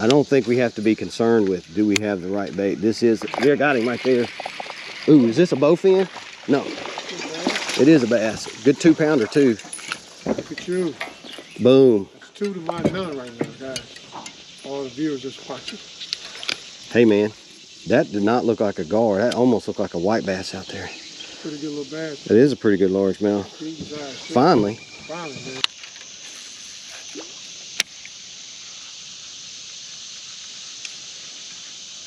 I don't think we have to be concerned with, do we have the right bait? This is, there, got him right there. Ooh, is this a bowfin? No. It is a bass. Good 2-pounder too. Look at you. Boom. It's 2 to my none right now, guys. All the viewers just watching. Hey man, that did not look like a gar. That almost looked like a white bass out there. Pretty good little bass. It is a pretty good largemouth. Finally. Finally, man.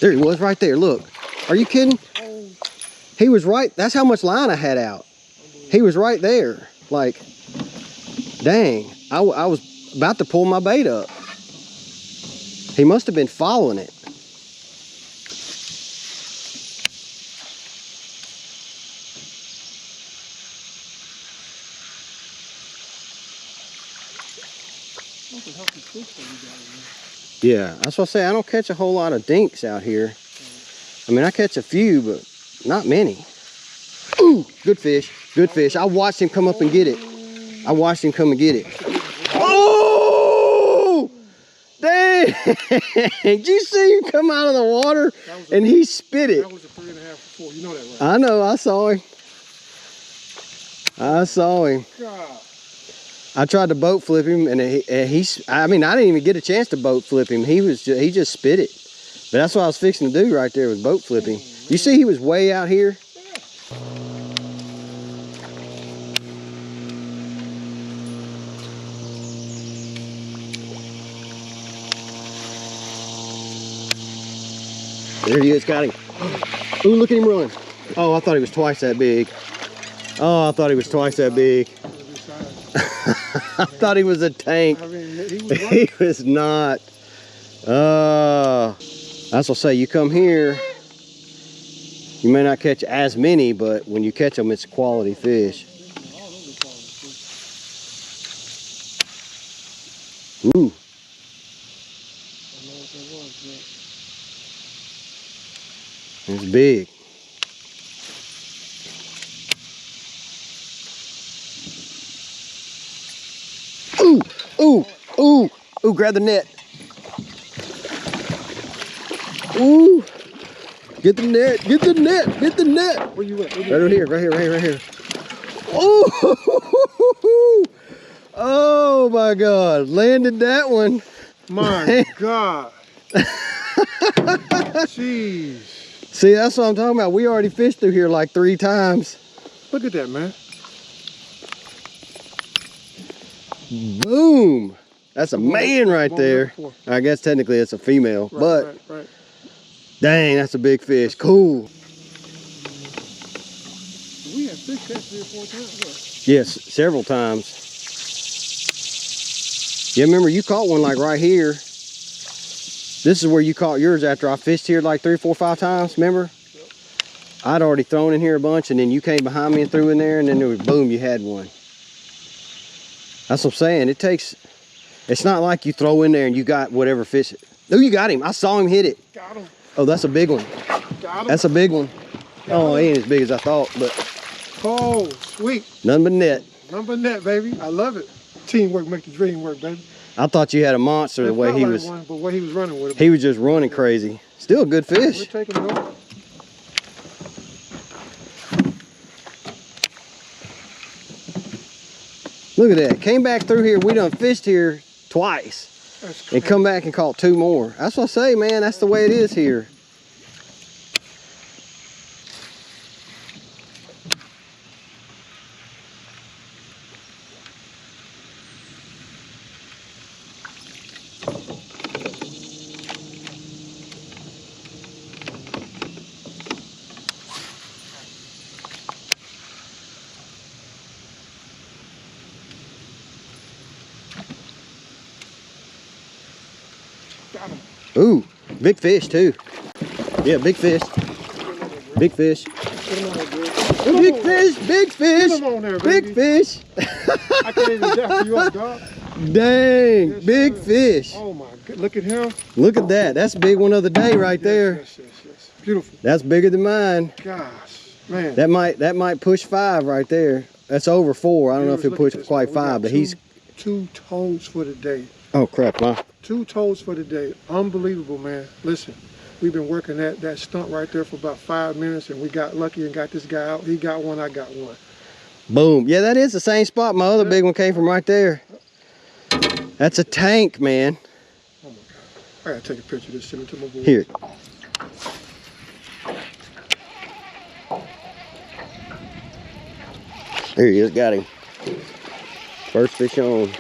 There he was right there. Look. Are you kidding? Oh. He was right. That's how much line I had out. He was right there. Like, dang. I was about to pull my bait up. He must have been following it. Yeah, that's what I say. I don't catch a whole lot of dinks out here. I mean, I catch a few, but not many. Ooh, good fish. Good fish. I watched him come up and get it. I watched him come and get it. Oh! Dang! Did you see him come out of the water and he spit it? That was a 3.5 or 4. You know that, right? I know. I saw him. I saw him. God. I tried to boat flip him, and I mean, I didn't even get a chance to boat flip him. He just spit it. But that's what I was fixing to do right there, was boat flipping. You see he was way out here? There he is, got him. Ooh, look at him run. Oh, I thought he was twice that big. Oh, I thought he was twice that big. I thought he was a tank. I mean, he was not. That's what I say. You come here, you may not catch as many, but when you catch them, it's quality fish. Ooh. It's big. Ooh, ooh, ooh, ooh, grab the net. Ooh, get the net, get the net, get the net. Where you at? Right over here, right here, right here, right here. Oh, oh my God, landed that one. My God. Jeez. See, that's what I'm talking about. We already fished through here like 3 times. Look at that, man. Boom. That's a man right there. I guess technically it's a female, but right. Dang, that's a big fish. Cool. We have fished that 3 or 4 times. What? Yes, several times. Yeah, remember you caught one like right here. This is where you caught yours after I fished here like 3, 4, 5 times, remember? Yep. I'd already thrown in here a bunch, and then you came behind me and threw in there, and then there was boom, you had one. That's what I'm saying. It's not like you throw in there and you got whatever fish. Oh, you got him. I saw him hit it. Got him. Oh, that's a big one. Got him. That's a big one. Oh, he ain't as big as I thought, but. Oh, sweet. None but net. None but net, baby. I love it. Teamwork make the dream work, baby. I thought you had a monster the way he was. One, but what he was running with it. He was just running crazy. Still a good fish. We're taking it over. Look at that. Came back through here. We done fished here twice. And come back and caught 2 more. That's what I say, man. That's the way it is here. Got him. Ooh, big fish too. Yeah, big fish. Big fish. Big fish, big fish. Come on there, big fish. I can't even jack you up, dog. Dang, yes, big fish. Oh my God, look at him. Look at that. That's a big one of the day right there. Yes. Beautiful. That's bigger than mine. Gosh, man. That might push 5 right there. That's over 4. I don't know if he'll push quite 5, but he's 2 toes for the day. Oh crap, 2 toes for the day. Unbelievable, man. Listen, we've been working that stunt right there for about 5 minutes, and we got lucky and got this guy out. He got one, I got one. Boom. Yeah, that is the same spot. My other big one came from right there. That's a tank, man. Oh my God. I gotta take a picture of this, send it to my boy. Here. There he is, got him. First fish on.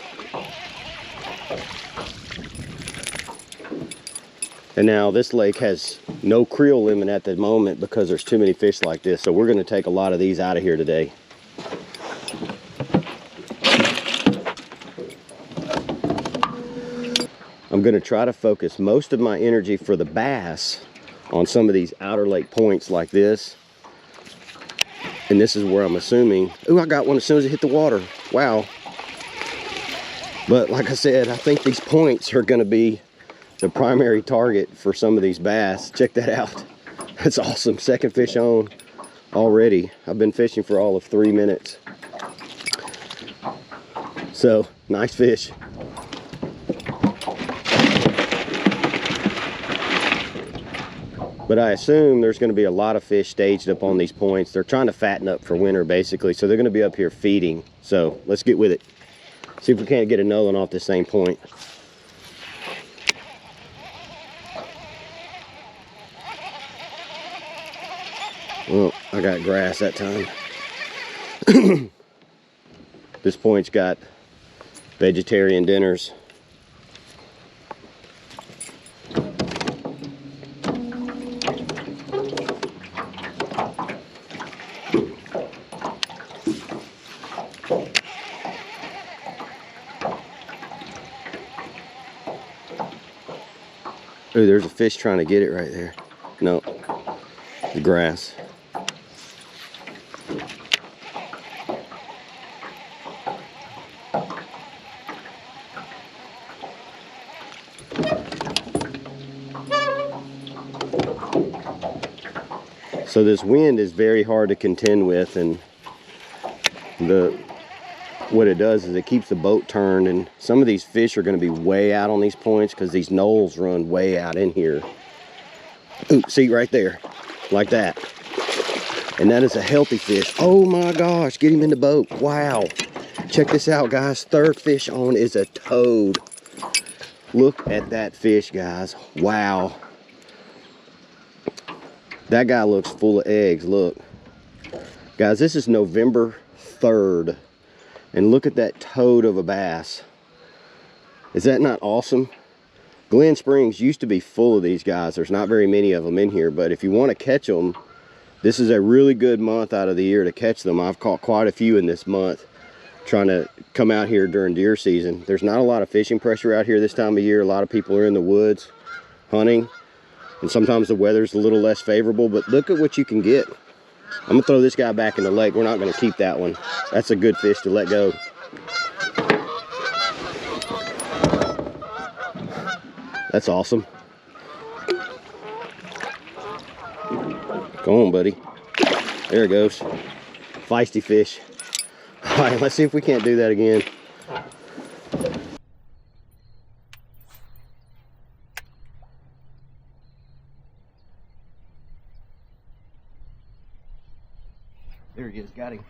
And now this lake has no creel limit at the moment because there's too many fish like this. So we're gonna take a lot of these out of here today. I'm gonna try to focus most of my energy for the bass on some of these outer lake points like this. And this is where I'm assuming, ooh, I got one as soon as it hit the water. Wow. But like I said, I think these points are gonna be the primary target for some of these bass. Check that out. That's awesome. Second fish on already. I've been fishing for all of 3 minutes. So, nice fish. But I assume there's going to be a lot of fish staged up on these points. They're trying to fatten up for winter, basically. So they're going to be up here feeding. So let's get with it. See if we can't get another one off the same point. Well, I got grass that time. This point's got vegetarian dinners. Ooh, there's a fish trying to get it right there. No, the grass. So this wind is very hard to contend with, and what it does is it keeps the boat turned, and some of these fish are going to be way out on these points because these knolls run way out in here. Ooh, see right there, like that. And that is a healthy fish. Oh my gosh, get him in the boat. Wow. Check this out, guys. Third fish on is a toad. Look at that fish, guys. Wow. That guy looks full of eggs, look. Guys, this is November 3rd. And look at that toad of a bass. Is that not awesome? Glen Springs used to be full of these guys. There's not very many of them in here, but if you want to catch them, this is a really good month out of the year to catch them. I've caught quite a few in this month trying to come out here during deer season. There's not a lot of fishing pressure out here this time of year. A lot of people are in the woods hunting, and sometimes the weather's a little less favorable, but look at what you can get. I'm gonna throw this guy back in the lake. We're not gonna keep that one. That's a good fish to let go. That's awesome. Go on, buddy. There it goes. Feisty fish. All right, let's see if we can't do that again. There he is, got him.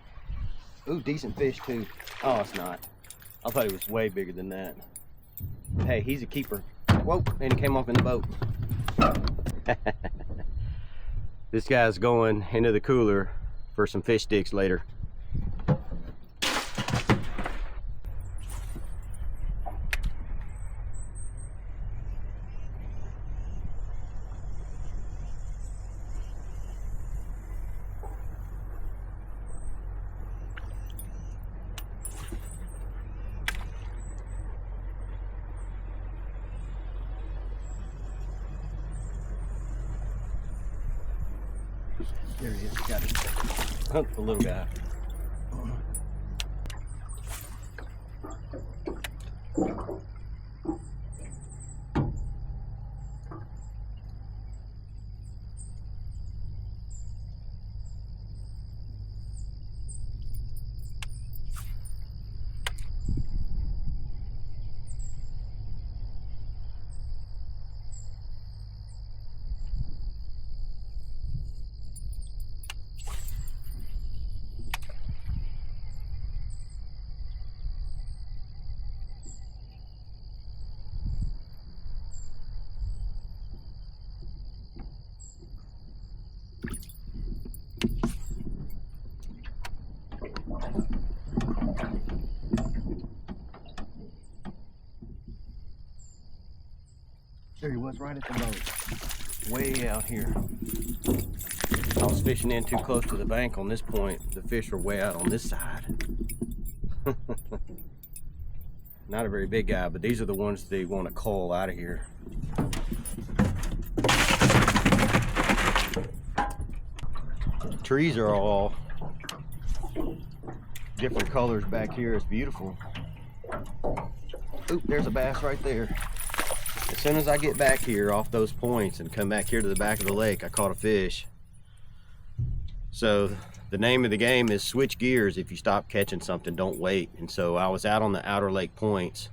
Ooh, decent fish too. Oh, it's not. I thought he was way bigger than that. Hey, he's a keeper. Whoa, and he came off in the boat. This guy's going into the cooler for some fish sticks later. There he is, got it. Hunt the little guy. There he was, right at the boat. Way out here. I was fishing in too close to the bank on this point. The fish were way out on this side. Not a very big guy, but these are the ones they want to cull out of here. Trees are all different colors back here. It's beautiful. Oop, there's a bass right there. As soon as I get back here off those points and come back here to the back of the lake, I caught a fish. So the name of the game is switch gears. If you stop catching something, don't wait. And so I was out on the outer lake points.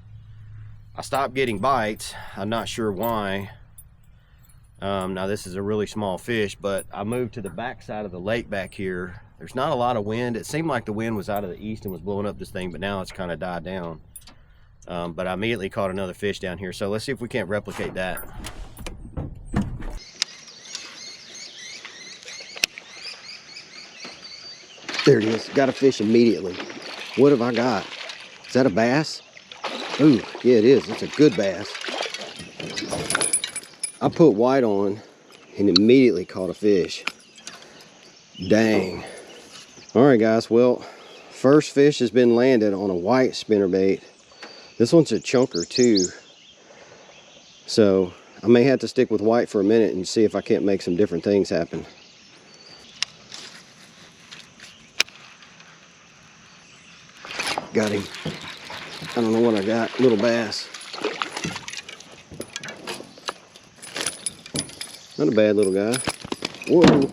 I stopped getting bites. I'm not sure why. Now this is a really small fish, but I moved to the back side of the lake back here. There's not a lot of wind. It seemed like the wind was out of the east and was blowing up this thing, but now it's kind of died down. But I immediately caught another fish down here. So let's see if we can't replicate that. There it is. Got a fish immediately. What have I got? Is that a bass? Ooh, yeah, it is. It's a good bass. I put white on and immediately caught a fish. Dang. All right, guys. Well, first fish has been landed on a white spinnerbait. This one's a chunker too. So I may have to stick with white for a minute and see if I can't make some different things happen. Got him. I don't know what I got. Little bass. Not a bad little guy. Whoa.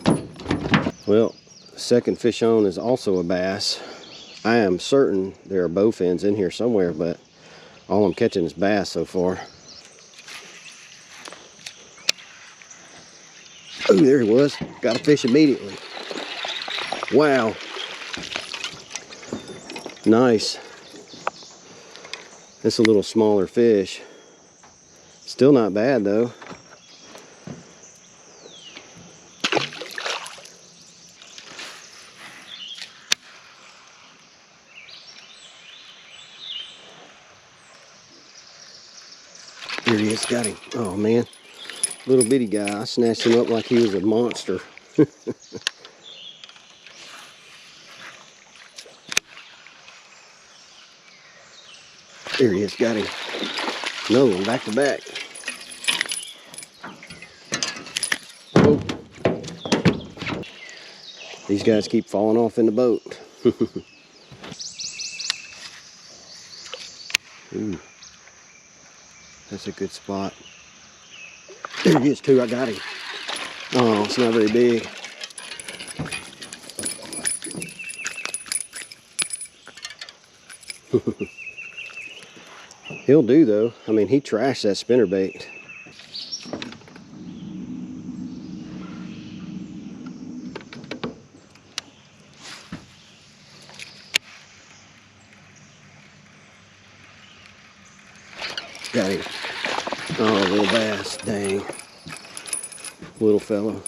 Well, second fish on is also a bass. I am certain there are bowfins in here somewhere, but all I'm catching is bass so far. Oh, there he was. Got a fish immediately. Wow. Nice. It's a little smaller fish. Still not bad though. There he is, got him. Oh man, little bitty guy. I snatched him up like he was a monster. There he is, got him. Another one, back to back. Oh. These guys keep falling off in the boat. Ooh. That's a good spot. There he is too, I got him. Oh, it's not very big. He'll do though. I mean, he trashed that spinnerbait. Got him. Oh, little bass, dang. Little fellow.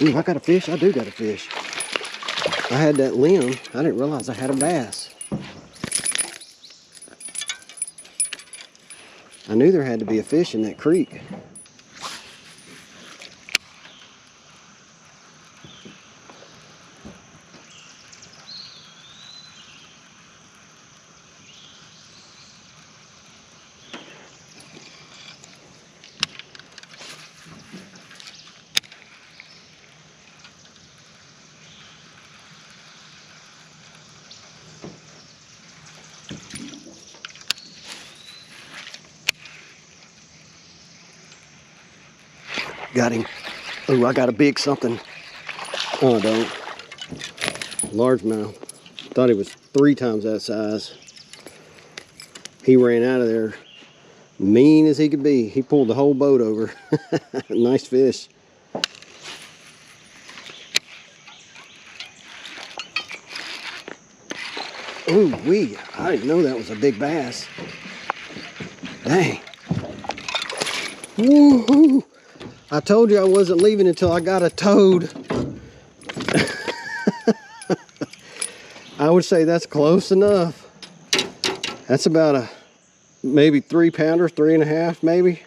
Ooh, I got a fish. I do got a fish. I had that limb. I didn't realize I had a bass. I knew there had to be a fish in that creek. Got him. Oh, I got a big something. Oh, I don't. Largemouth. Thought he was 3 times that size. He ran out of there mean as he could be. He pulled the whole boat over. Nice fish. Ooh wee. I didn't know that was a big bass. Dang. Woohoo! I told you I wasn't leaving until I got a toad. would say that's close enough. That's about a maybe 3 pounder, 3.5 maybe.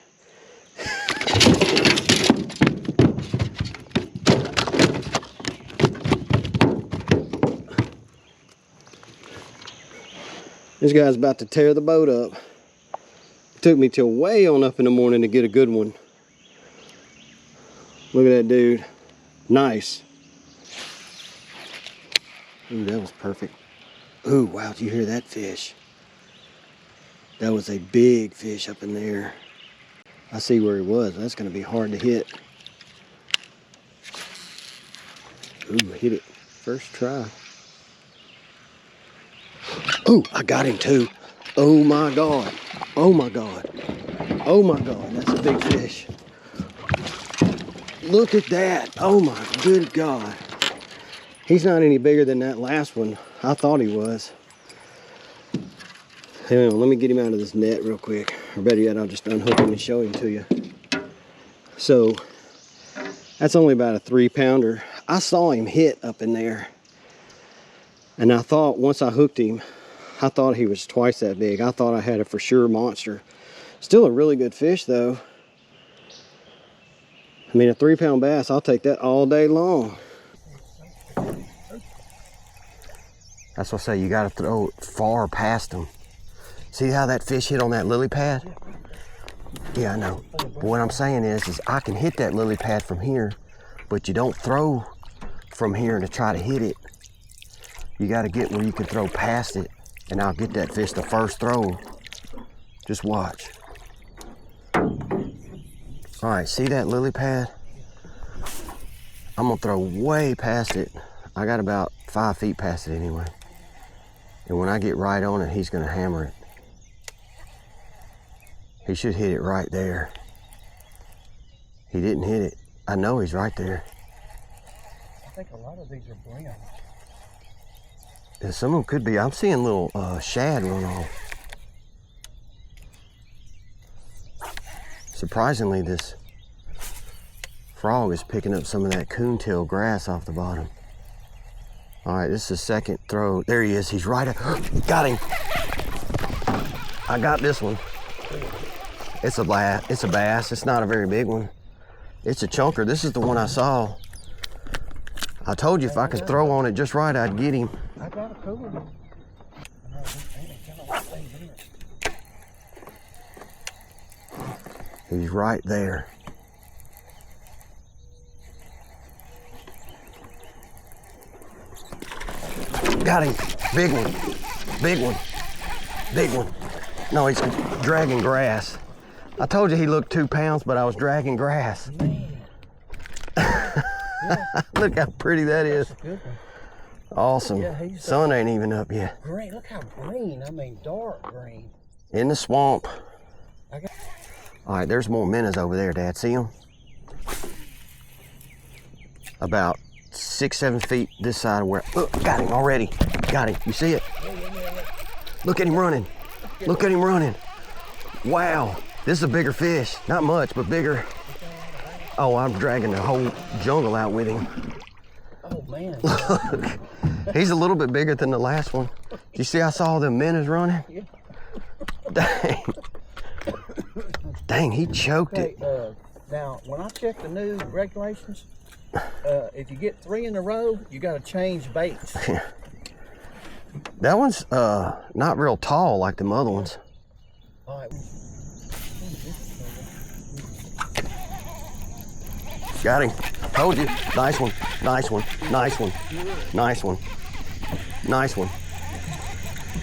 This guy's about to tear the boat up. It took me till way on up in the morning to get a good one. Look at that dude. Nice. Ooh, that was perfect. Ooh, wow, did you hear that fish? That was a big fish up in there. I see where he was. That's gonna be hard to hit. Ooh, hit it first try. Ooh, I got him too. Oh my God. Oh my God. Oh my God, that's a big fish. Look at that. Oh my good God. He's not any bigger than that last one. I thought he was. Hang on, let me get him out of this net real quick. Or better yet, I'll just unhook him and show him to you. So, that's only about a 3 pounder. I saw him hit up in there. And I thought, once I hooked him, I thought he was twice that big. I thought I had a for sure monster. Still a really good fish though. I mean, a 3 pound bass, I'll take that all day long. That's what I say, you gotta throw it far past them. See how that fish hit on that lily pad? Yeah, I know. But what I'm saying is I can hit that lily pad from here, but you don't throw from here to try to hit it. You gotta get where you can throw past it, and I'll get that fish the first throw. Just watch. All right, see that lily pad? I'm gonna throw way past it. I got about 5 feet past it anyway. And when I get right on it, he's gonna hammer it. He should hit it right there. He didn't hit it. I know he's right there. I think a lot of these are brown. Yeah, some of them could be. I'm seeing little shad run off. Surprisingly, this frog is picking up some of that coontail grass off the bottom. All right, this is the second throw. There he is. He's right at, got him. I got this one. It's a bass. It's a bass. It's not a very big one. It's a chunker. This is the one I saw. I told you if I could throw on it just right, I'd get him. I got a cool one. He's right there. Got him. Big one. Big one. Big one. No, he's dragging grass. I told you he looked 2 pounds, but I was dragging grass. Man. Yeah. Look how pretty that is. That's a good one. Awesome. Yeah, he's sun ain't even up yet. Green. Look how green. I mean, dark green. In the swamp. I got... All right, there's more minnows over there, Dad. See them? About 6-7 feet this side of where. Look, got him already. Got him. You see it? Yeah. Look at him running. Look at him running. Wow. This is a bigger fish. Not much, but bigger. Oh, I'm dragging the whole jungle out with him. Oh, man. Look. He's a little bit bigger than the last one. You see I saw them minnows running? Yeah. Dang. Dang, he choked it. Now, when I check the new regulations, if you get 3 in a row, you got to change baits. That one's not real tall like the other ones. All right. Got him. Told you. Nice one. Nice one. Nice one. Nice one. Nice one.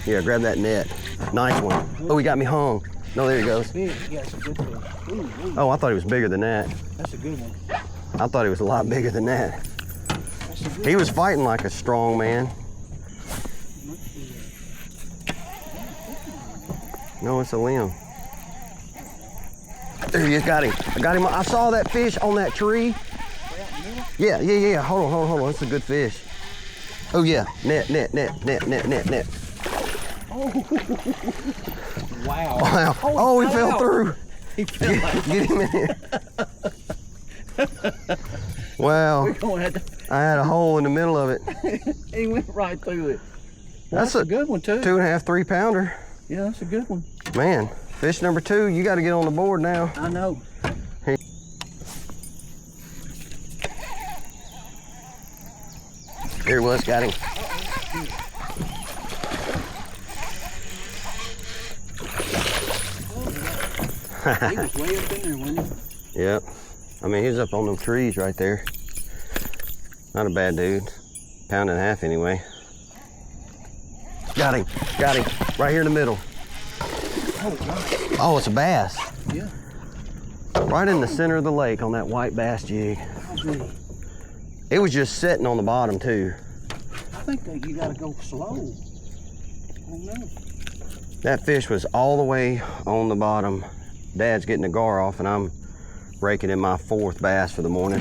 Yeah, grab that net. Nice one. Oh, he got me hung. No, there he goes. Big. Yeah, it's a good one. Ooh. Oh, I thought he was bigger than that. That's a good one. I thought he was a lot bigger than that. He was fighting like a strong man. No, it's a limb. There he is, got him. I got him. I saw that fish on that tree. Yeah. Hold on. That's a good fish. Oh yeah, net. Oh. Wow. Wow. Oh, he fell through. He fell out. Get him in here. Wow. We're gonna have to... I had a hole in the middle of it. He went right through it. That's a good one too. 2.5, 3 pounder. Yeah, that's a good one. Man, fish number 2, you got to get on the board now. I know. Here he was, got him. He was way up in there, wasn't he? Yep. I mean, he was up on them trees right there. Not a bad dude. 1.5 pounds anyway. Got him. Got him. Right here in the middle. Oh, God. Oh, it's a bass. Yeah. Right in the center of the lake on that white bass jig. How big? It was just sitting on the bottom too. I think that you gotta go slow. Oh no. That fish was all the way on the bottom. Dad's getting the gar off and I'm raking in my 4th bass for the morning.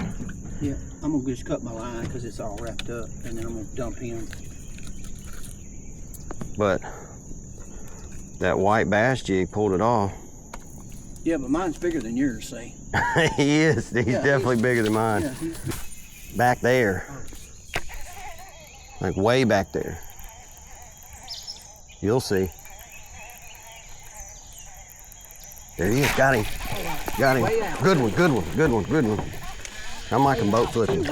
Yeah, I'm gonna just cut my line because it's all wrapped up and then I'm gonna dump him. But that white bass jig pulled it off. Yeah, but mine's bigger than yours, see? He is. He's definitely bigger than mine. Yeah, Back there. Like way back there. You'll see. There he is. Got him. Got him. Good one, good one, good one, good one. I'm like him boat flipping.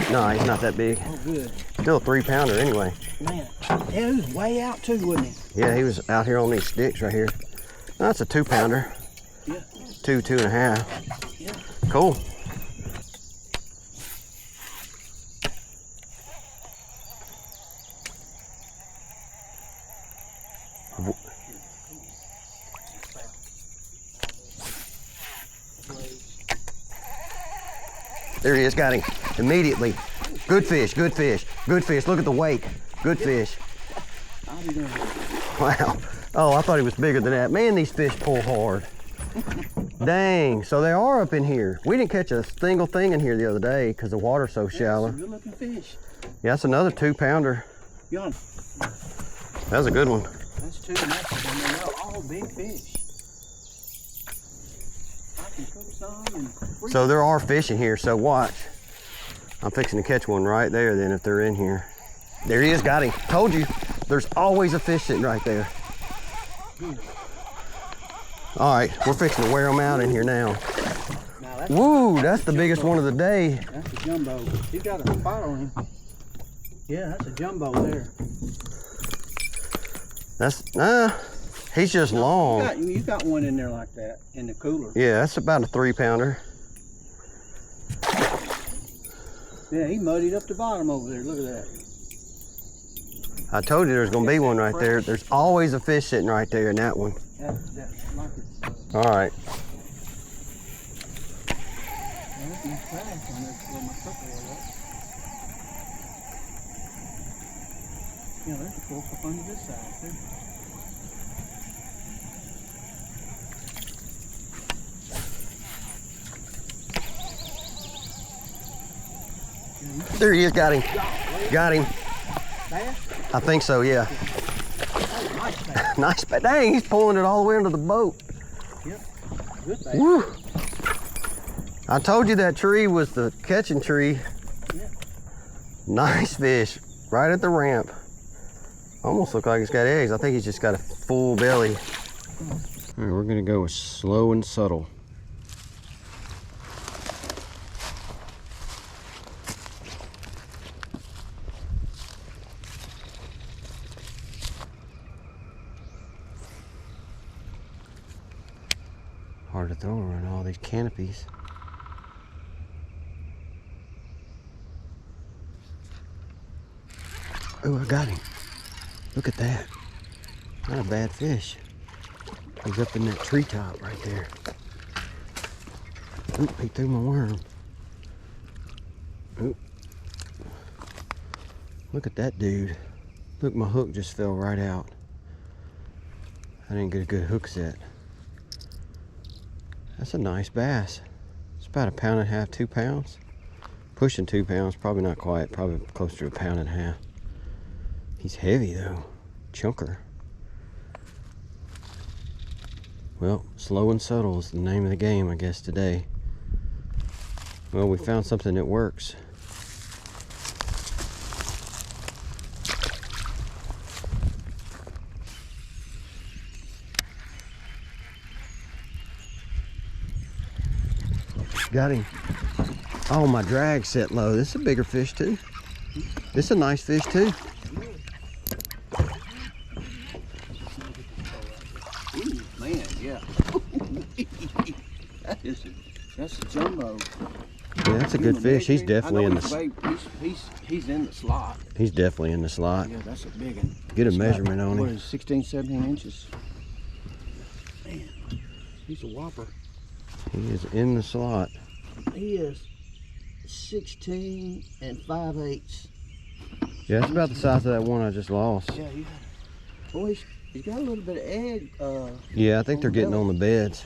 No, he's not that big. Oh, good. Still a 3 pounder anyway. Man, yeah, he was way out too, wasn't he? Yeah, he was out here on these sticks right here. That's a 2 pounder. Yeah. 2.5. Yeah. Cool. There he is, got him immediately. Good fish, good fish, good fish. Look at the wake. Good fish. I'll be done. Wow. Oh, I thought he was bigger than that. Man, these fish pull hard. Dang, so they are up in here. We didn't catch a single thing in here the other day because the water's so shallow. That's a good looking fish. Yeah, that's another 2 pounder. Yon. That was a good one. That's 2 and that's, I mean, they're all big fish. I can cook some and So there are fish in here, so watch. I'm fixing to catch one right there then if they're in here. There he is, got him. Told you, there's always a fish sitting right there. All right, we're fixing to wear them out in here now. Woo, that's the biggest one of the day. That's a jumbo. He's got a spot on him. Yeah, that's a jumbo there. That's, he's just long. You got one in there like that in the cooler. Yeah, that's about a 3 pounder. Yeah, he muddied up the bottom over there. Look at that. I told you there's gonna be one right there. There's always a fish sitting right there in that one. That's like it's, All right. there's my trash on there where my couple was up. Yeah, there's a fork up under this side too. There he is, got him. Got him. Bass? I think so, yeah. Oh, nice bass. Nice, but dang, he's pulling it all the way into the boat. Yep. Good bass. Woo. I told you that tree was the catching tree. Yeah. Nice fish, right at the ramp. Almost look like he's got eggs. I think he's just got a full belly. All right, we're gonna go with slow and subtle. Hard to throw around all these canopies. Oh, I got him. Look at that. Not a bad fish. He's up in that treetop right there. Oop, he threw my worm. Oop. Look at that dude. Look, my hook just fell right out. I didn't get a good hook set. That's a nice bass. It's about 1.5 pounds, 2 pounds. Pushing 2 pounds, probably not quite, probably close to 1.5 pounds. He's heavy though, chunker. Well, slow and subtle is the name of the game, I guess, today. Well, we found something that works. Got him. Oh, my drag set low. This is a bigger fish too. This is a nice fish too. Ooh, man, yeah. That's a jumbo. Yeah, that's a good fish. He's definitely in the. He's in the slot. He's definitely in the slot. Yeah, that's a big one. Get a measurement on him. What is it, 16, 17 inches? Man, he's a whopper. He is in the slot. He is 16 and 5/8. Yeah, that's about the size of that one I just lost. Yeah, yeah. Boy, he's got a little bit of egg. Yeah, I think they're getting on the beds.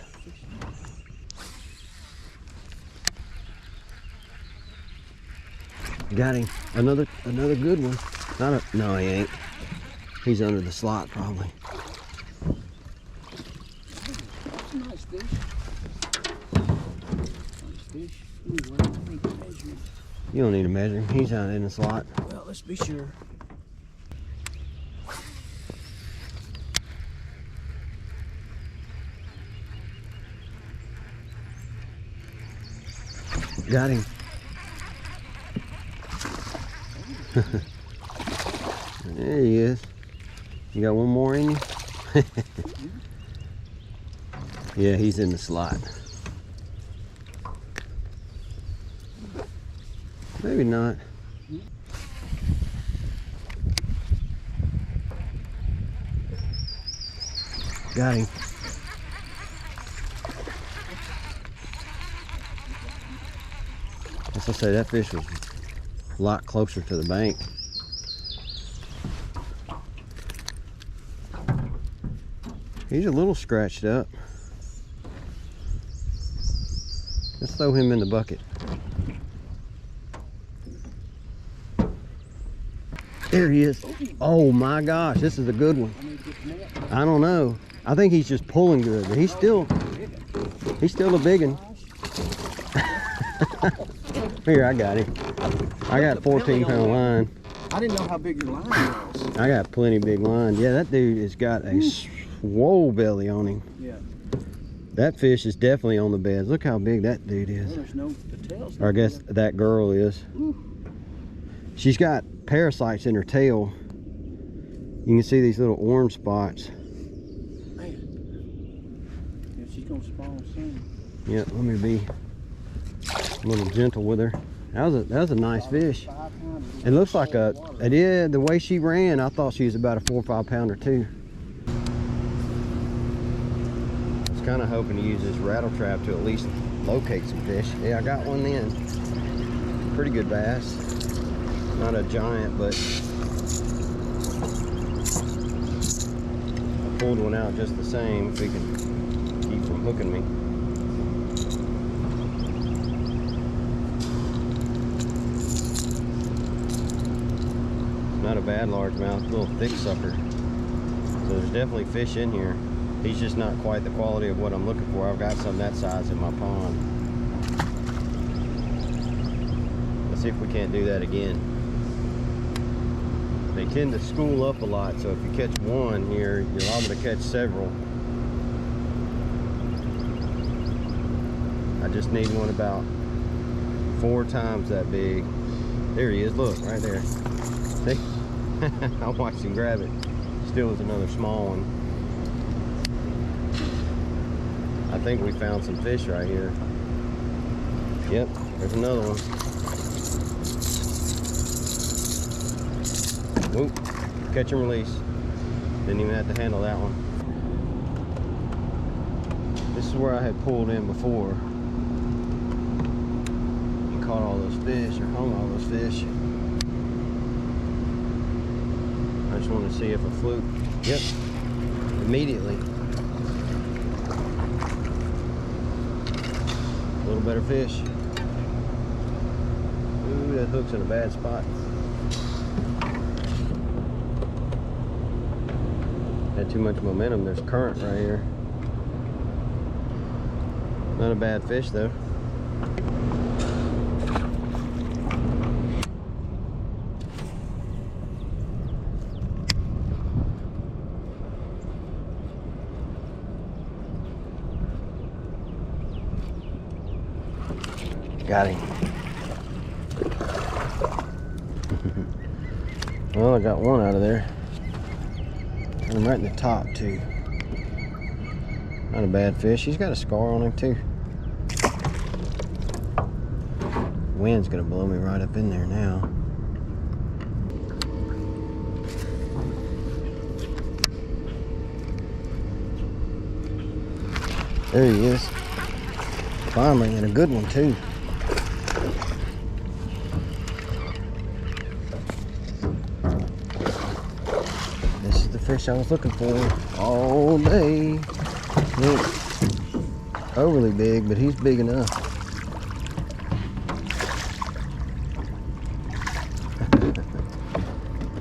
Got him. Another good one. No, he ain't. He's under the slot probably. That's a nice fish. Nice fish. Ooh, well, I need to measure him. You don't need to measure him. He's out in the slot. Well, let's be sure. Got him. There he is. You got one more in you? Yeah, he's in the slot. Maybe not. Got him. As I say, that fish was a lot closer to the bank. He's a little scratched up. Let's throw him in the bucket. There he is. Oh my gosh, this is a good one. I don't know. I think he's just pulling good, but he's still a big one. Here, I got him. I got 14-pound line. I didn't know how big your line was. I got plenty big line. Yeah, that dude has got a swole belly on him. Yeah. That fish is definitely on the beds. Look how big that dude is. Well, there's no, the tail's Or I guess that girl is. She's got parasites in her tail. You can see these little orange spots. Man. Yeah, she's gonna spawn soon. Yep, let me be a little gentle with her. That was a nice fish. It looks like the way she ran, I thought she was about a 4 or 5 pounder too. I was kind of hoping to use this rattle trap to at least locate some fish. Yeah, I got one then. Pretty good bass. Not a giant, but I pulled one out just the same if he can keep from hooking me. Not a bad largemouth, little thick sucker. So there's definitely fish in here. He's just not quite the quality of what I'm looking for. I've got some that size in my pond. Let's see if we can't do that again. They tend to school up a lot, so if you catch one here, you're liable to catch several. I just need one about 4 times that big. There he is, look, right there. See? I watched him grab it. Still was another small one. I think we found some fish right here. Yep, there's another one. Oop, catch and release. Didn't even have to handle that one. This is where I had pulled in before and caught all those fish, or hung all those fish. I just wanted to see if a fluke. Yep, immediately. A little better fish. Ooh, that hook's in a bad spot. Had too much momentum. There's current right here. Not a bad fish though. Got him. Well, I got one out of there. Got him right in the top too. Not a bad fish. He's got a scar on him too. Wind's gonna blow me right up in there now. There he is. Finally, and a good one too. This is the fish I was looking for all day. He ain't overly big, but he's big enough.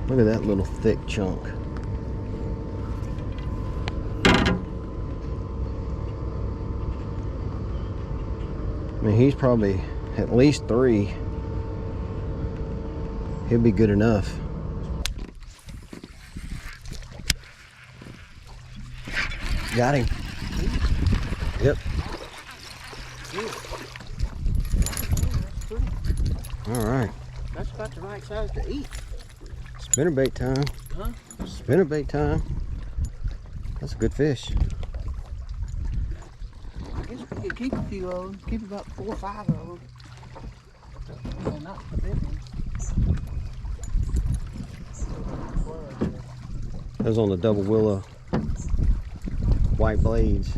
Look at that little thick chunk. I mean, he's probably at least 3. He'll be good enough. Got him. Yep. All right. That's about the right size to eat. Spinnerbait time. Huh? Spinnerbait time. That's a good fish. I guess we could keep a few of them. Keep about 4 or 5 of them. Well, not the big ones. That was on the double willow. White blades.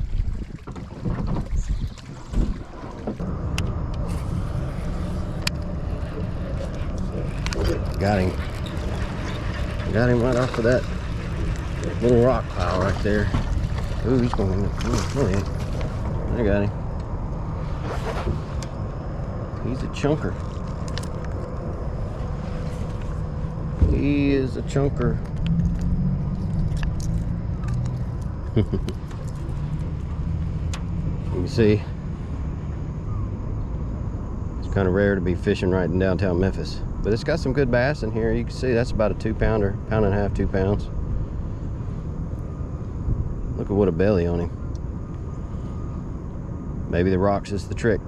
Got him. Got him right off of that little rock pile right there. Ooh, he's going in. Oh, yeah. I got him. He's a chunker. He is a chunker. You can see it's kind of rare to be fishing right in downtown Memphis, but it's got some good bass in here. You can see that's about a 2-pounder, pound and a half, 2 pounds. Look at what a belly on him. Maybe the rocks is the trick.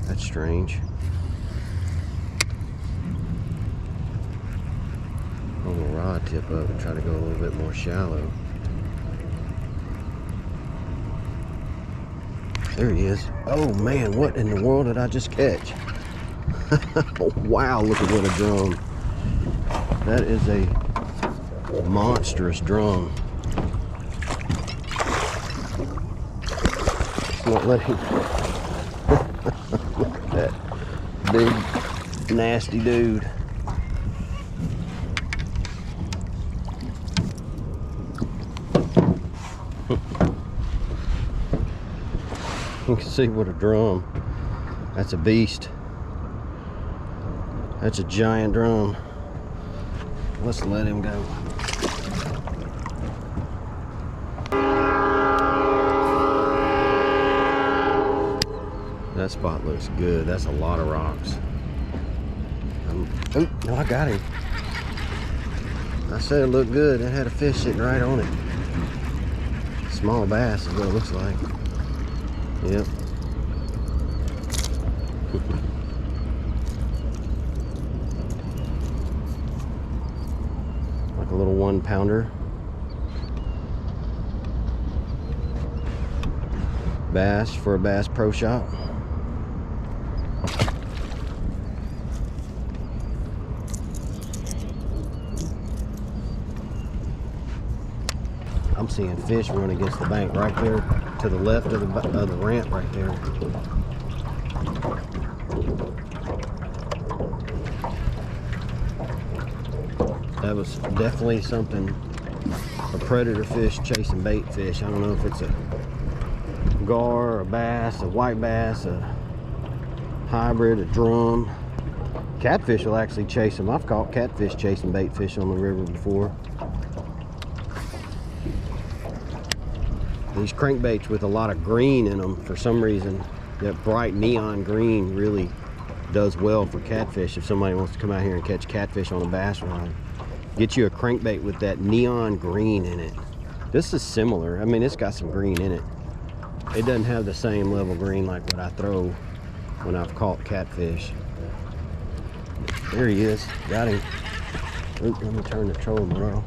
That's strange. I'm gonna rod tip up and try to go a little bit more shallow. There he is. Oh man, what in the world did I just catch? Wow, look at what a drum. That is a monstrous drum. Not letting look at that big nasty dude. You can see what a drum. That's a beast. That's a giant drum. Let's let him go. That spot looks good. That's a lot of rocks. Oh, no, I got him. I said it looked good. It had a fish sitting right on it. Small bass is what it looks like. Yep. Like a little 1-pounder. Bass for a Bass Pro Shop. I'm seeing fish run against the bank right there to the left of the ramp right there. That was definitely something, a predator fish chasing bait fish. I don't know if it's a gar, a bass, a white bass, a hybrid, a drum. Catfish will actually chase them. I've caught catfish chasing bait fish on the river before. These crankbaits with a lot of green in them, for some reason, that bright neon green really does well for catfish. If somebody wants to come out here and catch catfish on a bass rod, get you a crankbait with that neon green in it. This is similar. I mean, it's got some green in it. it doesn't have the same level green like what I throw when I've caught catfish. There he is, got him. Oop, let me turn the trolling motor off.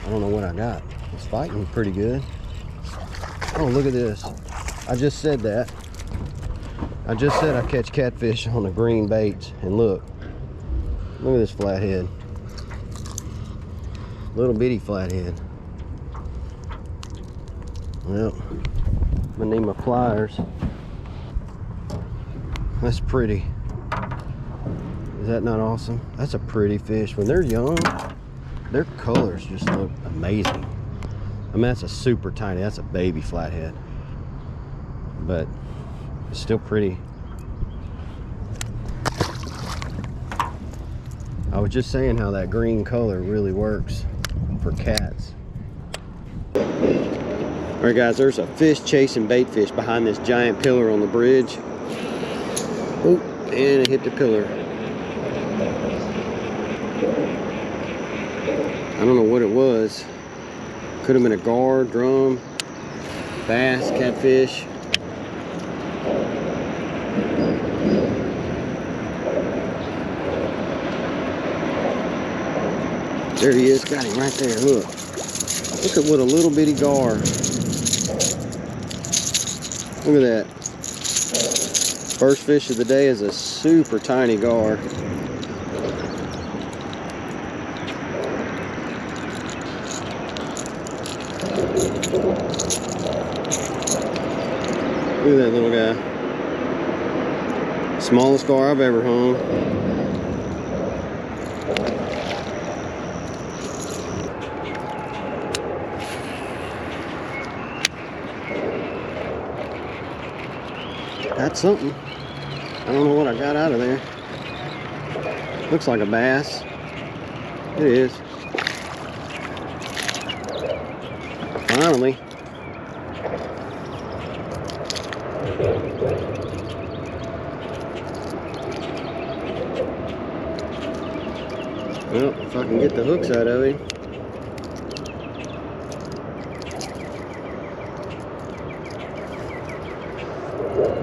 I don't know what I got. It's fighting pretty good. Oh, look at this. I just said that. I just said I catch catfish on the green baits, and look at this flathead. Little bitty flathead. Well, I'm gonna need my pliers. That's pretty. Is that not awesome? That's a pretty fish. When they're young, their colors just look amazing. I mean, that's a super tiny, that's a baby flathead, but it's still pretty. I was just saying how that green color really works for cats. All right, guys, there's a fish chasing bait fish behind this giant pillar on the bridge. Oh, and it hit the pillar. I don't know what it was. Could have been a gar, drum, bass, catfish. There he is, got him right there, look. Look at what a little bitty gar. Look at that. First fish of the day is a super tiny gar. Look at that little guy. Smallest gar I've ever hung. That's something. I don't know what I got out of there. Looks like a bass. It is. Finally. Well, if I can get the hooks out of him.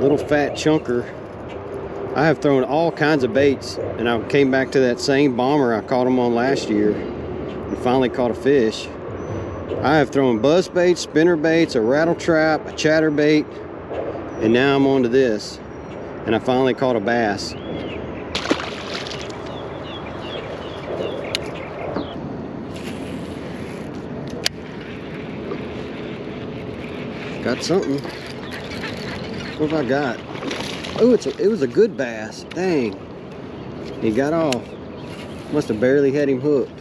Little fat chunker. I have thrown all kinds of baits, and I came back to that same bomber I caught him on last year and finally caught a fish. I have thrown buzz baits, spinner baits, a rattle trap, a chatter bait, and now I'm on to this, and I finally caught a bass. Got something. What have I got? Oh, it was a good bass. Dang. He got off. Must have barely had him hooked.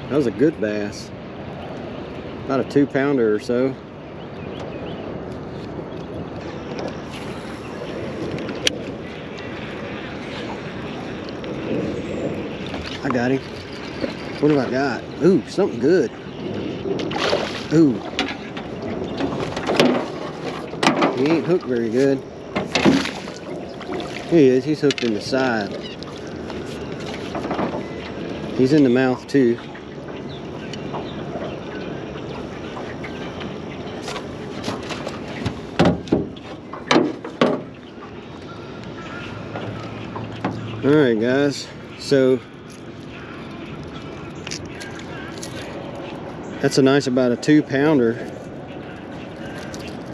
That was a good bass. About a 2-pounder or so. I got him. What have I got? Ooh, something good. Ooh. He ain't hooked very good. Here he is, he's hooked in the side. He's in the mouth too. Alright guys, so that's a nice about a 2-pounder.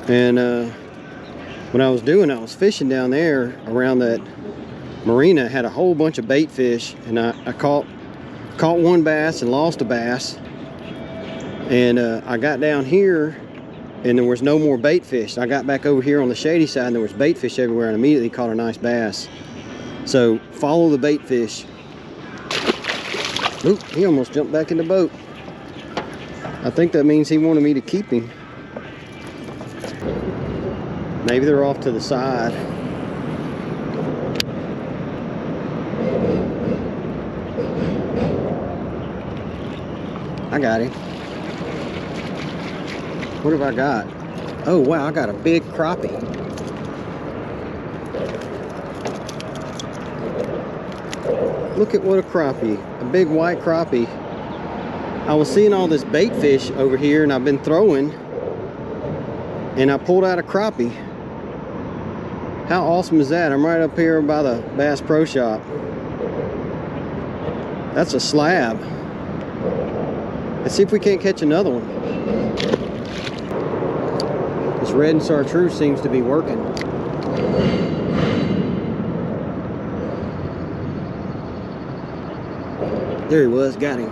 And what I was doing, I was fishing down there around that marina, had a whole bunch of bait fish, and I caught one bass and lost a bass. And I got down here and there was no more bait fish. I got back over here on the shady side and there was bait fish everywhere, and immediately caught a nice bass. So follow the bait fish. Oop, he almost jumped back in the boat. I think that means he wanted me to keep him. Maybe they're off to the side. I got him. What have I got? Oh wow, I got a big crappie. Look at what a crappie, a big white crappie. I was seeing all this bait fish over here and I've been throwing, and I pulled out a crappie. How awesome is that? I'm right up here by the Bass Pro Shop. That's a slab. Let's see if we can't catch another one. This red and chartreuse seems to be working. There he was, got him.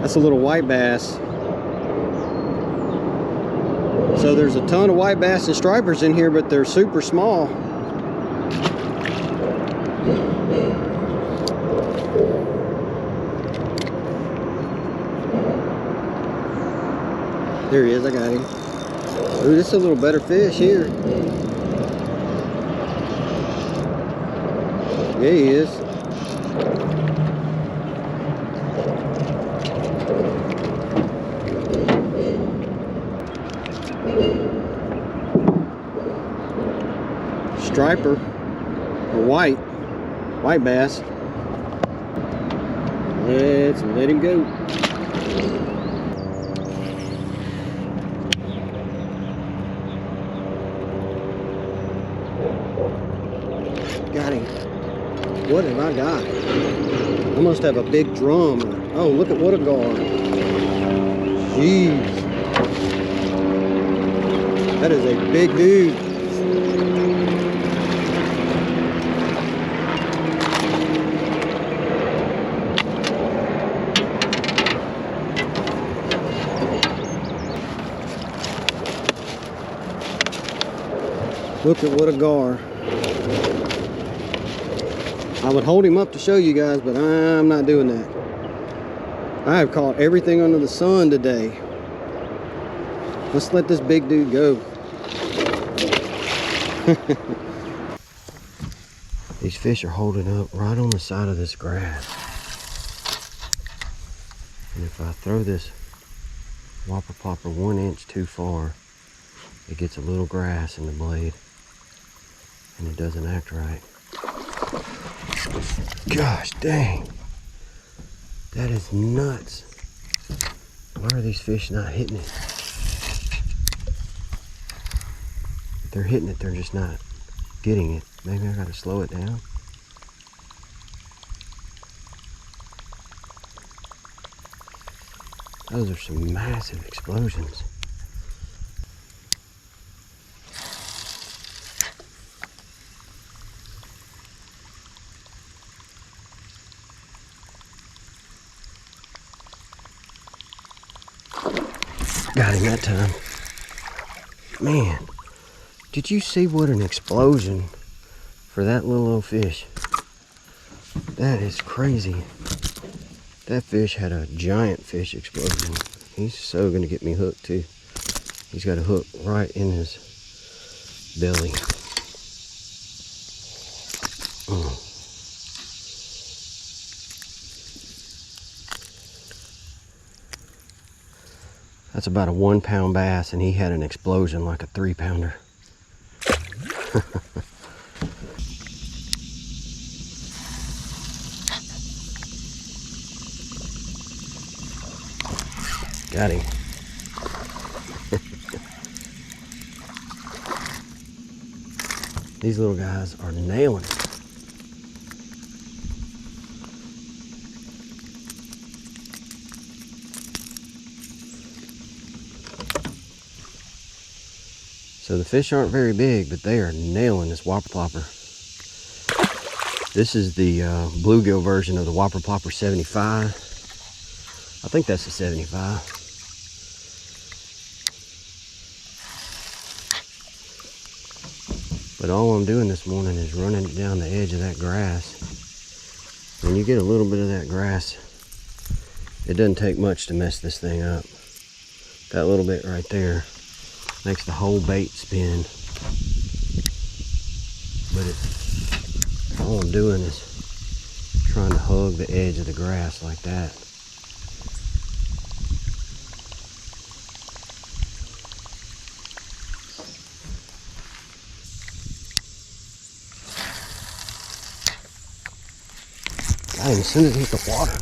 That's a little white bass. So there's a ton of white bass and stripers in here, but they're super small. There he is, I got him. Ooh, this is a little better fish here. Yeah, he is. Striper, or white bass. Let's let him go. Got him. What have I got? I must have a big drum. Oh, look at what a gar. Jeez. That is a big dude. Look at what a gar. I would hold him up to show you guys, but I'm not doing that. I have caught everything under the sun today. Let's let this big dude go. These fish are holding up right on the side of this grass. And if I throw this whopper plopper 1 inch too far, it gets a little grass in the blade and it doesn't act right. Gosh dang, that is nuts. Why are these fish not hitting it? If they're hitting it, they're just not getting it. Maybe I gotta slow it down. Those are some massive explosions. Got him that time. Man, did you see what an explosion for that little old fish? That is crazy. That fish had a giant fish explosion. He's so gonna get me hooked too. He's got a hook right in his belly. That's about a 1 pound bass, and he had an explosion like a 3 pounder. Got him. These little guys are nailing it. So the fish aren't very big, but they are nailing this whopper plopper. This is the bluegill version of the whopper plopper 75. I think that's a 75. But all I'm doing this morning is running it down the edge of that grass. When you get a little bit of that grass, it doesn't take much to mess this thing up. That little bit right there makes the whole bait spin. But all I'm doing is trying to hug the edge of the grass like that. got him as soon as he hit the water.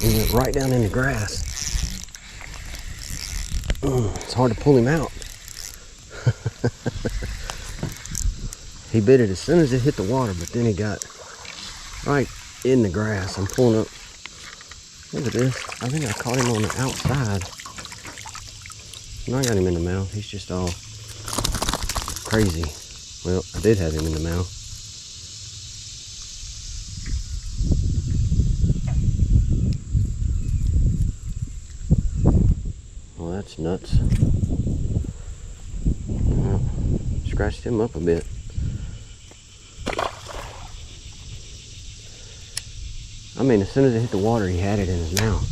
He went right down in the grass. It's hard to pull him out. He bit it as soon as it hit the water, but then he got right in the grass. I'm pulling up. Look at this. I think I caught him on the outside. No, I got him in the mouth. He's just all crazy. Well, I did have him in the mouth. Well, that's nuts. Well, scratched him up a bit. I mean, as soon as it hit the water, he had it in his mouth.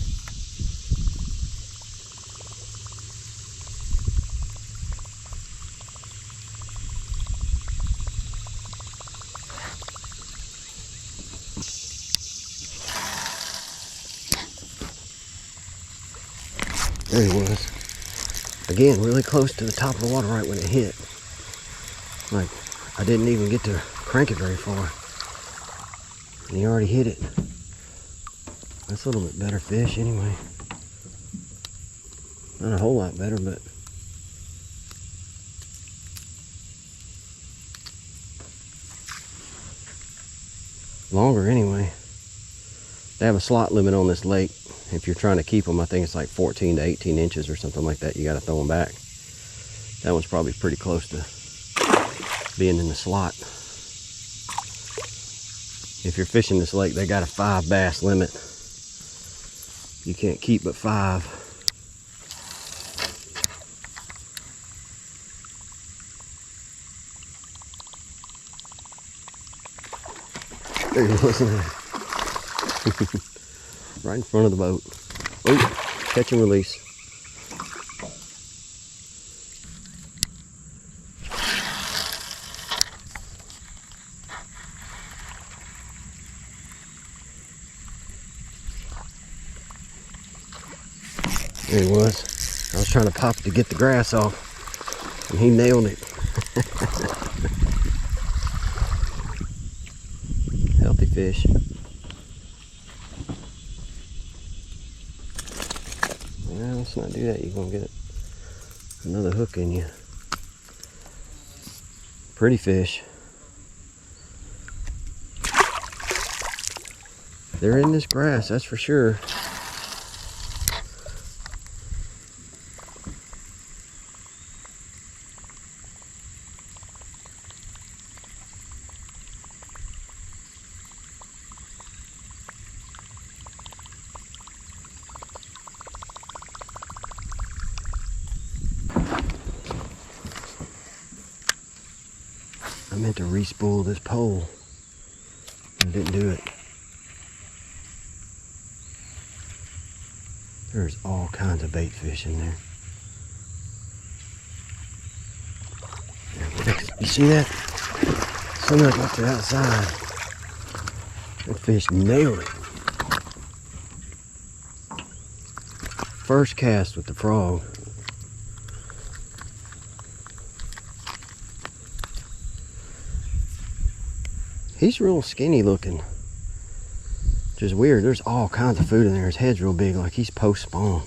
There he was. Again, really close to the top of the water right when it hit. Like, I didn't even get to crank it very far. And he already hit it. That's a little bit better fish anyway. Not a whole lot better, but longer anyway. They have a slot limit on this lake. If you're trying to keep them, I think it's like 14 to 18 inches or something like that. You got to throw them back. That one's probably pretty close to being in the slot. If you're fishing this lake, they got a 5 bass limit. You can't keep but 5. There he was. Right in front of the boat. Oh, catch and release. There he was. I was trying to pop it to get the grass off, and he nailed it. Healthy fish. Well, let's not do that. You're going to get another hook in you. Pretty fish. They're in this grass, that's for sure. I meant to re-spool this pole. I didn't do it. There's all kinds of bait fish in there. You see that? Some of it up to the outside. That fish nailed it. First cast with the frog. He's real skinny looking, which is weird. There's all kinds of food in there. His head's real big, like he's post-spawn.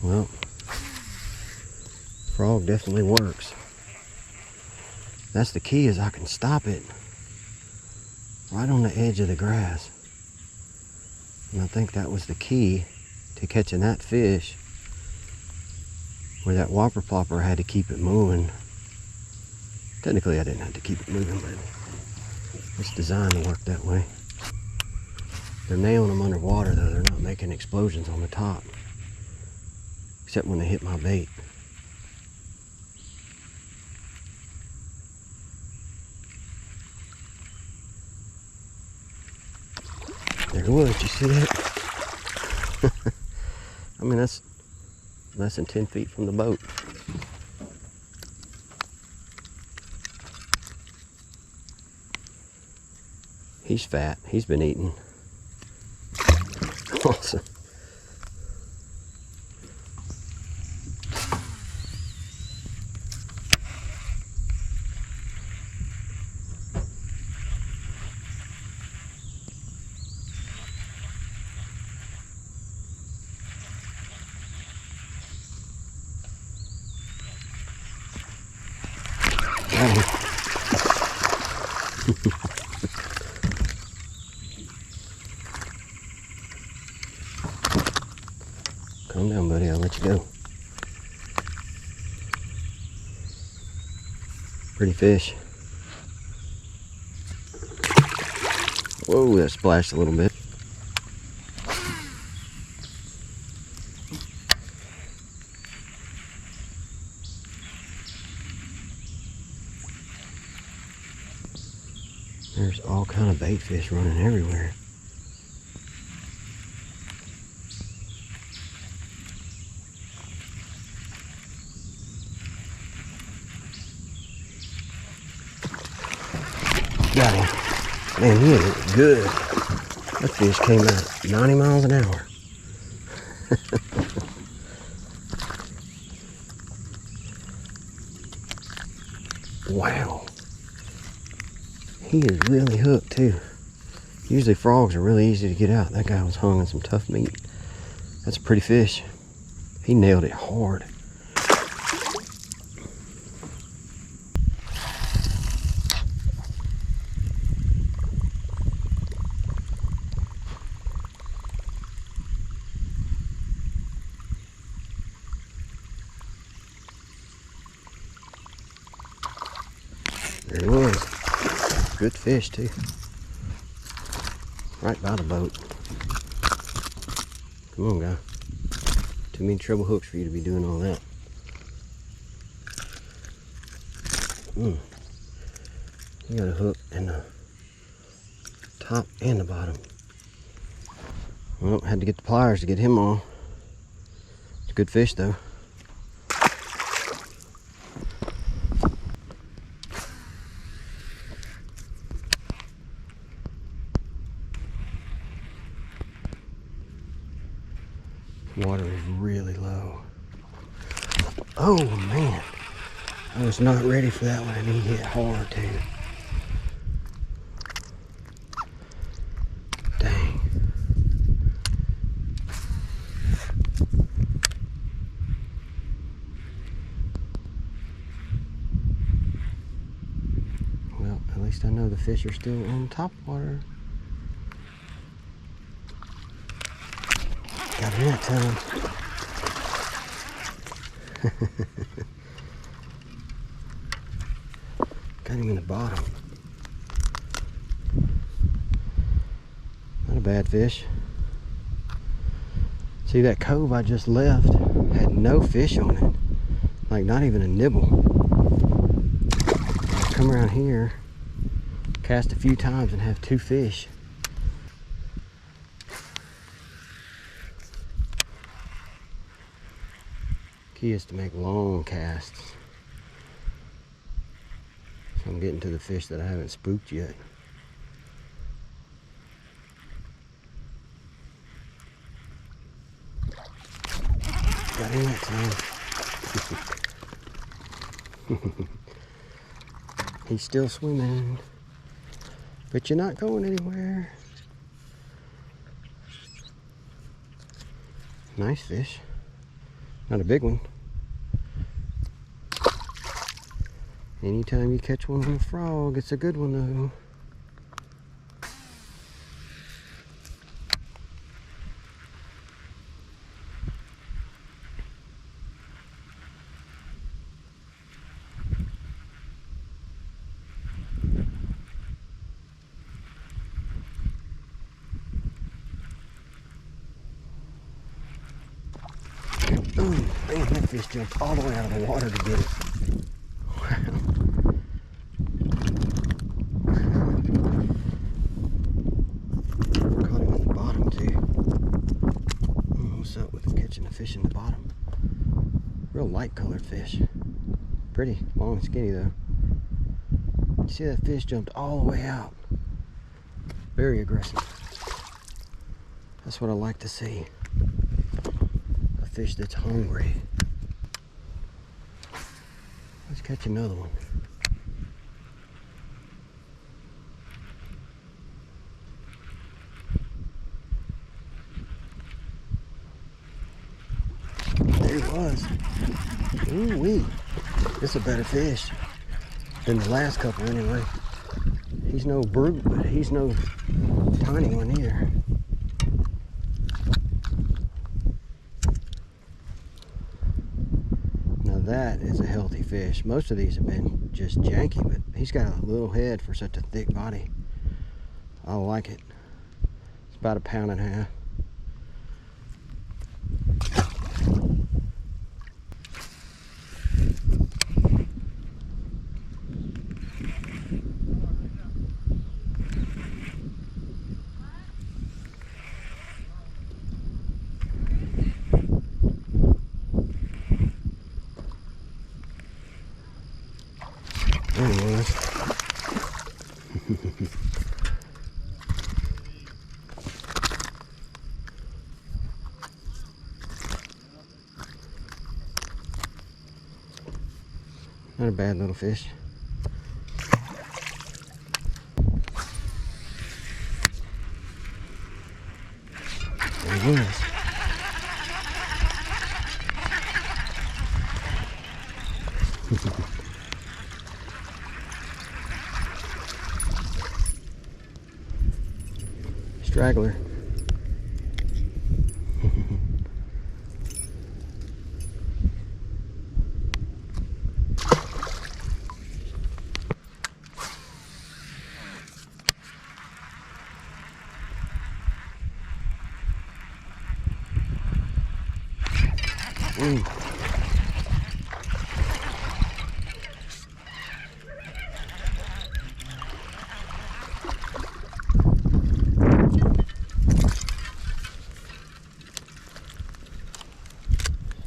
Well, frog definitely works. That's the key, is I can stop it right on the edge of the grass. And I think that was the key to catching that fish, where that whopper plopper had to keep it moving. Technically I didn't have to keep it moving, but it's designed to work that way. They're nailing them underwater though. They're not making explosions on the top, except when they hit my bait. There it was, did you see that? I mean, that's less than 10 feet from the boat. He's fat, he's been eating. Awesome. Got him. Calm down, buddy. I'll let you go. Pretty fish. Whoa, that splashed a little bit. There's all kind of bait fish running everywhere. Got him. Man, he is good. That fish came out 90 miles an hour. Wow. He is really hooked too. Usually frogs are really easy to get out. That guy was hung on some tough meat. That's a pretty fish. He nailed it hard. There he was. Good fish too. Right by the boat. Come on, guy. Too many treble hooks for you to be doing all that. You got a hook in the top and the bottom. Well, had to get the pliers to get him on. It's a good fish though. Water is really low. Oh man, I was not ready for that one, and he hit hard too. Dang. Well, at least I know the fish are still on top water. Got him that time. Got him in the bottom. Not a bad fish. See, that cove I just left had no fish on it. Like not even a nibble. Come around here, cast a few times and have 2 fish. Key is to make long casts. So I'm getting to the fish that I haven't spooked yet. Got him that time. He's still swimming, but you're not going anywhere. Nice fish. Not a big one. Anytime you catch one on a frog, it's a good one though. Ooh, man, that fish jumped all the way out of the water to get it. Wow. Caught him in the bottom too. What's up with catching the fish in the bottom? Real light colored fish. Pretty long and skinny though. You see that fish jumped all the way out. Very aggressive. That's what I like to see. Fish that's hungry. Let's catch another one. There he was. Ooh wee. This is a better fish. than the last couple anyway. He's no brute, but he's no tiny one either. Now that is a healthy fish. Most of these have been just janky, but he's got a little head for such a thick body. I like it. It's about 1.5 pounds. There he was. Not a bad little fish. There he was. Straggler.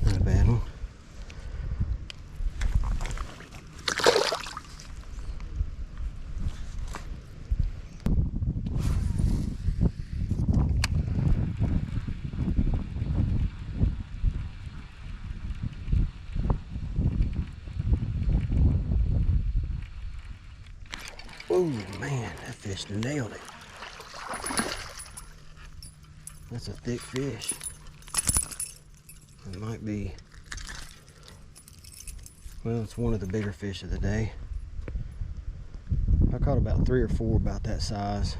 Not a bad one. Oh man, that fish nailed it. That's a thick fish. It might be, well, it's one of the bigger fish of the day. I caught about 3 or 4 about that size.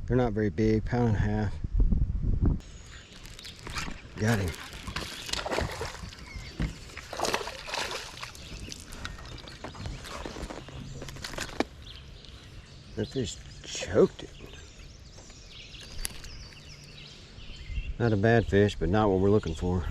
They're not very big, 1.5 pounds. Got him. That fish choked it. Not a bad fish, but not what we're looking for.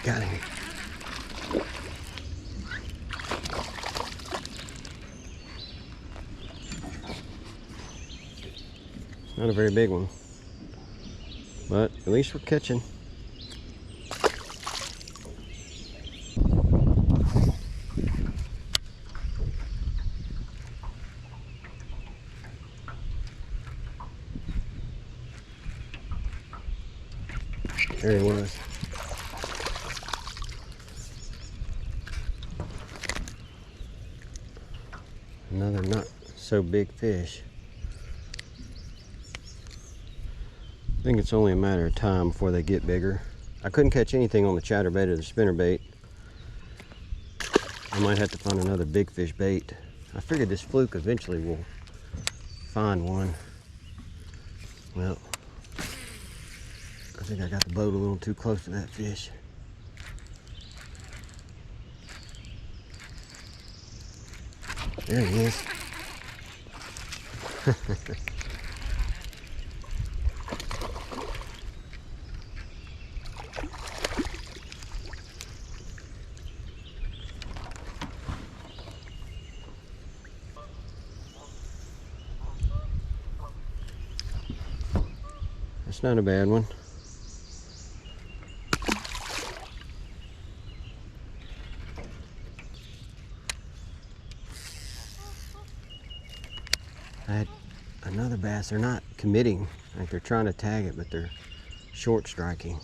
Got him. Not a very big one, but at least we're catching. There he was. Another not so big fish. I think it's only a matter of time before they get bigger. I couldn't catch anything on the chatterbait or the spinnerbait. I might have to find another big fish bait. I figured this fluke eventually will find one. Well, I think I got the boat a little too close to that fish. There he is. That's not a bad one. I had another bass. They're not committing, like they're trying to tag it, but they're short striking.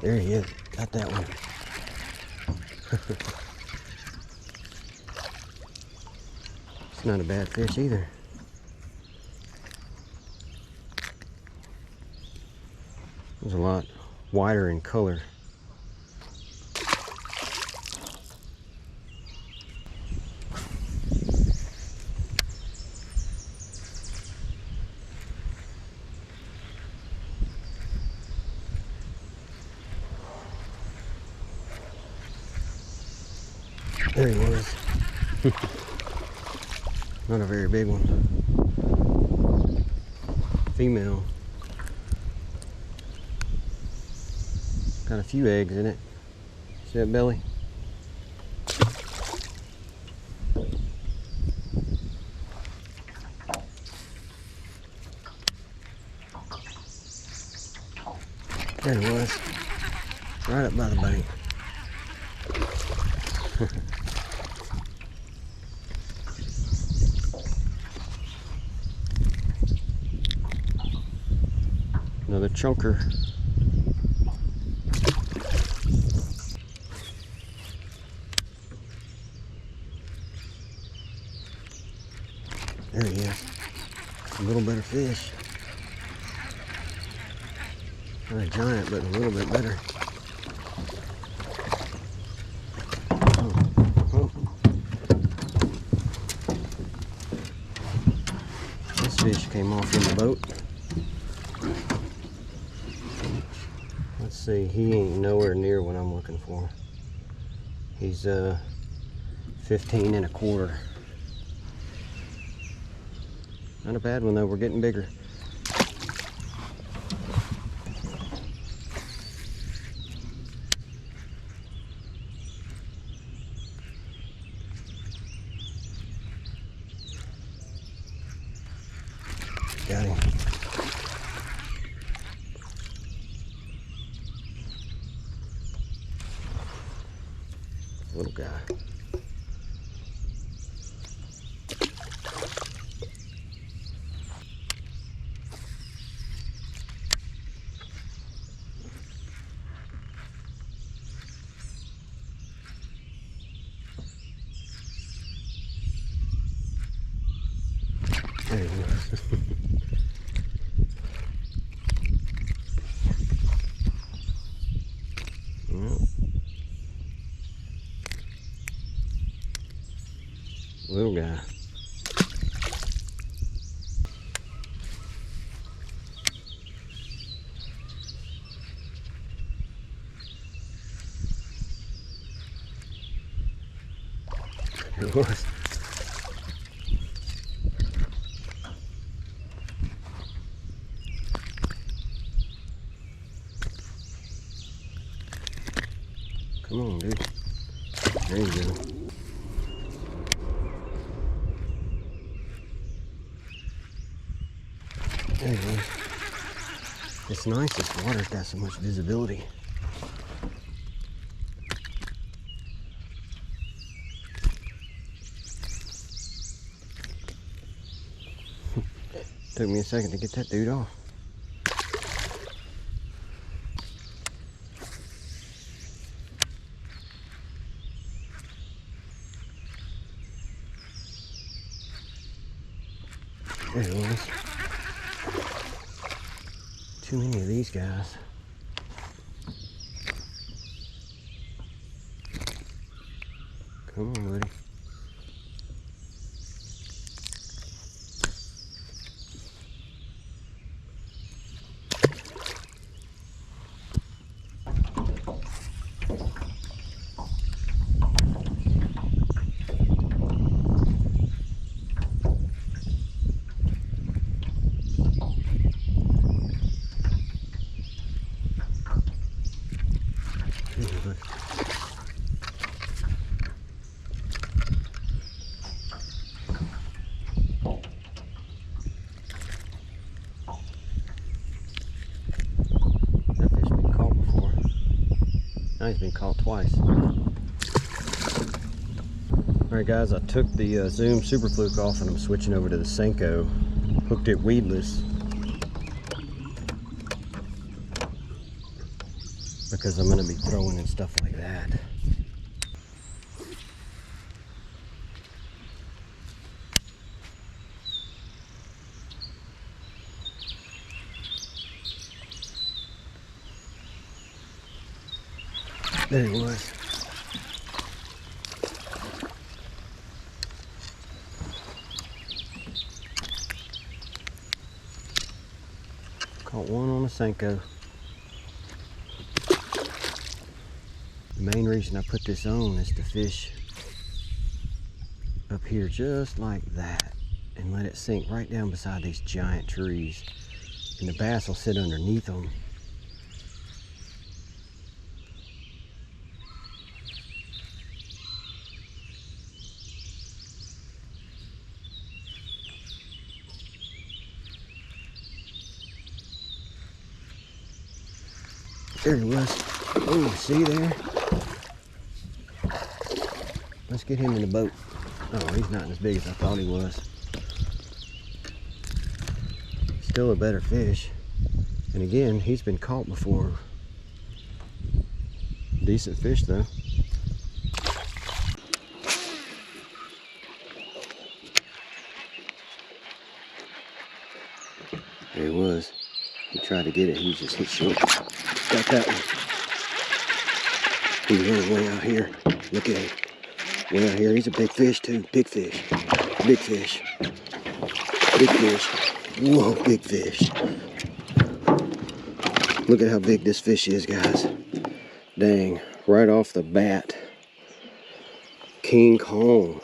There he is. Got that one. It's not a bad fish either. It was a lot whiter in color. There he was. Not a very big one. Female. Got a few eggs in it. See that belly? There he was. Right up by the bank. Another chunker. There he is. A little better fish. Not a giant, but a little bit better. Oh. This fish came off in the boat. Let's see, he ain't nowhere near what I'm looking for. He's 15 1/4. Not a bad one though, we're getting bigger. Got him. Little guy. There he was. Little guy. It was. Come on, dude. There you go. There you go. It's nice this water's got so much visibility. Took me a second to get that dude off. There he was. Too many of these guys. Come on, buddy. Now he's been caught twice. Alright guys, I took the Zoom Super Fluke off and I'm switching over to the Senko. Hooked it weedless. Because I'm going to be throwing and stuff like that. There he was. Caught one on a Senko. The main reason I put this on is to fish up here just like that and let it sink right down beside these giant trees. And the bass will sit underneath them. There he was. Oh, see there? Let's get him in the boat. Oh, he's not as big as I thought he was. Still a better fish. And again, he's been caught before. Decent fish though. There he was. He tried to get it, he just hit short. Got that one. He's running way out here. Look at him. Way out here. He's a big fish too. Big fish. Big fish. Big fish. Whoa, big fish. Look at how big this fish is, guys. Dang. Right off the bat. King Kong.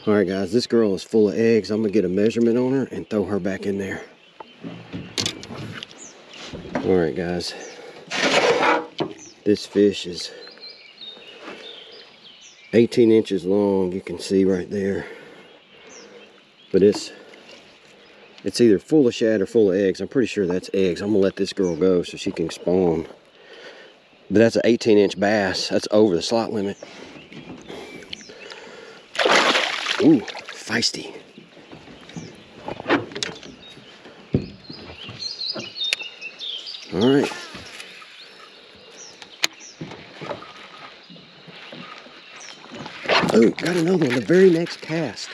Alright guys, this girl is full of eggs. I'm going to get a measurement on her and throw her back in there. Alright guys. This fish is 18 inches long. You can see right there. But it's either full of shad or full of eggs. I'm pretty sure that's eggs. I'm going to let this girl go so she can spawn. But that's an 18-inch bass. That's over the slot limit. Ooh, feisty. All right. Oh, got another one, the very next cast.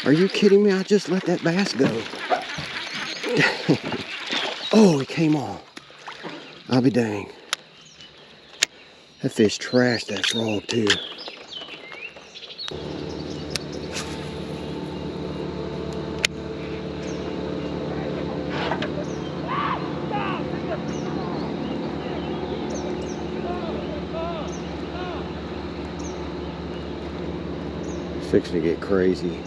Are you kidding me? I just let that bass go. Oh, he came off. I'll be dang. That fish trashed that frog too. It's fixing to get crazy.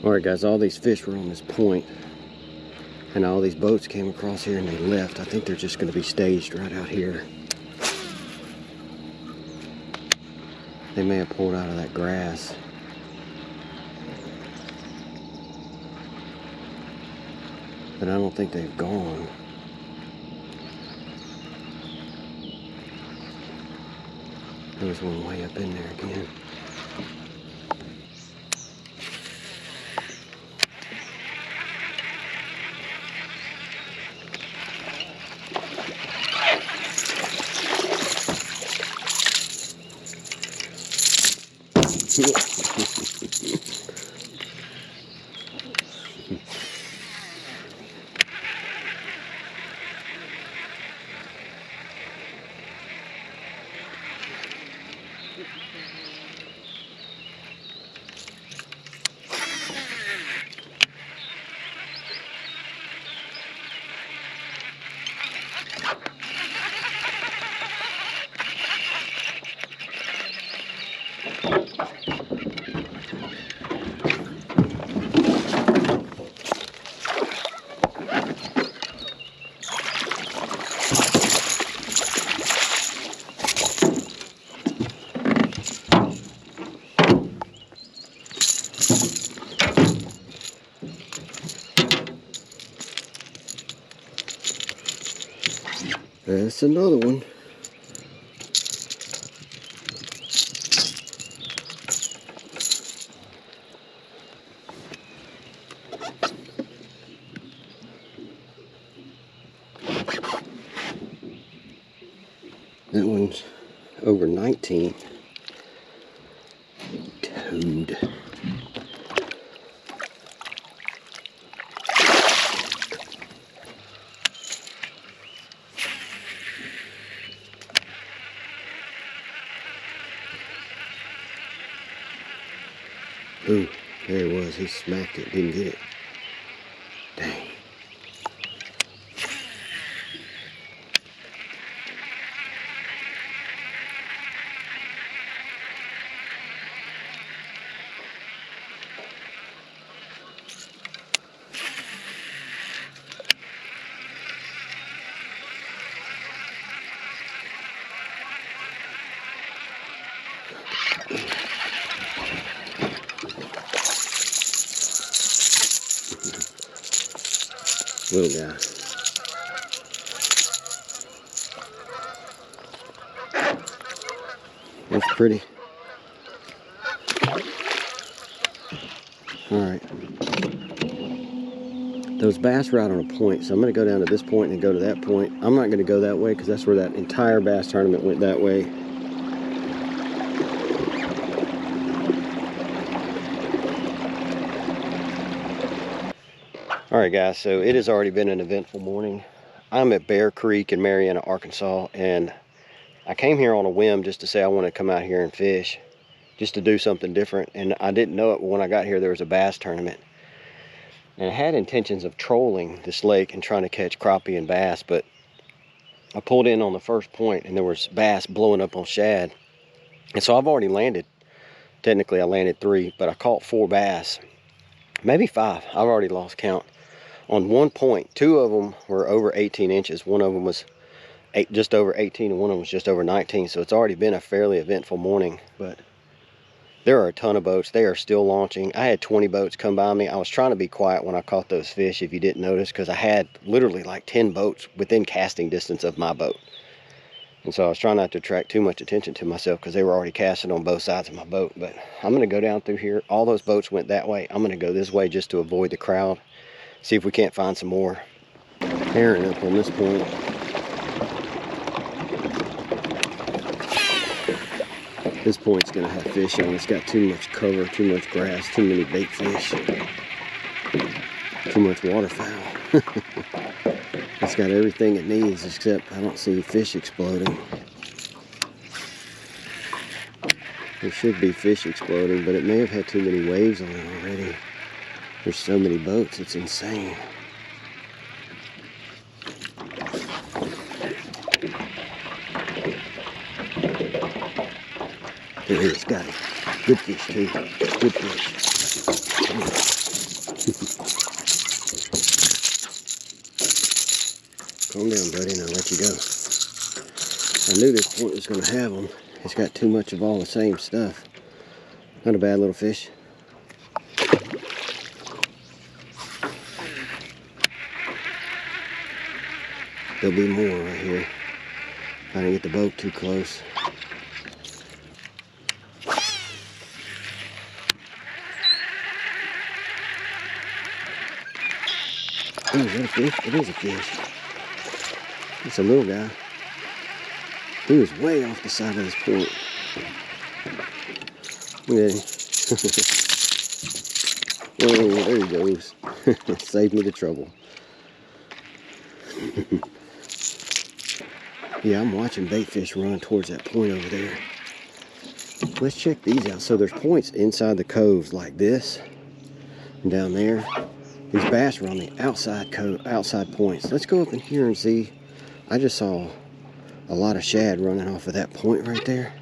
Alright guys, all these fish were on this point, and all these boats came across here and they left. I think they're just going to be staged right out here. They may have pulled out of that grass. But I don't think they've gone. There's one way up in there again. That's another one. That one's over 19. Toad. Ooh, there it was. He smacked it, didn't get it. Dang. Little guy. That's pretty. All right. Those bass are out on a point, so I'm going to go down to this point and go to that point. I'm not going to go that way because that's where that entire bass tournament went that way. All right, guys, so it has already been an eventful morning. I'm at Bear Creek in Marianna, Arkansas, and I came here on a whim just to say I want to come out here and fish, just to do something different. And I didn't know it, but when I got here, there was a bass tournament. And I had intentions of trolling this lake and trying to catch crappie and bass, but I pulled in on the first point and there was bass blowing up on shad. And so I've already landed. Technically, I landed 3, but I caught 4 bass, maybe 5. I've already lost count. On one point, 2 of them were over 18 inches. One of them was just over 18 and one of them was just over 19. So it's already been a fairly eventful morning, but there are a ton of boats. They are still launching. I had 20 boats come by me. I was trying to be quiet when I caught those fish, if you didn't notice, because I had literally like 10 boats within casting distance of my boat. And so I was trying not to attract too much attention to myself because they were already casting on both sides of my boat. But I'm going to go down through here. All those boats went that way. I'm going to go this way just to avoid the crowd. See if we can't find some more herring up on this point. This point's going to have fish on it. It's got too much cover, too much grass, too many bait fish, too much waterfowl. It's got everything it needs, except I don't see fish exploding. There should be fish exploding, but it may have had too many waves on it already. There's so many boats, it's insane. There he is, got it. Good fish too, good fish. Calm down, buddy, and I'll let you go. I knew this point was going to have them. It's got too much of all the same stuff. Not a bad little fish. There'll be more right here. I didn't get the boat too close. Oh, is that a fish? It is a fish. It's a little guy. He was way off the side of this point. Look at him. Oh, there he goes. Saved me the trouble. Yeah, I'm watching bait fish run towards that point over there. Let's check these out. So there's points inside the coves like this and down there. These bass are on the outside points. Let's go up in here and see. I just saw a lot of shad running off of that point right there.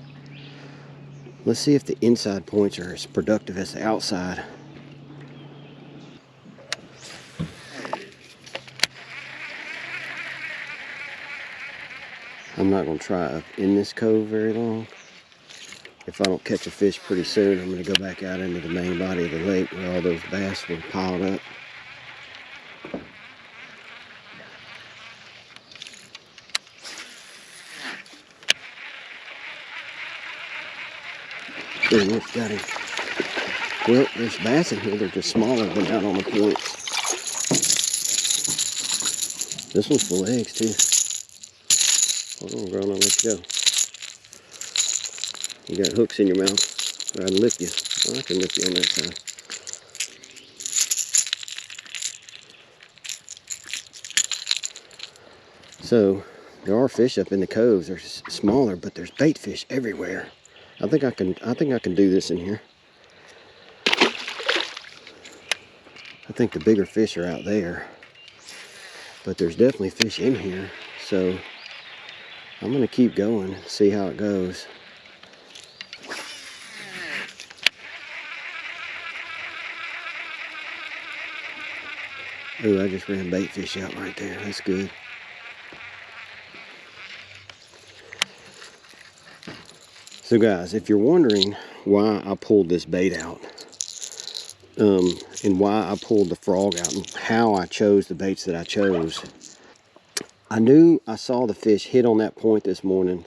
Let's see if the inside points are as productive as the outside. I'm not going to try up in this cove very long. If I don't catch a fish pretty soon, I'm going to go back out into the main body of the lake where all those bass were piled up. There he is, got him. Well, there's bass in here. They're just smaller than out on the points. This one's full of eggs too. Hold on, girl, I'll let you go. You got hooks in your mouth. I'd lick you. Well, I can lick you on that side. So there are fish up in the coves. They're smaller, but there's bait fish everywhere. I think I can do this in here. I think the bigger fish are out there, but there's definitely fish in here. So I'm gonna keep going, see how it goes. Ooh, I just ran bait fish out right there. That's good. So guys, if you're wondering why I pulled this bait out, and why I pulled the frog out, and how I chose the baits that I chose, I knew I saw the fish hit on that point this morning.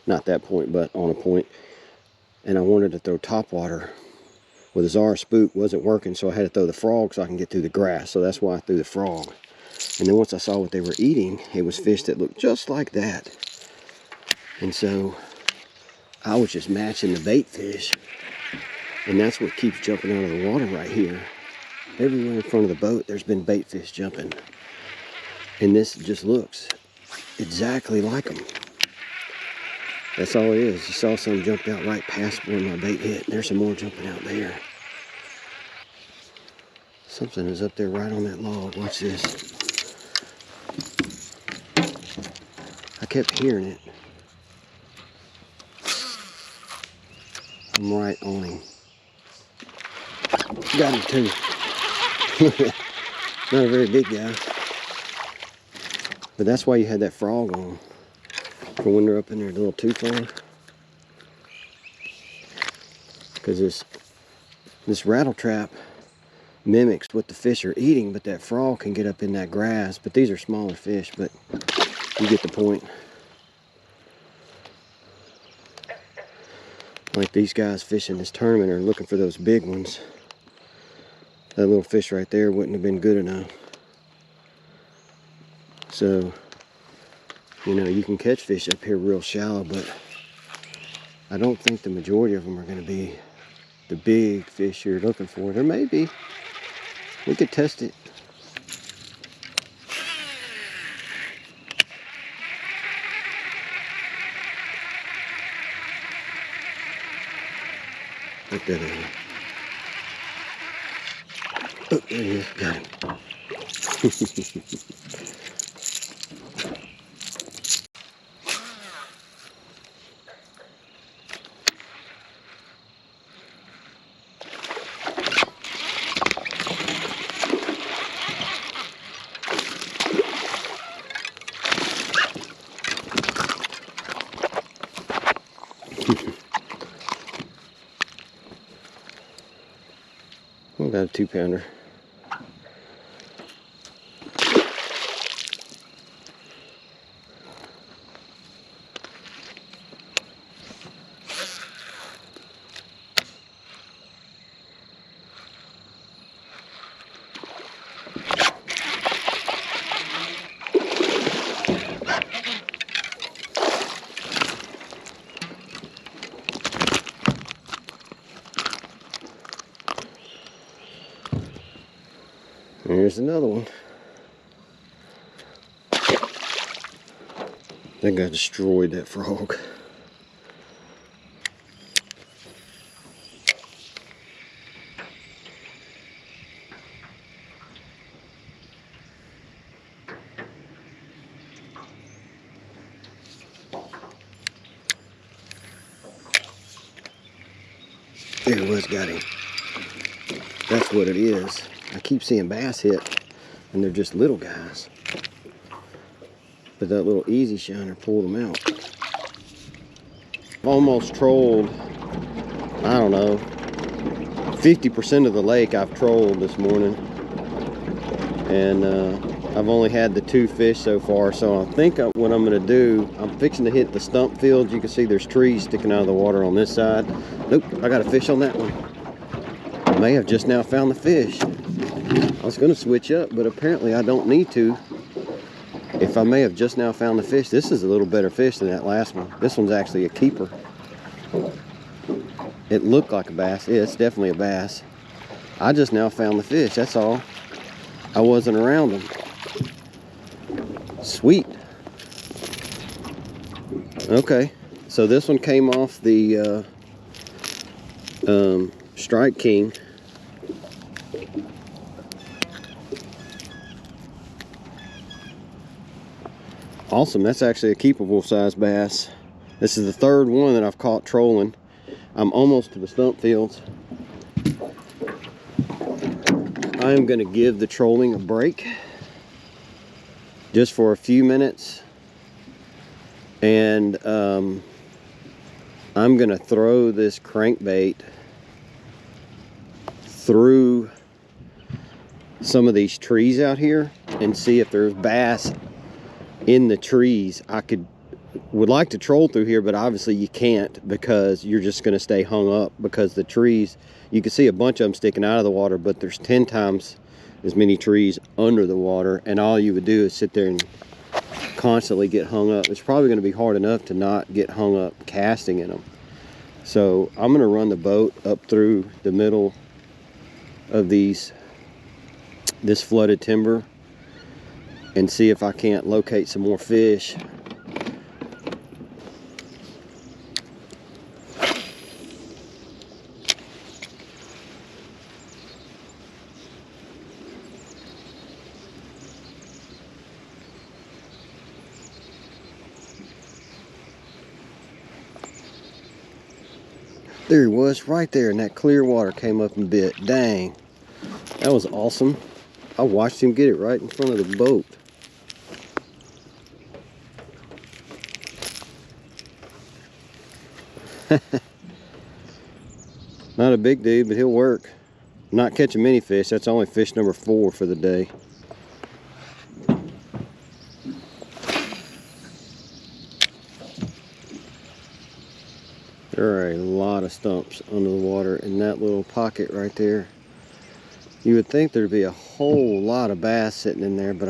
Not that point, but on a point. And I wanted to throw topwater. Well, the Zara spook wasn't working, so I had to throw the frog so I can get through the grass. So that's why I threw the frog. And then once I saw what they were eating, it was fish that looked just like that. And so I was just matching the bait fish. And that's what keeps jumping out of the water right here. Everywhere in front of the boat, there's been bait fish jumping. And this just looks exactly like them. That's all it is. You saw some jumped out right past where my bait hit. There's some more jumping out there. Something is up there right on that log. Watch this. I kept hearing it. I'm right on him. Got him too. Not a very big guy. But that's why you had that frog on. For when they're up in there a little too far. Because this rattle trap mimics what the fish are eating, but that frog can get up in that grass. But these are smaller fish, but you get the point. Like these guys fishing this tournament are looking for those big ones. That little fish right there wouldn't have been good enough. So, you know, you can catch fish up here real shallow, but I don't think the majority of them are going to be the big fish you're looking for. There may be. We could test it. Put that in. Oh, there he is. Got him. We got a 2-pounder. Here's another one. I think I destroyed that frog. There it was, got him. That's what it is. I keep seeing bass hit, and they're just little guys. But that little easy shiner pulled them out. I've almost trolled, I don't know, 50% of the lake I've trolled this morning. And I've only had the 2 fish so far, so I think what I'm gonna do, I'm fixing to hit the stump fields. You can see there's trees sticking out of the water on this side. Nope, I got a fish on that one. I may have just now found the fish. I was gonna switch up, but apparently I don't need to. If I may have just now found the fish, this is a little better fish than that last one. This one's actually a keeper. It looked like a bass. Yeah, it's definitely a bass. I just now found the fish, that's all. I wasn't around them. Sweet. Okay, so this one came off the Strike King. Awesome, that's actually a keepable size bass. This is the third one that I've caught trolling. I'm almost to the stump fields. I am going to give the trolling a break just for a few minutes, and I'm going to throw this crankbait through some of these trees out here and see if there's bass in the trees. Would like to troll through here, but obviously you can't, because you're just going to stay hung up, because the trees, you can see a bunch of them sticking out of the water, but there's 10 times as many trees under the water, and all you would do is sit there and constantly get hung up. It's probably going to be hard enough to not get hung up casting in them. So I'm going to run the boat up through the middle of this flooded timber and see if I can't locate some more fish. There he was, right there, and that clear water came up and bit. Dang, that was awesome. I watched him get it right in front of the boat. Not a big dude, but he'll work. Not catching many fish. That's only fish number 4 for the day. There are a lot of stumps under the water in that little pocket right there. You would think there'd be a whole lot of bass sitting in there, but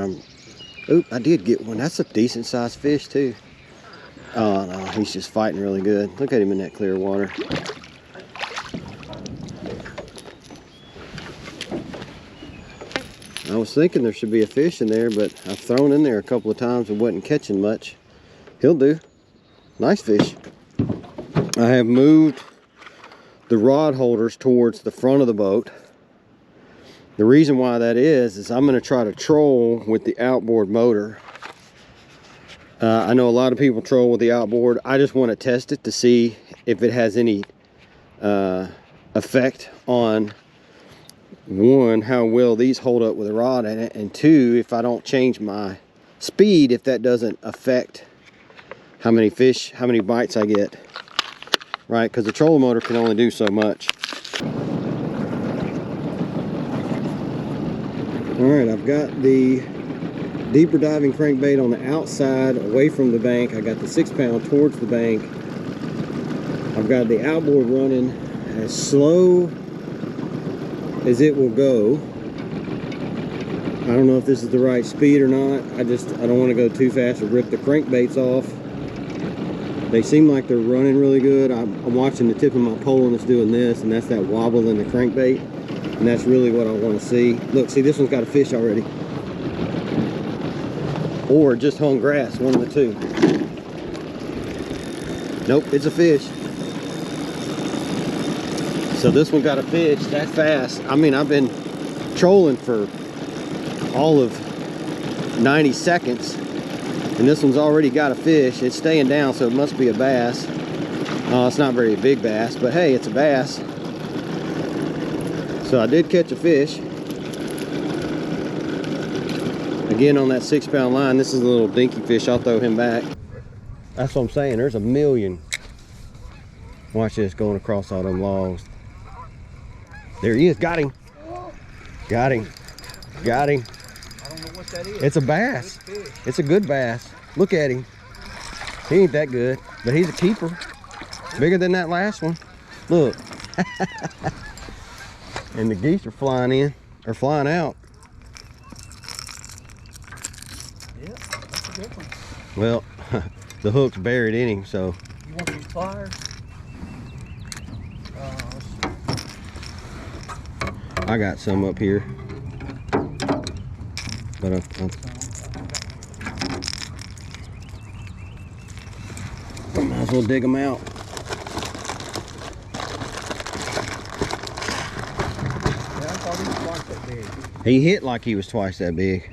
oop, I did get one. That's a decent sized fish too. Oh no, he's just fighting really good. Look at him in that clear water. I was thinking there should be a fish in there, but I've thrown in there a couple of times and wasn't catching much. He'll do. Nice fish. I have moved the rod holders towards the front of the boat. The reason why that is I'm going to try to troll with the outboard motor. I know a lot of people troll with the outboard. I just want to test it to see if it has any effect on, one, how well these hold up with a rod in it, and two, if I don't change my speed, if that doesn't affect how many fish, how many bites I get. Right, because the trolling motor can only do so much. Alright, I've got the deeper diving crankbait on the outside away from the bank. I got the 6-pound towards the bank. I've got the outboard running as slow as it will go. I don't know if this is the right speed or not. I don't want to go too fast or rip the crankbaits off. They seem like they're running really good. I'm watching the tip of my pole and it's doing this, and that's that wobble in the crankbait. And that's really what I want to see. Look, see, this one's got a fish already. Or just hung grass, one of the two. Nope, it's a fish. So this one got a fish that fast. I mean, I've been trolling for all of 90 seconds. And this one's already got a fish. It's staying down, so it must be a bass. It's not very big bass, but hey, it's a bass. So I did catch a fish. Again, on that 6-pound line. This is a little dinky fish. I'll throw him back. That's what I'm saying. There's a million. Watch this, going across all them logs. There he is. Got him. Got him. Got him. I don't know what that is. It's a bass. It's a good bass. Look at him. He ain't that good, but he's a keeper. Bigger than that last one. Look. And the geese are flying in, or flying out. Yep. difference. Well, the hook's buried in him, so. You want these pliers? I got some up here. But I might as well dig them out. Yeah, I thought he was twice that big. He hit like he was twice that big.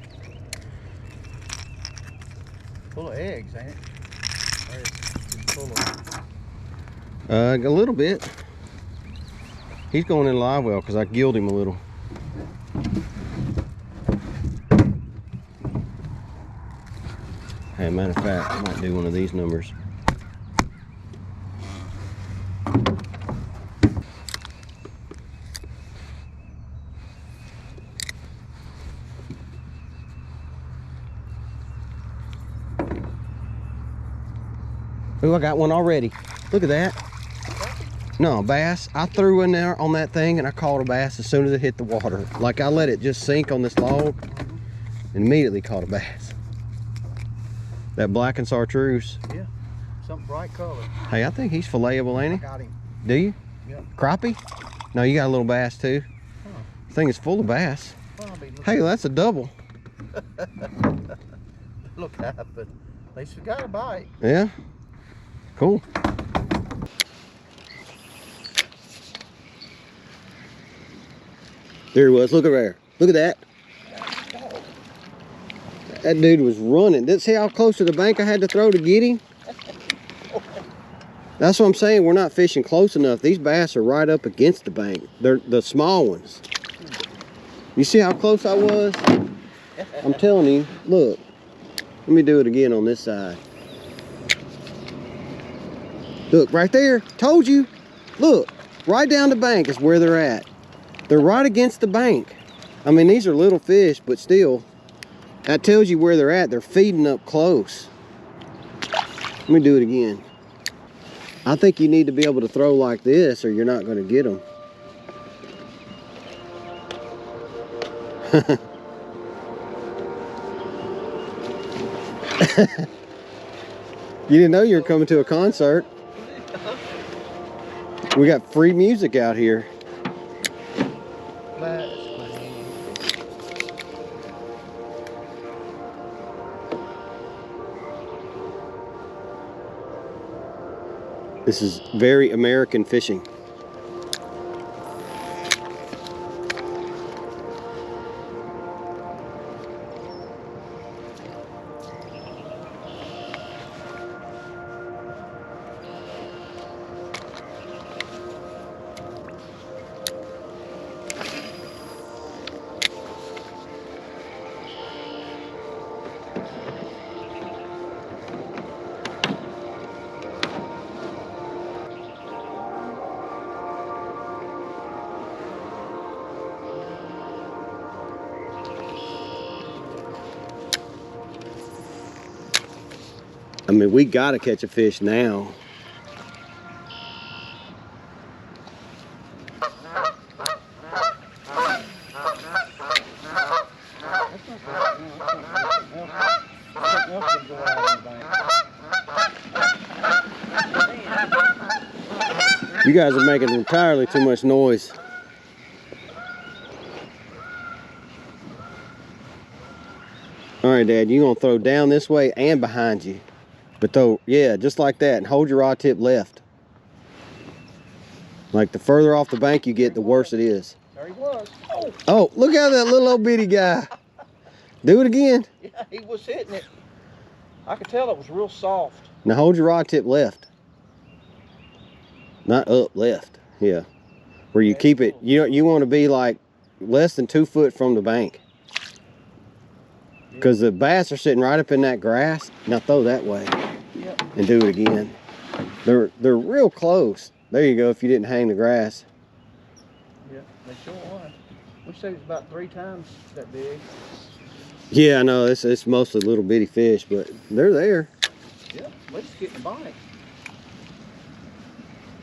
Full of eggs, ain't it? Or is it full of... A little bit. He's going in live well because I gilled him a little. Hey, matter of fact, I might do one of these numbers. Oh, I got one already. Look at that. No, bass. I threw in there on that thing and I caught a bass as soon as it hit the water. Like I let it just sink on this log and immediately caught a bass. That black and chartreuse. Yeah, something bright color. Hey, I think he's filletable, ain't he? I got him. Do you? Yep. Crappie? No, you got a little bass too. Huh. The thing is full of bass. Well, I'll be looking. Hey, that's a double. Look at it, but at least we got a bite. Yeah. Cool. There he was. Look at there. Look at that. That dude was running. See how close to the bank I had to throw to get him? That's what I'm saying. We're not fishing close enough. These bass are right up against the bank. They're the small ones. You see how close I was? I'm telling you. Look. Let me do it again on this side. Look, right there. Told you. Look. Right down the bank is where they're at. They're right against the bank. I mean, these are little fish, but still, that tells you where they're at. They're feeding up close. Let me do it again. I think you need to be able to throw like this or you're not going to get them. You didn't know you were coming to a concert. We got free music out here. This is very American fishing. I mean, we gotta catch a fish now. You guys are making entirely too much noise. All right, Dad, you're gonna throw down this way and behind you. But though, yeah, just like that, and hold your rod tip left. Like the further off the bank you get, the worse it is. There he was. Oh, oh, look at that little old bitty guy. Do it again. yeah, he was hitting it. I could tell it was real soft. Now hold your rod tip left. Not up, left. Yeah. Where you keep it, you want to be like less than 2 foot from the bank. Because the bass are sitting right up in that grass. Now throw that way. Yep. And do it again. They're real close. There you go, if you didn't hang the grass. Yeah, they sure are. We say it's about 3 times that big. Yeah, I know, it's mostly little bitty fish, but they're there. Yeah, let's get the bite.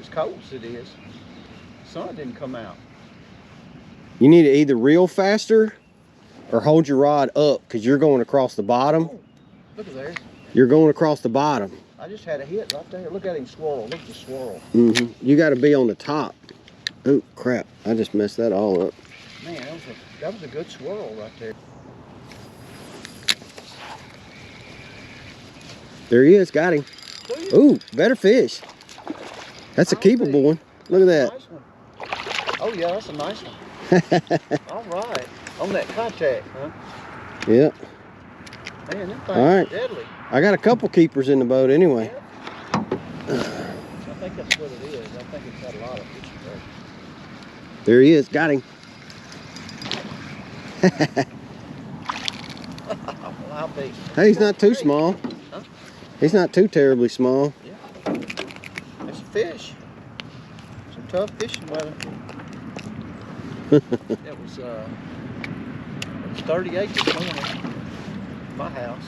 As cold as it is, the sun didn't come out. You need to either reel faster or hold your rod up because you're going across the bottom. Look at there. You're going across the bottom. I just had a hit right there. Look at him swirl. Look at the swirl. You got to be on the top. Oh crap! I just messed that all up. Man, that was a good swirl right there. There he is. Got him. Ooh, better fish. That's a keepable one. Look at that. Nice one. Oh yeah, that's a nice one. All right. On that contact, huh? Yeah. Man, them things All right. are deadly. I got a couple keepers in the boat anyway. I think that's what it is. I think it's got a lot of fish there. There he is. Got him. Well, how big? Hey, he's not too small. Huh? He's not too terribly small. Yeah. That's a fish. Some tough fishing weather. It was 38 this morning. My house.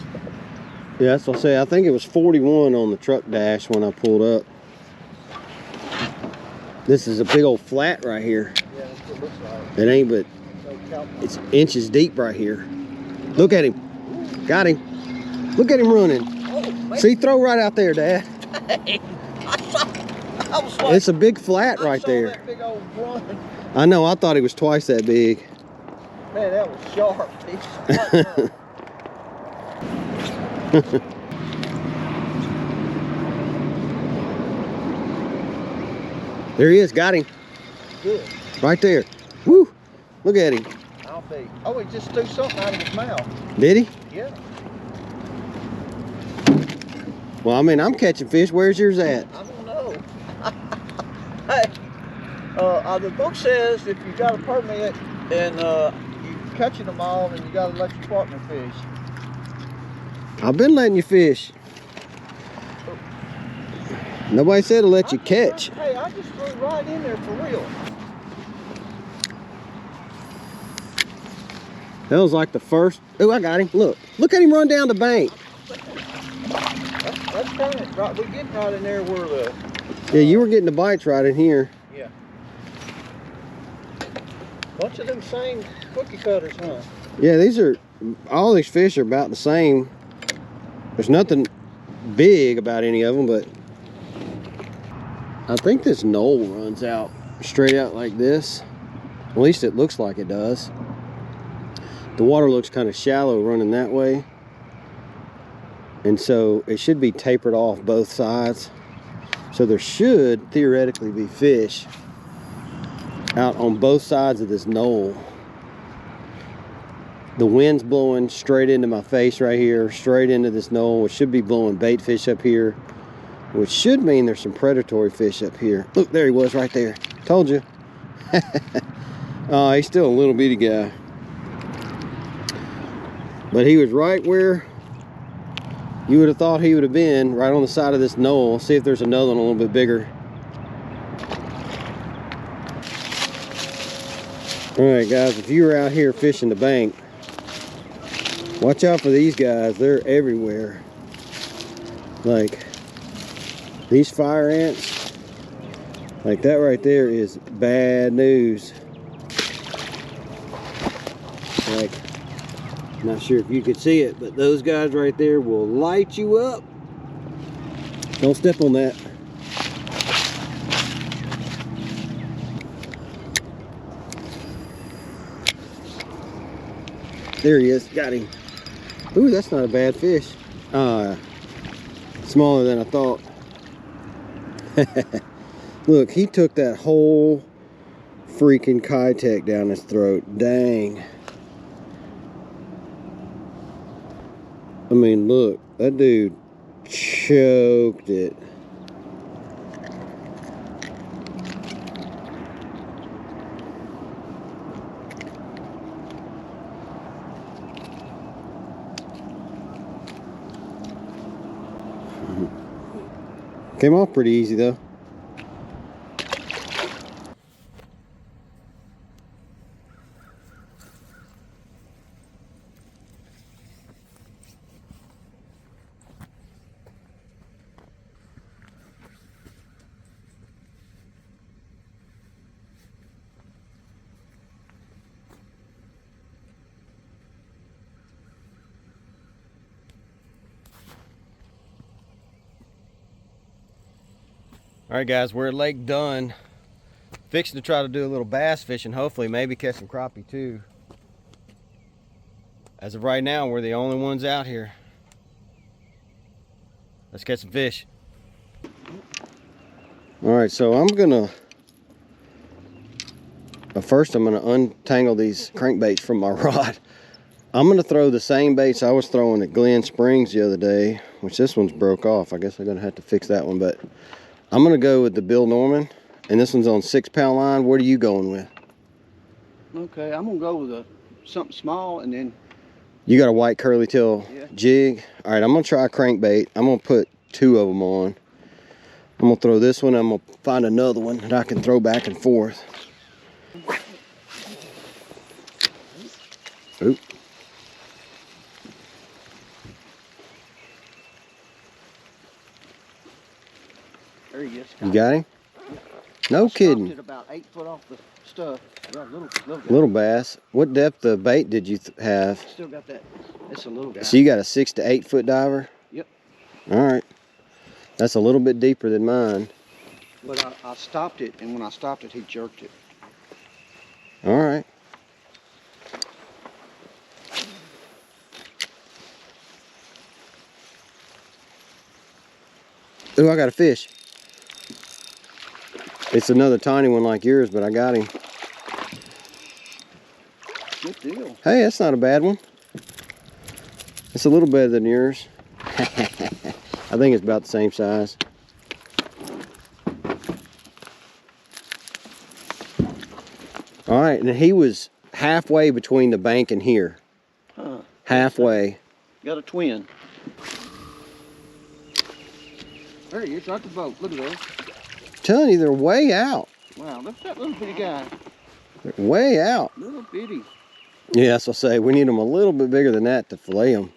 Yeah, that's what I say. I think it was 41 on the truck dash when I pulled up. This is a big old flat right here. Yeah, that's what it looks like. It ain't, but it's inches deep right here. Look at him. Got him. Look at him running. Oh, man. See, throw right out there, Dad. I was like, It's a big flat right there. That big old run. I know, I thought he was twice that big. Man, that was sharp. There he is, got him. Good. Right there. Woo! Look at him. I'll be. Oh, he just threw something out of his mouth. Did he? Yeah. Well, I mean, I'm catching fish. Where's yours at? I don't know. Hey, the book says if you got a permit and you're catching them all, then you got to let your partner fish. I've been letting you fish. Nobody said to let you catch. Hey, I just threw right in there for real. That was like the first. Oh, I got him. Look at him run down the bank. That's kind of right. We're getting right in there where the. Yeah, you were getting the bites right in here. Yeah. Bunch of them same cookie cutters, huh? Yeah, all these fish are about the same. There's nothing big about any of them, but I think this knoll runs out straight out like this. At least it looks like it does. The water looks kind of shallow running that way. And so it should be tapered off both sides. So there should theoretically be fish out on both sides of this knoll. The wind's blowing straight into my face right here, straight into this knoll, which should be blowing bait fish up here, which should mean there's some predatory fish up here. Look, there he was right there. Told you. Oh, he's still a little bitty guy. But he was right where you would have thought he would have been, right on the side of this knoll. See if there's another one a little bit bigger. All right, guys, if you were out here fishing the bank, watch out for these guys. They're everywhere. Like these fire ants, like that right there is bad news. Like, I'm not sure if you could see it, but those guys right there will light you up. Don't step on that. There he is, got him. Ooh, that's not a bad fish. Smaller than I thought. Look, he took that whole freaking Kitech down his throat. Dang. I mean, look, that dude choked it. Came off pretty easy though. All right, guys, we're at Lake Dunn. Fixing to try to do a little bass fishing, hopefully, maybe catch some crappie too. As of right now, we're the only ones out here. Let's catch some fish. All right, so first I'm gonna untangle these crankbaits from my rod. I'm gonna throw the same baits I was throwing at Glen Springs the other day, which this one's broke off. I guess I'm gonna have to fix that one, but I'm gonna go with the Bill Norman, and this one's on 6-pound line. What are you going with? Okay, I'm gonna go with something small, and then You got a white curly tail jig. All right, I'm gonna try a crankbait. I'm gonna put 2 of them on. I'm gonna throw this one. I'm gonna find another one that I can throw back and forth. Oop. there he is. You got him? No kidding. It about 8 foot off the stuff. Yeah, Little bass. What depth of bait did you have? Still got that. It's a little guy. So you got a 6 to 8 foot diver? Yep. All right. That's a little bit deeper than mine. But I stopped it, and when I stopped it, he jerked it. All right. Ooh, I got a fish. It's another tiny one like yours, but I got him. Good deal. Hey, that's not a bad one. It's a little better than yours. I think it's about the same size. All right, and he was halfway between the bank and here. Huh. Halfway. Got a twin. There he is, right the boat. Look at that. I'm telling you, they're way out. Wow, look at that little bitty guy. They're way out. Little bitty. Yeah, that's what I say. We need them a little bit bigger than that to fillet them.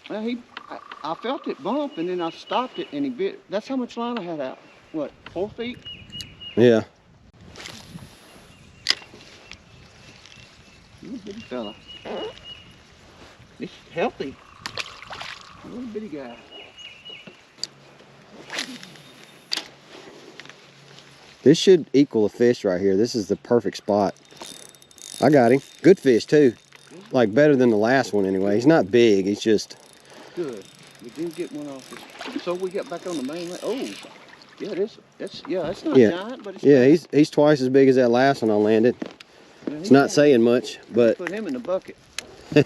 Well, I felt it bump, and then I stopped it, and he bit. That's how much line I had out. What, 4 feet? Yeah. Little bitty fella. He's healthy. Little bitty guy. This should equal a fish right here. This is the perfect spot. I got him. Good fish too. Like better than the last one anyway. He's not big. He's just good. We did get one off this. So we got back on the main line. Oh, yeah, that's not giant, but it's he's twice as big as that last one I landed. Yeah, it's not saying much, but put him in the bucket. There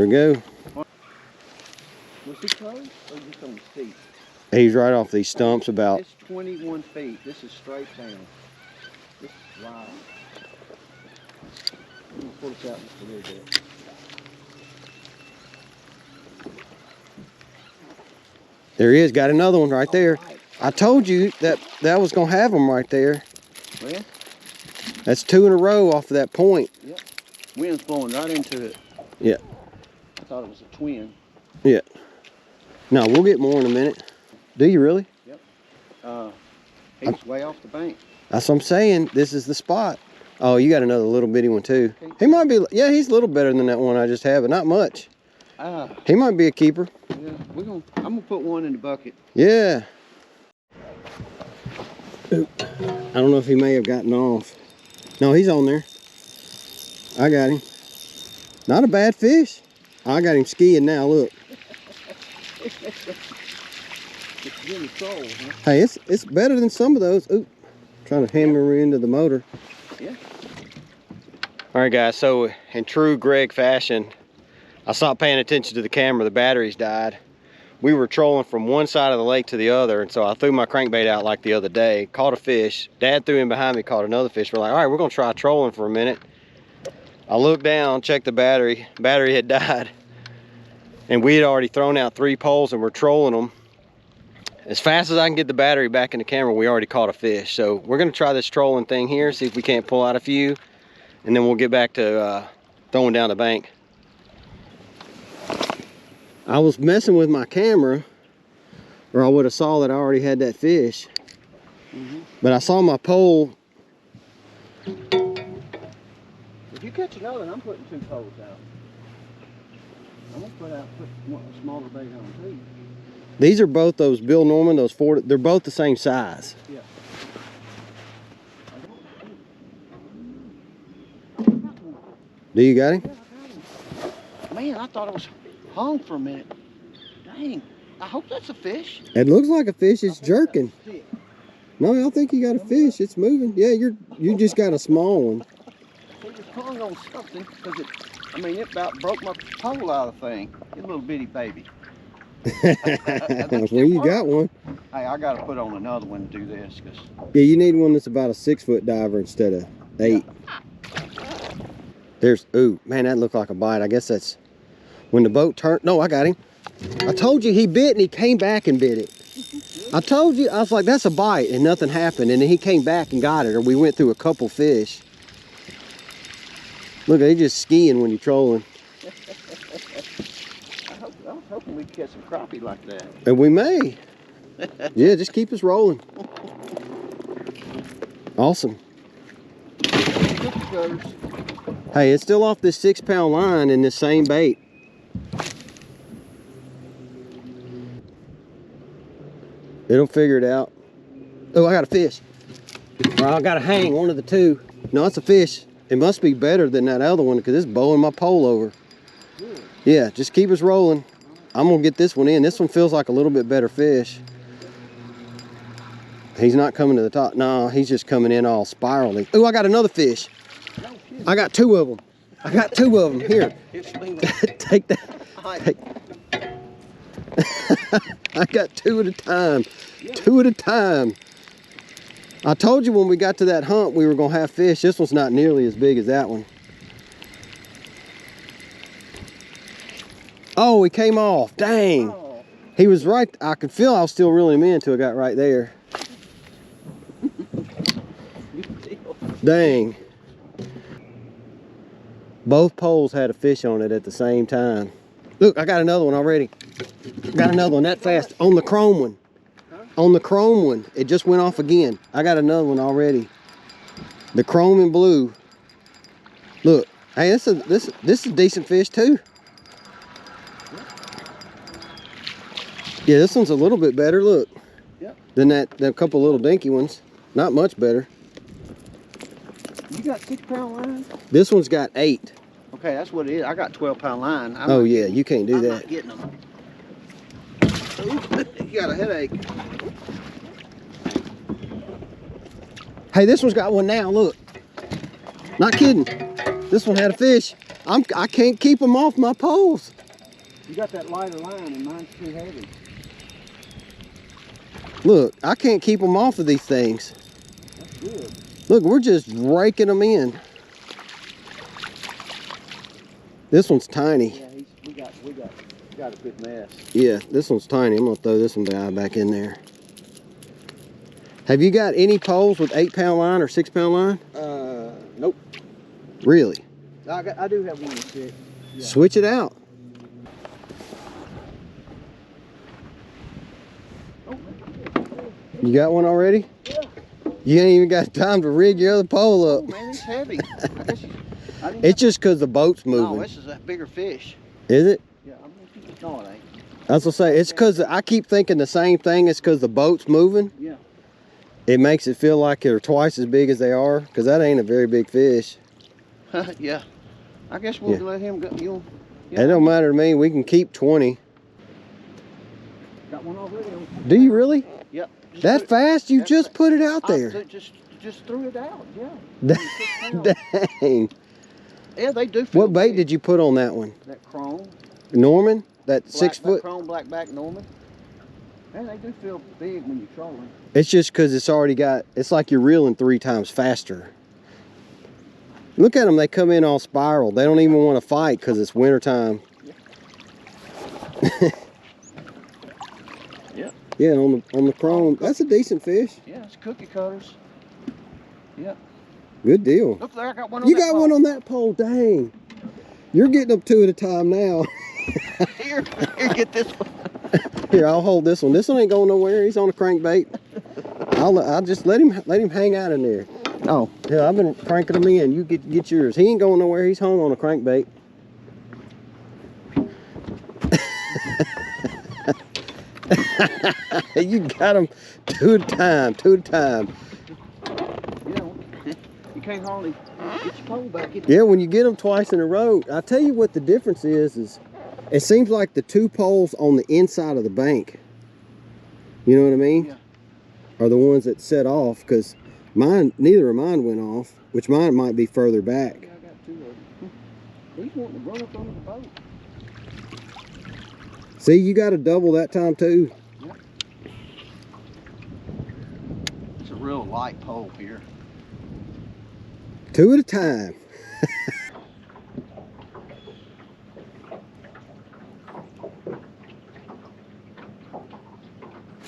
we go. Was he close or just on the steep? He's right off these stumps about. It's 21 feet. This is straight down. This is wild. I'm gonna pull this out just a little bit. There he is. Got another one right there. Right. I told you that was gonna have them right there. Well, that's 2 in a row off of that point. Yep. Wind's blowing right into it. Yeah. I thought it was a twin. Yeah. No, we'll get more in a minute. Do you really? Yep. He's way off the bank. That's what I'm saying. This is the spot. Oh, you got another little bitty one too. He might be, yeah, he's a little better than that one I just had, but not much. He might be a keeper. Yeah, I'm gonna put one in the bucket. Yeah. Oop. I don't know if he may have gotten off. No, he's on there. I got him. Not a bad fish. I got him skiing now, look. It's really cold, huh? Hey, it's better than some of those. Oop. Trying to hammer into the motor. Yeah. All right, guys, so in true Greg fashion, I stopped paying attention to the camera. The batteries died. We were trolling from one side of the lake to the other, and so I threw my crankbait out like the other day, caught a fish. Dad threw in behind me, caught another fish. We're like, all right, we're gonna try trolling for a minute. I looked down, checked the battery. Battery had died. And we had already thrown out 3 poles and we're trolling them. As fast as I can get the battery back in the camera, we already caught a fish. So we're gonna try this trolling thing here, see if we can't pull out a few, and then we'll get back to throwing down the bank. I was messing with my camera, or I would have saw that I already had that fish. But I saw my pole. If you catch another, I'm putting 2 poles out. I'm gonna put a smaller bait on too. These are both those Bill Norman, those 40, they're both the same size. Yeah. Do you got him? Man, I thought it was hung for a minute. Dang. I hope that's a fish. It looks like a fish. It's jerking. No, I don't think you got a fish. It's moving. Yeah, you just got a small one. It was hung on something because it about broke my pole out of the thing. You little bitty baby. Well, you got one. Hey, I got to put on another one to do this. Yeah, you need one that's about a 6-foot diver instead of 8. There's, ooh, man, that looked like a bite. I guess that's when the boat turned. No, I got him. I told you he bit and he came back and bit it. I told you, I was like, that's a bite, and nothing happened. And then he came back and got it, or we went through a couple fish. Look, they just skiing when you're trolling. I was hoping we'd catch some crappie like that. And we may. Yeah, just keep us rolling. Awesome. Hey, it's still off this 6-pound line in the same bait. It'll figure it out. Oh, I got a fish. Well, I got to hang one of the two. No, it's a fish. It must be better than that other one because it's bowing my pole over. Yeah, just keep us rolling. I'm going to get this one in. This one feels like a little bit better fish. He's not coming to the top. No, he's just coming in all spirally. Oh, I got another fish. I got 2 of them. I got 2 of them. Here. Take that. Take. I got 2 at a time. 2 at a time. I told you when we got to that hump we were going to have fish. This one's not nearly as big as that one. Oh, he came off. Dang. He was right. I could feel I was still reeling him in until I got right there. Dang. Both poles had a fish on it at the same time. Look, I got another one already. Got another one that fast on the chrome one. On the chrome one, it just went off again. I got another one already. The chrome and blue. Look, hey, this is a decent fish too. Yeah, this one's a little bit better. Look, than that couple little dinky ones. Not much better. You got 6-pound line? This one's got 8. Okay, that's what it is. I got 12-pound line. Oh yeah, you can't do that. I'm not getting them. Ooh, you got a headache. Hey, this one's got one now. Look, not kidding. This one had a fish. I can't keep them off my poles. You got that lighter line, and mine's too heavy. Look, I can't keep them off of these things. That's good. Look, we're just raking them in. This one's tiny. Yeah, we got a good mess. Yeah, this one's tiny. I'm gonna throw this one back in there. Have you got any poles with 8-pound line or 6-pound line? Nope. Really? I do have one with 6. Yeah. Switch it out. You got one already? Yeah. You ain't even got time to rig your other pole up. Oh man, it's heavy. It's just because the boat's moving. No, this is a bigger fish. Is it? Yeah, no, it ain't. That's what I say. It's because I keep thinking the same thing. It's because the boat's moving. Yeah. It makes it feel like they're twice as big as they are, because that ain't a very big fish. Yeah. I guess we'll let him go. It don't matter to me. We can keep 20. Got one already. Do you really? Yep. That fast? You just put it out there. Just threw it out. Yeah. Dang. Yeah, they do feel What bait big. did you put on that one? That chrome. Norman? That 6-foot? Chrome blackback Norman. And they do feel big when you're trolling. It's just because it's already got, it's like you're reeling 3 times faster. Look at them, they come in all spiral. They don't even want to fight because it's winter time. Yeah. Yeah, on the chrome. That's a decent fish. Yeah, it's cookie cutters. Yeah. Good deal. Look there, I got one on You that got pole. one on that pole, dang. You're getting up 2 at a time now. Here, get this one. Here, I'll hold this one. This one ain't going nowhere. He's on a crankbait. I'll just let him hang out in there. Oh. Yeah, I've been cranking him in. You get yours. He ain't going nowhere. He's home on a crankbait. You got them two at a time, two at a time. You know, you can't hardly get your pole back in. Yeah, when you get them twice in a row, I'll tell you what the difference is it seems like the two poles on the inside of the bank, you know what I mean? Yeah. Are the ones that set off, because mine, neither of mine went off, which mine might be further back. Yeah, I got two of them. He's wanting to run up under the boat. See, you got to double that time too. Yep. It's a real light pole here. Two at a time.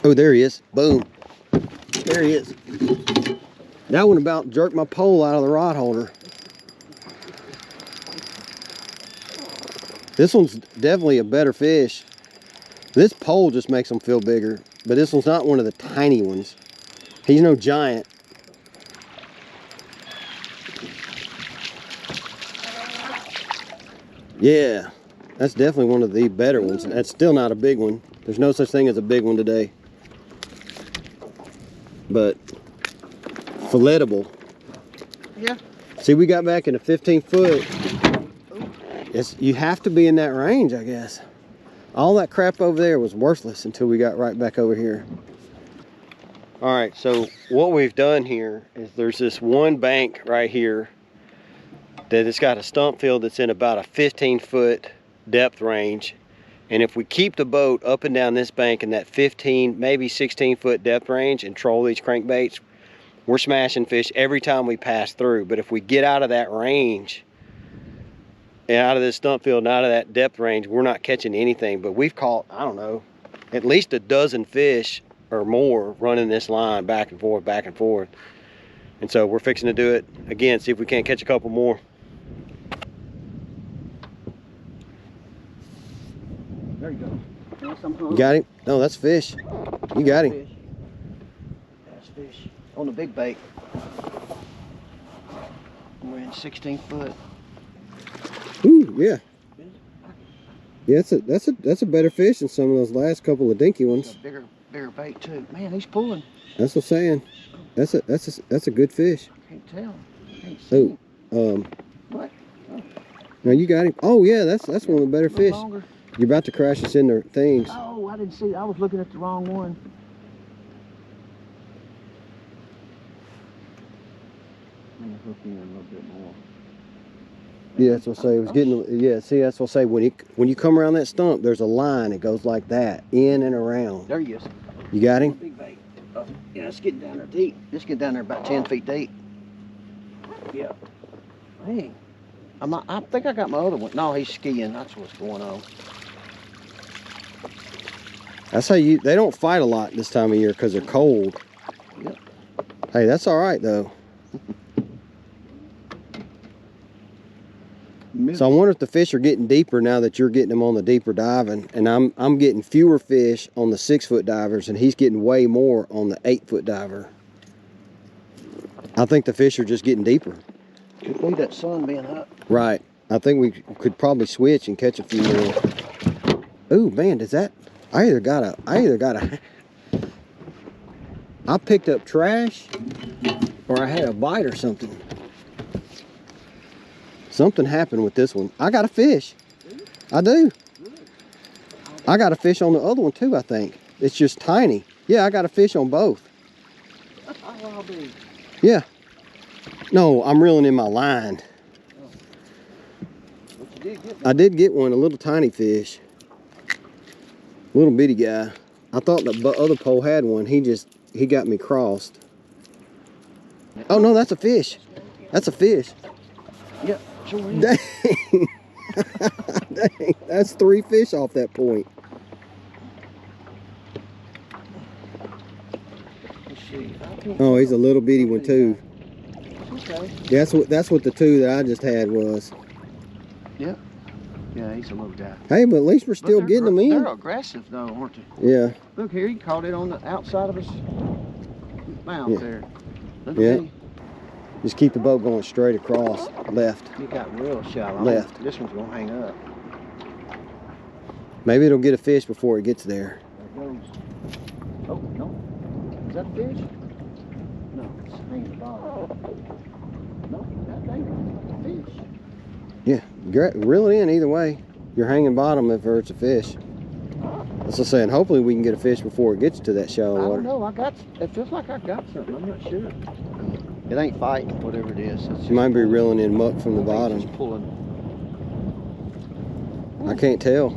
Oh, there he is. Boom. There he is. That one about jerked my pole out of the rod holder. This one's definitely a better fish. This pole just makes them feel bigger, but this one's not one of the tiny ones. He's no giant. Yeah, that's definitely one of the better ones. That's still not a big one. There's no such thing as a big one today. But filletable. Yeah. See, we got back in a 15-foot. You have to be in that range, I guess. All that crap over there was worthless until we got right back over here. All right, so what we've done here is there's this one bank right here that it's got a stump field that's in about a 15-foot depth range. And if we keep the boat up and down this bank in that 15, maybe 16-foot depth range and troll these crankbaits, we're smashing fish every time we pass through. But if we get out of that range, and out of this stump field and out of that depth range, we're not catching anything. But we've caught, I don't know, at least a dozen fish or more running this line back and forth, back and forth. And so we're fixing to do it again, see if we can't catch a couple more. There you go. You got him? No, that's fish. You got him. That's fish on the big bait. We're in 16-foot. Ooh, yeah. Yeah, that's a better fish than some of those last couple of dinky ones. Bigger bait too. Man, he's pulling. That's what I'm saying. That's a good fish. Can't tell. Can't see. Oh, What? no, you got him. Oh yeah, that's one of the better fish. Longer. You're about to crash us in their things. Oh, I didn't see. I was looking at the wrong one. Let me hook in a little bit more. Yeah, that's what I say. It was getting. Yeah, see, that's what I say. When you come around that stump, there's a line that goes like that, in and around. There he is. You got him? Big bait. Yeah, it's getting down there deep. It's getting down there about 10 feet deep. Yeah. Hey, I think I got my other one. No, he's skiing. That's what's going on. That's how they don't fight a lot this time of year because they're cold. Yep. Hey, that's all right though. So I wonder if the fish are getting deeper now that you're getting them on the deeper diving, and I'm getting fewer fish on the 6-foot divers, and he's getting way more on the 8-foot diver. I think the fish are just getting deeper. Could be that sun being up. Right. I think we could probably switch and catch a few more. Ooh, man, does that? I picked up trash, or I had a bite or something. Something happened with this one. I got a fish. I do. I got a fish on the other one too, I think. It's just tiny. Yeah, I got a fish on both. Yeah. No, I'm reeling in my line. I did get one, a little tiny fish. Little bitty guy. I thought the other pole had one. He got me crossed. Oh no, that's a fish. That's a fish. Yep. Sure is. Dang. Dang. That's 3 fish off that point. Let's see. Oh, he's a little bitty one too. Okay. That's what the 2 that I just had was. Yep. Yeah, he's a little guy. Hey, but at least we're still getting them in. They're aggressive though, aren't they? Yeah. Look here, he caught it on the outside of his mouth there. Look Yeah. at me. Just keep the boat going straight across, left. He got real shallow. Left. This one's gonna hang up. Maybe it'll get a fish before it gets there. it goes. Oh, no. Is that a fish? No, it's hanging the bottom. No, that ain't a fish. Yeah, reel it in either way. You're hanging bottom if it's a fish. That's what I'm saying. Hopefully we can get a fish before it gets to that shallow I water. don't know. It feels like I got something. I'm not sure. It ain't fighting, whatever it is. It's You might be reeling in muck from the I think it's bottom. just pulling. I can't tell.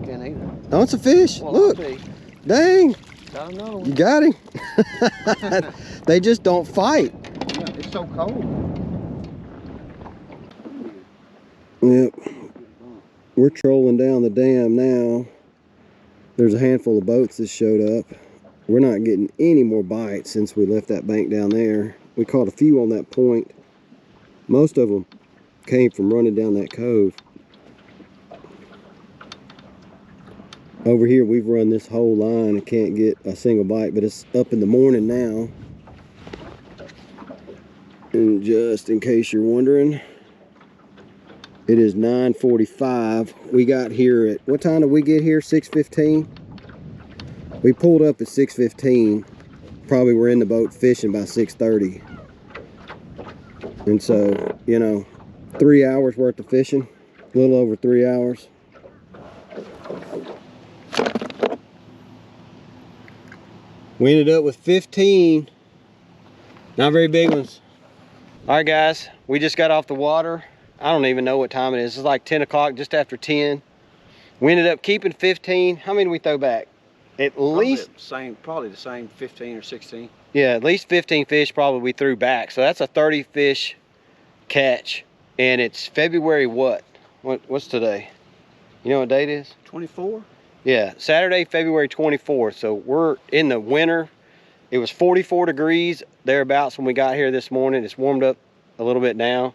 Can't either. Oh, it's a fish. Well, Look. I'll see. Dang. I don't know. You got him. They just don't fight. Yeah, it's so cold. Yep. We're trolling down the dam now. There's a handful of boats that showed up. We're not getting any more bites since we left that bank down there. We caught a few on that point. Most of them came from running down that cove. Over here we've run this whole line and can't get a single bite, but it's up in the morning now. And just in case you're wondering, it is 9:45. We got here at, what time did we get here? 6:15? We pulled up at 6:15. Probably were in the boat fishing by 6:30. And so, you know, 3 hours worth of fishing, a little over 3 hours. We ended up with 15, not very big ones. All right, guys, we just got off the water. I don't even know what time it is. It's like 10 o'clock, just after 10. We ended up keeping 15. How many did we throw back? At least Probably the same 15 or 16. Yeah, at least 15 fish probably we threw back. So that's a 30 fish catch. And it's February what? What's today? You know what date it is? 24? Yeah, Saturday, February 24th. So we're in the winter. It was 44 degrees thereabouts when we got here this morning. It's warmed up a little bit now.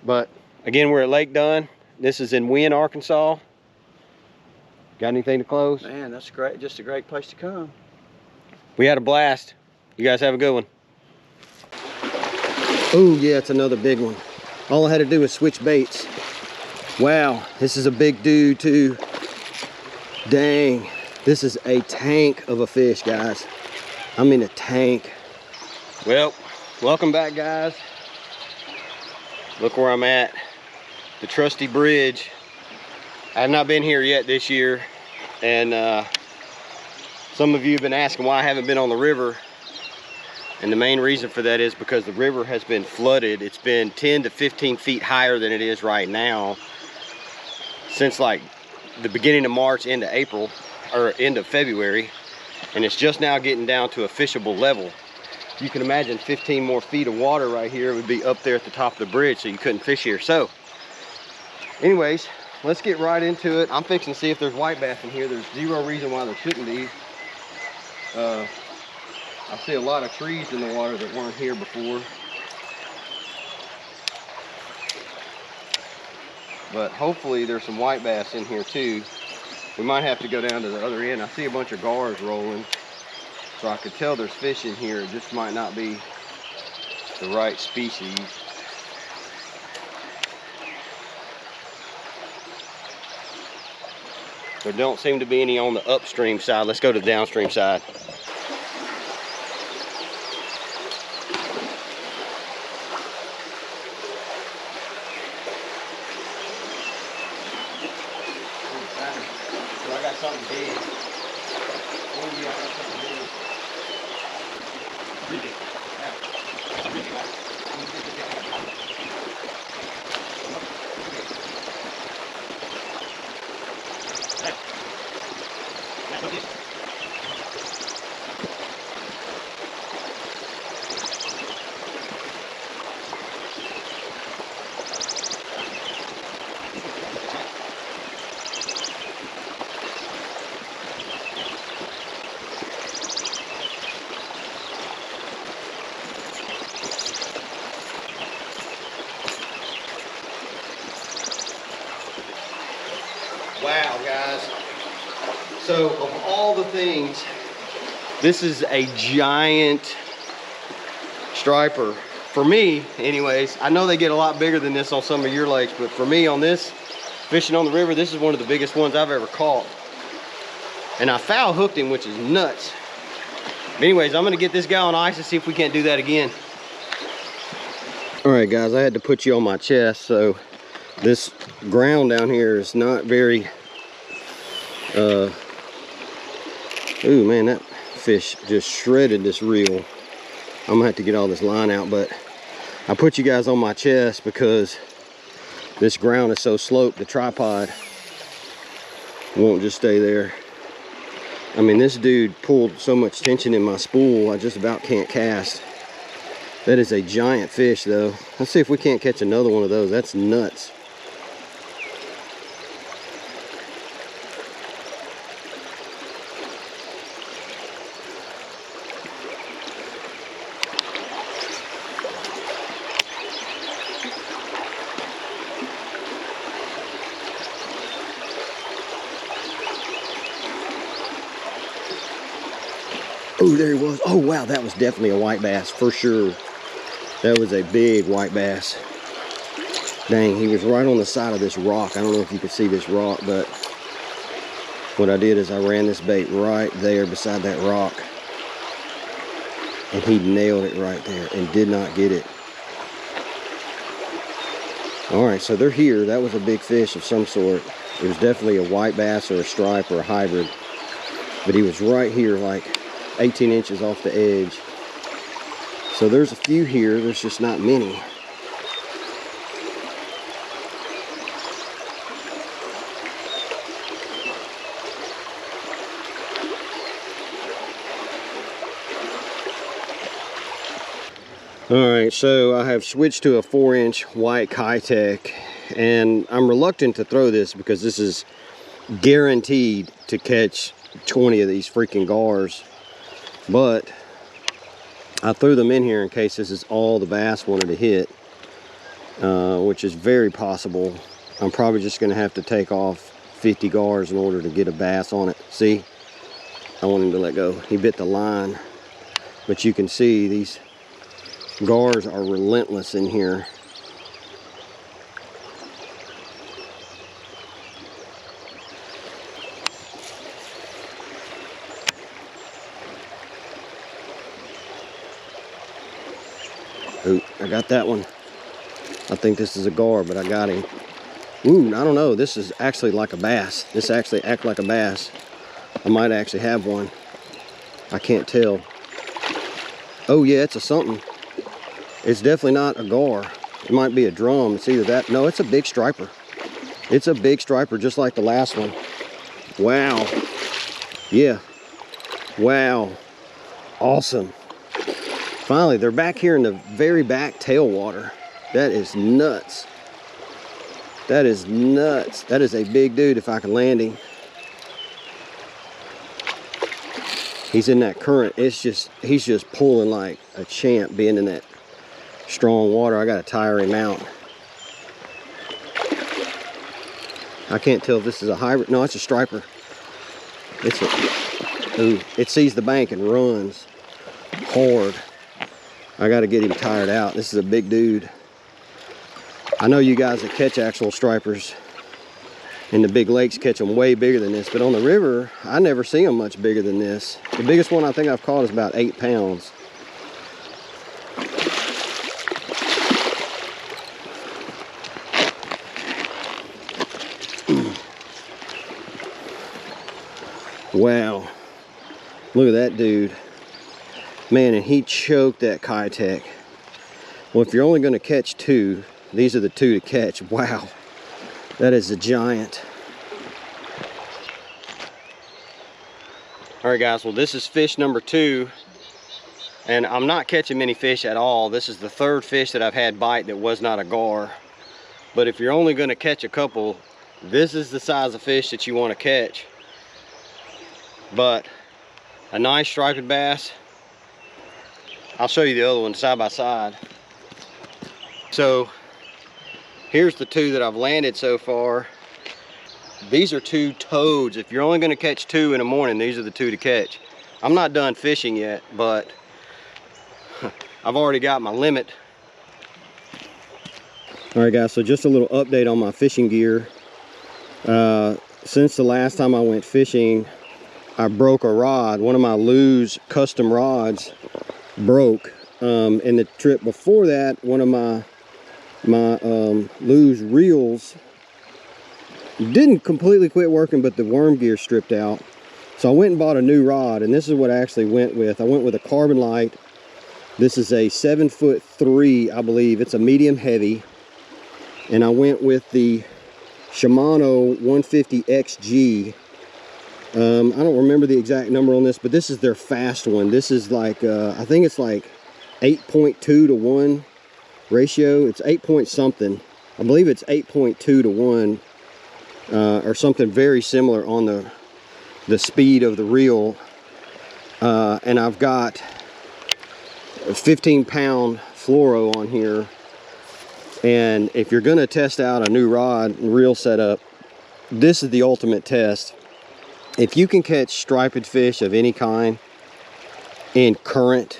But again, we're at Lake Dunn. This is in Wynne, Arkansas. Got anything to close? Man, that's great. Just a great place to come. We had a blast. You guys have a good one. Oh yeah, it's another big one. All I had to do was switch baits. Wow, this is a big dude too. Dang, this is a tank of a fish, guys. I mean a tank. Well, welcome back, guys. Look where I'm at, the trusty bridge. I have not been here yet this year, and some of you have been asking why I haven't been on the river. And the main reason for that is because the river has been flooded. It's been 10 to 15 feet higher than it is right now since like the beginning of March into April, or end of February. And it's just now getting down to a fishable level. You can imagine 15 more feet of water right here would be up there at the top of the bridge, so you couldn't fish here. So anyways, let's get right into it. I'm fixing to see if there's white bass in here. There's zero reason why there shouldn't be. I see a lot of trees in the water that weren't here before. But hopefully there's some white bass in here too. We might have to go down to the other end. I see a bunch of gars rolling. So I could tell there's fish in here. It just might not be the right species. There don't seem to be any on the upstream side. Let's go to the downstream side. I got something big. Oh yeah, I got something big. Wow, guys. So of all the things, this is a giant striper. For me, anyways, I know they get a lot bigger than this on some of your lakes, but for me on this, fishing on the river, this is one of the biggest ones I've ever caught. And I foul hooked him, which is nuts. But anyways, I'm gonna get this guy on ice and see if we can't do that again. All right, guys, I had to put you on my chest. So this ground down here is not very, ooh, man, that fish just shredded this reel. I'm gonna have to get all this line out, but I put you guys on my chest because this ground is so sloped, the tripod won't just stay there. I mean, this dude pulled so much tension in my spool, I just about can't cast. That is a giant fish, though. Let's see if we can't catch another one of those. That's nuts. Oh, there he was. Oh, wow, that was definitely a white bass, for sure. That was a big white bass. Dang, he was right on the side of this rock. I don't know if you could see this rock, but what I did is I ran this bait right there beside that rock. And he nailed it right there and did not get it. All right, so they're here. That was a big fish of some sort. It was definitely a white bass or a stripe or a hybrid. But he was right here, like 18 inches off the edge. So there's a few here, there's just not many. All right, so I have switched to a 4-inch white Kitech, and I'm reluctant to throw this because this is guaranteed to catch 20 of these freaking gars. But I threw them in here in case this is all the bass wanted to hit, which is very possible. I'm probably just going to have to take off 50 gars in order to get a bass on it. See, I want him to let go. He bit the line, but you can see these gars are relentless in here. Ooh, I got that one. I think this is a gar, but I got him. Ooh, I don't know. This is actually like a bass. This actually acts like a bass. I might actually have one. I can't tell. Oh yeah, it's a something. It's definitely not a gar. It might be a drum. It's either that. No, it's a big striper. It's a big striper, just like the last one. Wow. Yeah. Wow. Awesome. Finally, they're back here in the very back tailwater. That is nuts. That is nuts. That is a big dude if I can land him. He's in that current. It's just, he's just pulling like a champ being in that strong water. I gotta tire him out. I can't tell if this is a hybrid. No, it's a striper. It's a, ooh, it sees the bank and runs hard. I got to get him tired out. This is a big dude. I know you guys that catch actual stripers in the big lakes catch them way bigger than this, but on the river, I never see them much bigger than this. The biggest one I think I've caught is about 8 pounds. Wow. Look at that dude. Man, and he choked that Kitech. Well, if you're only going to catch 2, these are the 2 to catch. Wow, that is a giant. All right, guys, well, this is fish number 2, and I'm not catching many fish at all. This is the 3rd fish that I've had bite that was not a gar. But if you're only going to catch a couple, this is the size of fish that you want to catch. But a nice striped bass. I'll show you the other one side by side. So here's the 2 that I've landed so far. These are 2 toads. If you're only going to catch 2 in the morning, these are the 2 to catch. I'm not done fishing yet, but I've already got my limit. All right, guys, so just a little update on my fishing gear. Since the last time I went fishing, I broke a rod. One of my Lew's custom rods broke. And the trip before that, one of my Lew's reels didn't completely quit working, but the worm gear stripped out. So I went and bought a new rod, and this is what I actually went with. I went with a Carbon Light. This is a 7'3", I believe. It's a medium heavy. And I went with the Shimano 150 XG. I don't remember the exact number on this, but this is their fast one. This is like, I think it's like 8.2 to 1 ratio. It's 8 point something. I believe it's 8.2 to 1 or something very similar on the speed of the reel. And I've got a 15-pound fluoro on here. And if you're gonna test out a new rod and reel setup, this is the ultimate test. If you can catch striped fish of any kind in current,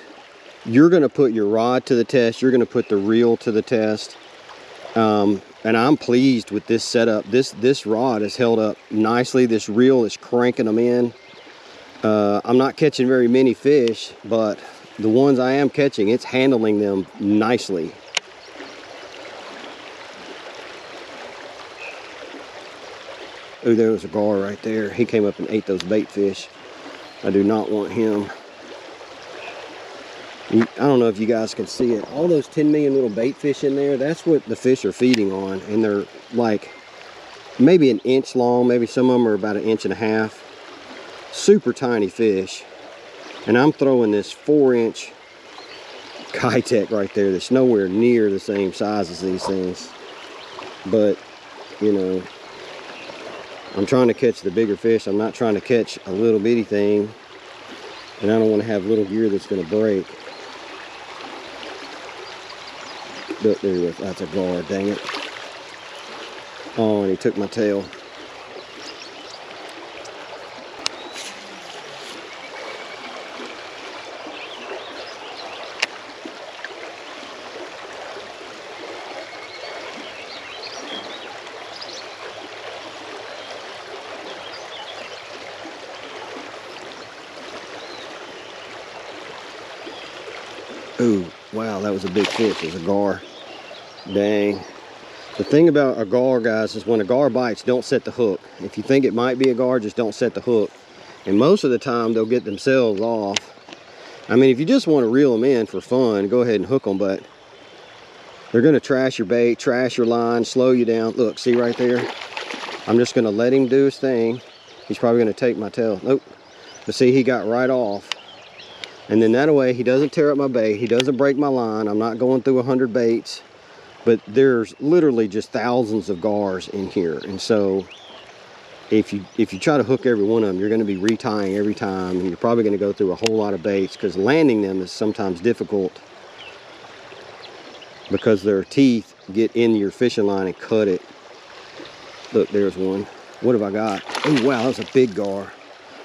you're gonna put your rod to the test, you're gonna put the reel to the test. And I'm pleased with this setup. This rod has held up nicely. This reel is cranking them in. I'm not catching very many fish, but the ones I am catching, it's handling them nicely. Oh, there was a gar right there. He came up and ate those bait fish. I do not want him. I don't know if you guys can see it. All those 10 million little bait fish in there, that's what the fish are feeding on. And they're like maybe an inch long. Maybe some of them are about 1.5 inches. Super tiny fish. And I'm throwing this 4-inch Kitech right there that's nowhere near the same size as these things. But, you know, I'm trying to catch the bigger fish. I'm not trying to catch a little bitty thing. And I don't want to have little gear that's going to break. Look, there he was. That's a gar, dang it. Oh, and he took my tail. Ooh, wow, that was a big fish. It was a gar. Dang. The thing about a gar, guys, is when a gar bites, don't set the hook. If you think it might be a gar, just don't set the hook. And most of the time, they'll get themselves off. I mean, if you just want to reel them in for fun, go ahead and hook them, but they're going to trash your bait, trash your line, slow you down. Look, see right there? I'm just going to let him do his thing. He's probably going to take my tail. Nope. But see, he got right off. And then that way, he doesn't tear up my bait. He doesn't break my line. I'm not going through 100 baits. But there's literally just thousands of gars in here. And so if you try to hook every one of them, you're going to be retying every time. And you're probably going to go through a whole lot of baits because landing them is sometimes difficult because their teeth get in your fishing line and cut it. Look, there's one. What have I got? Oh, wow, that was a big gar.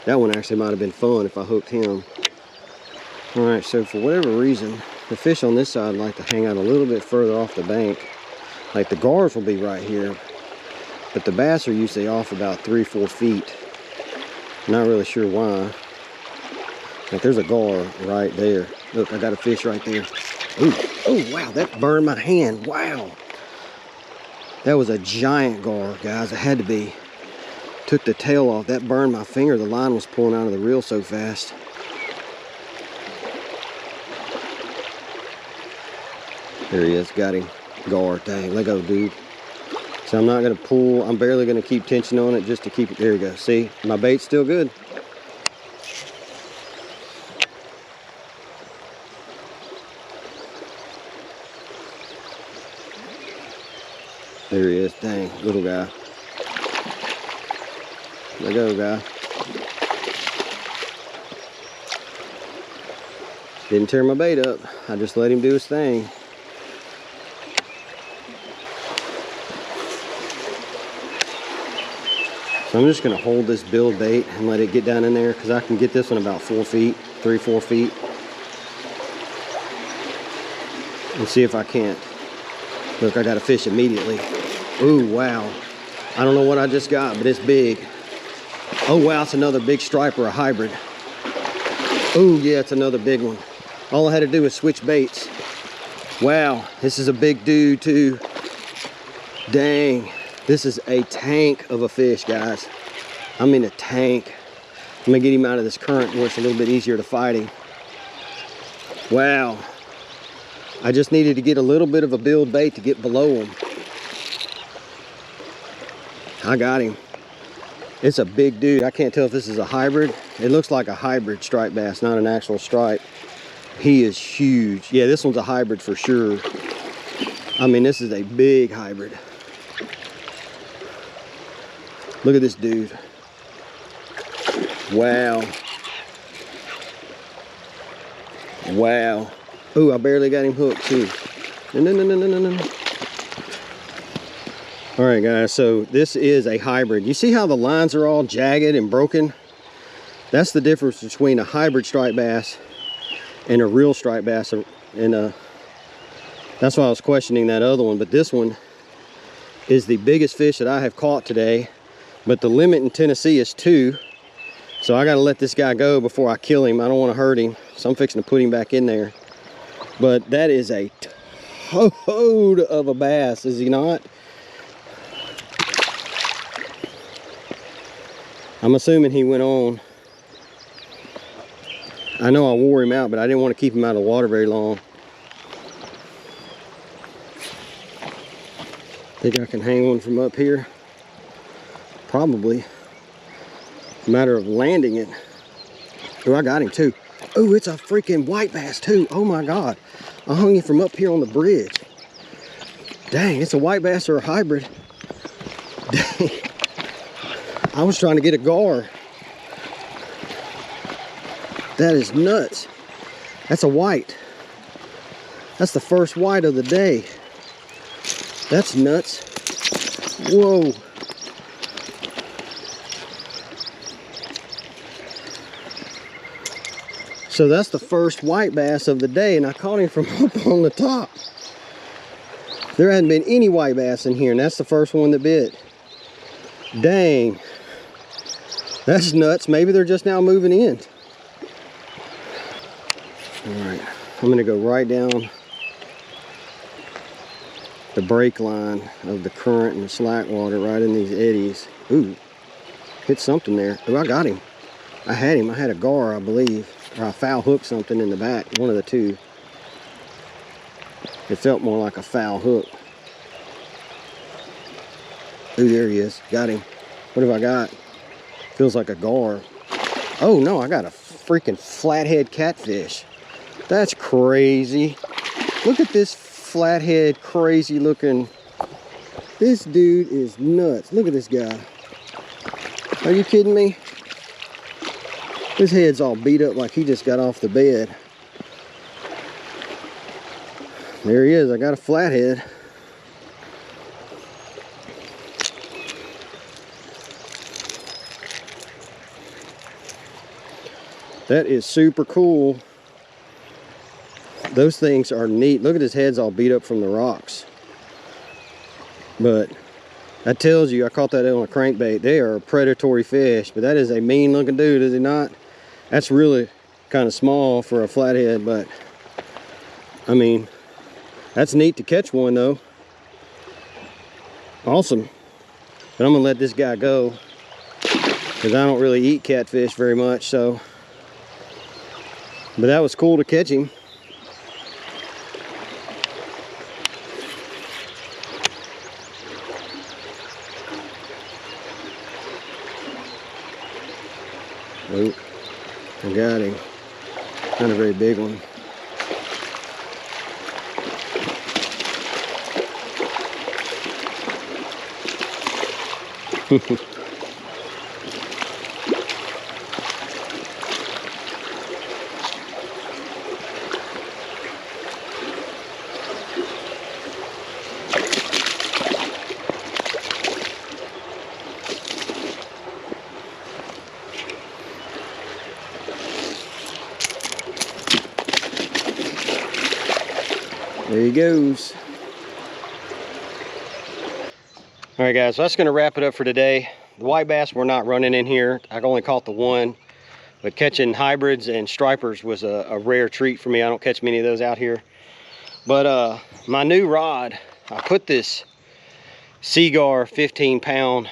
That one actually might have been fun if I hooked him. All right, so for whatever reason, the fish on this side like to hang out a little bit further off the bank. Like the gars will be right here, but the bass are usually off about 3-4 feet. Not really sure why. Like there's a gar right there. Look, I got a fish right there. Ooh, oh wow, that burned my hand. Wow. That was a giant gar, guys. It had to be. Took the tail off. That burned my finger. The line was pulling out of the reel so fast. There he is, got him. Gar, dang, let go, dude. So I'm not gonna pull, I'm barely gonna keep tension on it just to keep it, there you go. See, my bait's still good. There he is, dang, little guy. Let go, guy. Didn't tear my bait up. I just let him do his thing. So I'm just gonna hold this build bait and let it get down in there because I can get this one about 4 feet, 3-4 feet. And see if I can't. Look, I got a fish immediately. Ooh, wow. I don't know what I just got, but it's big. Oh wow, it's another big striper, a hybrid. Oh yeah, it's another big one. All I had to do was switch baits. Wow, this is a big dude too. Dang, this is a tank of a fish, guys. I mean a tank. I'm gonna get him out of this current where it's a little bit easier to fight him. Wow. I just needed to get a little bit of a build bait to get below him. I got him. It's a big dude. I can't tell if this is a hybrid. It looks like a hybrid striped bass, not an actual stripe. He is huge. Yeah, this one's a hybrid for sure. I mean, this is a big hybrid. Look at this dude. Wow. Wow. Oh, I barely got him hooked too. No. All right, guys, so this is a hybrid. You see how the lines are all jagged and broken? That's the difference between a hybrid striped bass and a real striped bass. And that's why I was questioning that other one. But this one is the biggest fish that I have caught today. But the limit in Tennessee is 2. So I got to let this guy go before I kill him. I don't want to hurt him. So I'm fixing to put him back in there. But that is a toad of a bass, is he not? I'm assuming he went on. I know I wore him out, but I didn't want to keep him out of the water very long. Think I can hang one from up here? Probably. Matter of landing it. Oh, I got him too. Oh, it's a freaking white bass too. Oh my God. I hung him from up here on the bridge. Dang, it's a white bass or a hybrid. Dang. I was trying to get a gar. That is nuts. That's a white. That's the first white of the day. That's nuts. Whoa. So that's the first white bass of the day, and I caught him from up on the top. There hadn't been any white bass in here, and that's the first one that bit. Dang. That's nuts. Maybe they're just now moving in. All right, I'm gonna go right down the break line of the current and the slack water right in these eddies. Ooh, hit something there. Oh, I got him. I had him. I had a gar, I believe, or I foul hooked something in the back, one of the two. It felt more like a foul hook. Ooh, there he is. Got him. What have I got? Feels like a gar. Oh no, I got a freaking flathead catfish. That's crazy. Look at this flathead, crazy looking. This dude is nuts. Look at this guy. Are you kidding me? His head's all beat up like he just got off the bed. There he is. I got a flathead. That is super cool. Those things are neat. Look at his head's all beat up from the rocks. But that tells you, I caught that on a crankbait. They are a predatory fish, but that is a mean looking dude, is he not? That's really kind of small for a flathead, but I mean, that's neat to catch one though. Awesome. But I'm gonna let this guy go because I don't really eat catfish very much, so. But that was cool to catch him. Oh, I got him. Not a very big one. There he goes. All right, guys, so that's going to wrap it up for today. The white bass were not running in here. I only caught the one, but catching hybrids and stripers was a rare treat for me. I don't catch many of those out here. But my new rod, I put this Seagar 15-pound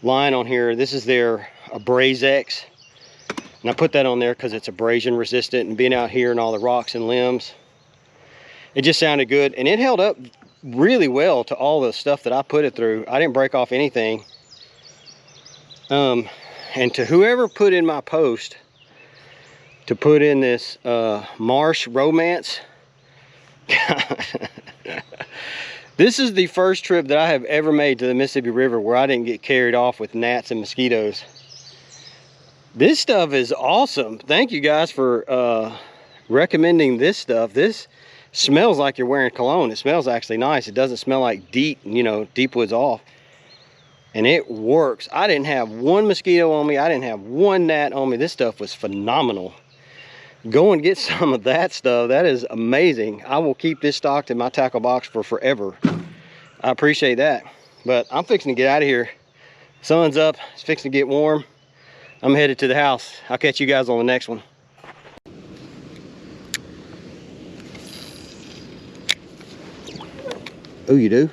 line on here. This is their Abrase X. And I put that on there because it's abrasion resistant, and being out here and all the rocks and limbs, it just sounded good. And it held up really well to all the stuff that I put it through. I didn't break off anything. And to whoever put in my post to put in this Marsh Romance, this is the first trip that I have ever made to the Mississippi River where I didn't get carried off with gnats and mosquitoes. This stuff is awesome. Thank you guys for recommending this stuff. This smells like you're wearing cologne. It smells actually nice. It doesn't smell like DEET, you know, Deep Woods Off. And it works. I didn't have one mosquito on me. I didn't have one gnat on me. This stuff was phenomenal. Go and get some of that stuff. That is amazing. I will keep this stocked in my tackle box for forever. I appreciate that. But I'm fixing to get out of here. Sun's up. It's fixing to get warm. I'm headed to the house. I'll catch you guys on the next one. Oh, you do?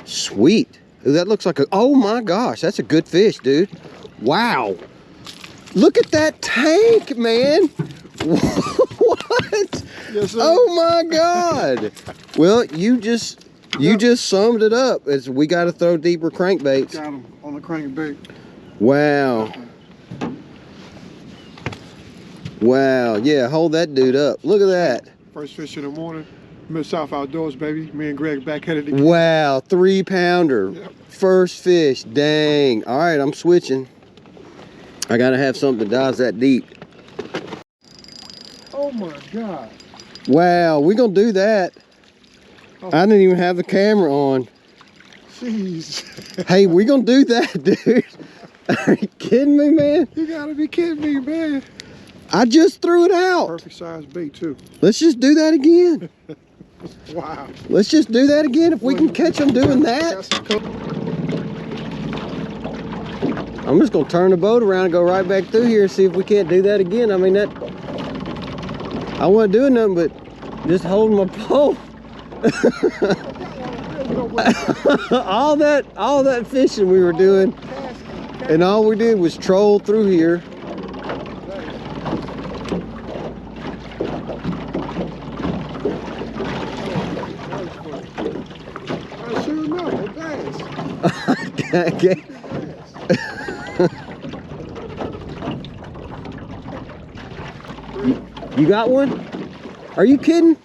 Sweet. Ooh, that looks like a, oh my gosh, that's a good fish, dude. Wow. Look at that tank, man. What? Yes, sir. Oh my God. Well, you just summed it up. As we got to throw deeper crankbaits. Got him on the crankbait. Wow. Wow. Yeah, hold that dude up. Look at that. First fish in the morning. Midsouth Outdoors, baby. Me and Greg back at it again. Wow, 3-pounder. Yep. First fish. Dang. All right, I'm switching. I gotta have something that dives that deep. Oh my God. Wow, we gonna do that. Oh. I didn't even have the camera on. Jeez. Hey, we gonna do that, dude. Are you kidding me, man? You gotta be kidding me, man. I just threw it out. Perfect size bait too. Let's just do that again. Wow. Let's just do that again if we can catch them doing that. I'm just gonna turn the boat around and go right back through here and see if we can't do that again. I mean, that, I wasn't doing nothing but just holding my pole. all that fishing we were doing, and all we did was troll through here. Okay. You got one? Are you kidding?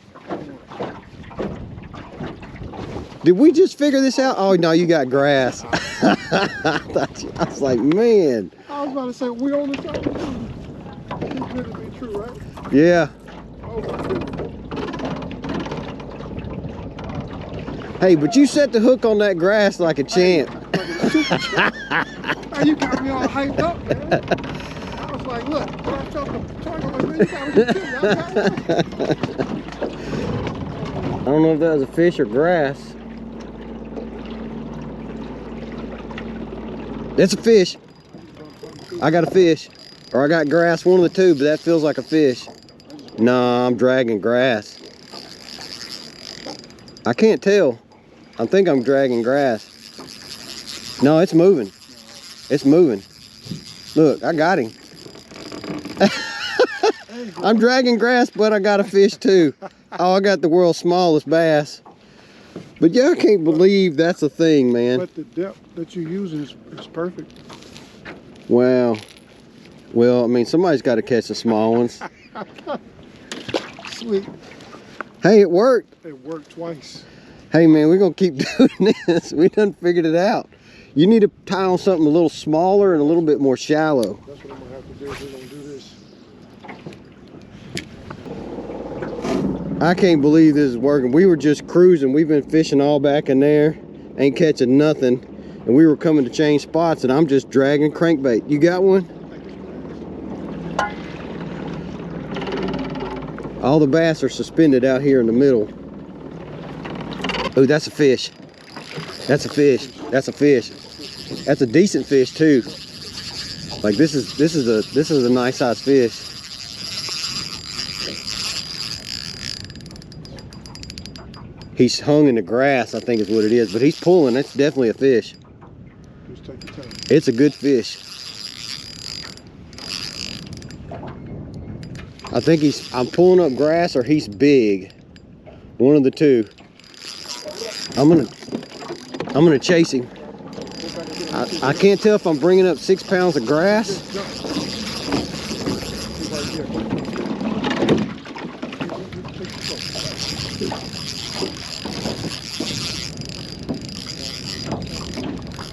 Did we just figure this out? Oh no, you got grass. I was like, man. I was about to say, we on the side. Too good to be true, right? Yeah. Oh my goodness. Hey, but you set the hook on that grass like a champ. Hey, you got me all hyped up, man. I was like, look, when I told the target, like, man, you gotta be kidding. I don't know if that was a fish or grass. It's a fish. I got a fish. Or I got grass, one of the two, but that feels like a fish. Nah, I'm dragging grass. I can't tell. I think I'm dragging grass. No, it's moving. It's moving. Look, I got him. I'm dragging grass, but I got a fish too. Oh, I got the world's smallest bass. But yeah, I can't believe that's a thing, man. But the depth that you're using is perfect. Wow. Well, I mean, somebody's got to catch the small ones. Sweet. Hey, it worked. It worked twice. Hey, man, we're going to keep doing this. We done figured it out. You need to tie on something a little smaller and a little bit more shallow. That's what I'm going to have to do. We're going to do this. I can't believe this is working. We were just cruising. We've been fishing all back in there. Ain't catching nothing. And we were coming to change spots, and I'm just dragging crankbait. You got one? All the bass are suspended out here in the middle. Oh, that's a fish. That's a fish. That's a fish. That's a decent fish too. Like this is a nice size fish. He's hung in the grass, I think is what it is, but he's pulling. It's definitely a fish. Just take your time. It's a good fish. I think I'm pulling up grass or he's big. One of the two. I'm gonna chase him. I can't tell if I'm bringing up 6 pounds of grass.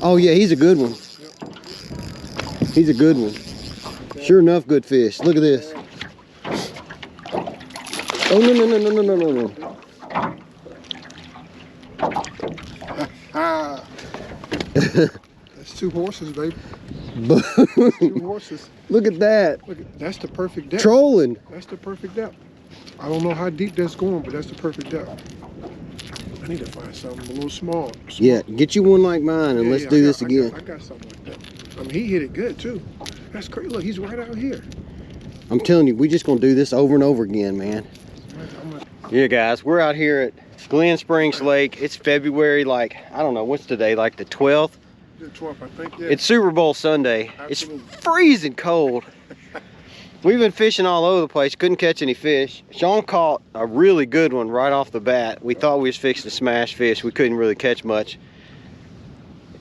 Oh yeah, he's a good one. He's a good one. Sure enough, good fish. Look at this. Oh no. That's 2 horses, baby. Boom. 2 horses. Look at that. Look, that's the perfect depth. Trolling. That's the perfect depth. I don't know how deep that's going, but that's the perfect depth. I need to find something a little small. Yeah, get you one like mine and let's do this again. I got something like that. I mean, he hit it good too. That's crazy. Look, he's right out here. I'm telling you, we just gonna do this over and over again, man. Yeah, guys, we're out here at Glen Springs Lake. It's February, like, I don't know, what's today, like the 12th? The 12th, I think, yeah. It's Super Bowl Sunday. Absolutely. It's freezing cold. We've been fishing all over the place, couldn't catch any fish. Sean caught a really good one right off the bat. We thought we was fixing to smash fish. We couldn't really catch much.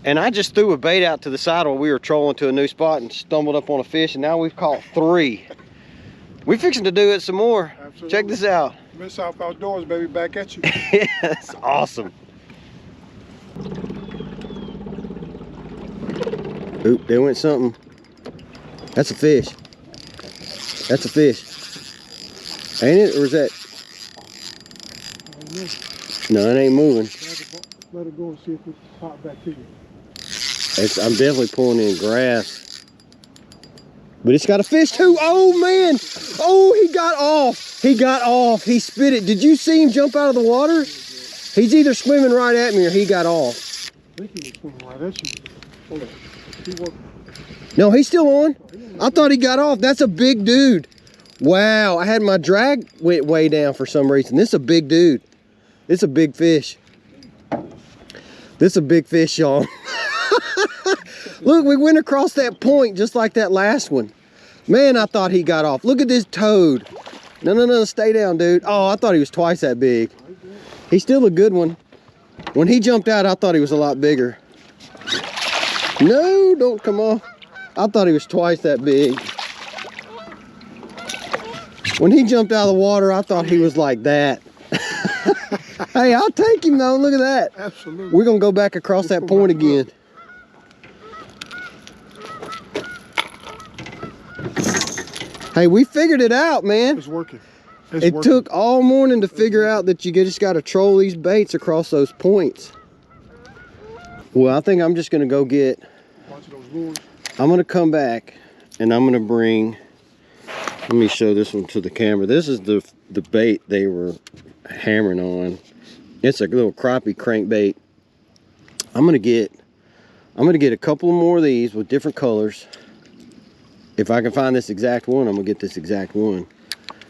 And I just threw a bait out to the side while we were trolling to a new spot and stumbled up on a fish, and now we've caught 3. We're fixing to do it some more. Absolutely. Check this out. Midsouth Outdoors, baby, back at you. That's awesome. Oop, there went something. That's a fish. That's a fish. Ain't it? Or is that? No, it ain't moving. Let it go and see if it pops back to you. I'm definitely pulling in grass. But it's got a fish too. Oh man. Oh, he got off. He got off. He spit it. Did you see him jump out of the water? He's either swimming right at me or he got off. I think he was swimming right at you. Hold on. No, he's still on. I thought he got off. That's a big dude. Wow, I had my drag went way down for some reason. This is a big dude. This is a big fish. This is a big fish, y'all. Look, we went across that point just like that last one. Man, I thought he got off. Look at this toad. No, stay down, dude. Oh, I thought he was twice that big. He's still a good one. When he jumped out, I thought he was a lot bigger. No, don't come off. I thought he was twice that big. When he jumped out of the water, I thought he was like that. Hey, I'll take him though. Look at that. Absolutely. We're gonna go back across that point again. Hey, we figured it out, man. It's working. It took all morning to figure out that you just gotta troll these baits across those points. Well, I think I'm just gonna go get, I'm gonna come back and I'm gonna bring, let me show this one to the camera. This is the bait they were hammering on. It's a little crappie crankbait. I'm gonna get a couple more of these with different colors. If I can find this exact one, I'm gonna get this exact one.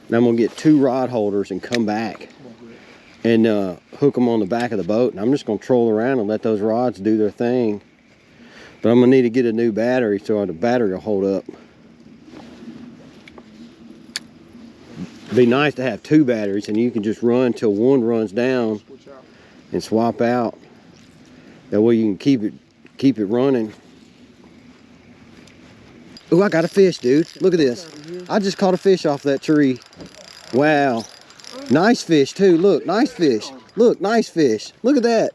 And I'm gonna get 2 rod holders and come back and hook them on the back of the boat. And I'm just gonna troll around and let those rods do their thing. But I'm gonna need to get a new battery so the battery will hold up. It'd be nice to have 2 batteries and you can just run till one runs down and swap out. That way you can keep it running. Oh, I got a fish, dude. Look at this. I just caught a fish off that tree. Wow. Nice fish too. Look, nice fish. Look, nice fish. Look at that.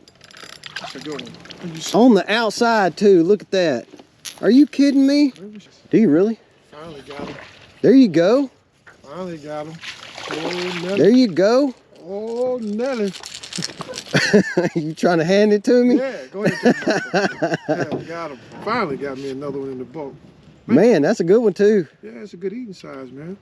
On the outside too. Look at that. Are you kidding me? Do you really? Finally got him. There you go. Finally got him. Oh, there you go. Oh, Nelly. You trying to hand it to me? Yeah, go ahead. Yeah, got him. Finally got me another one in the boat. Man, that's a good one too. Yeah, it's a good eating size, man.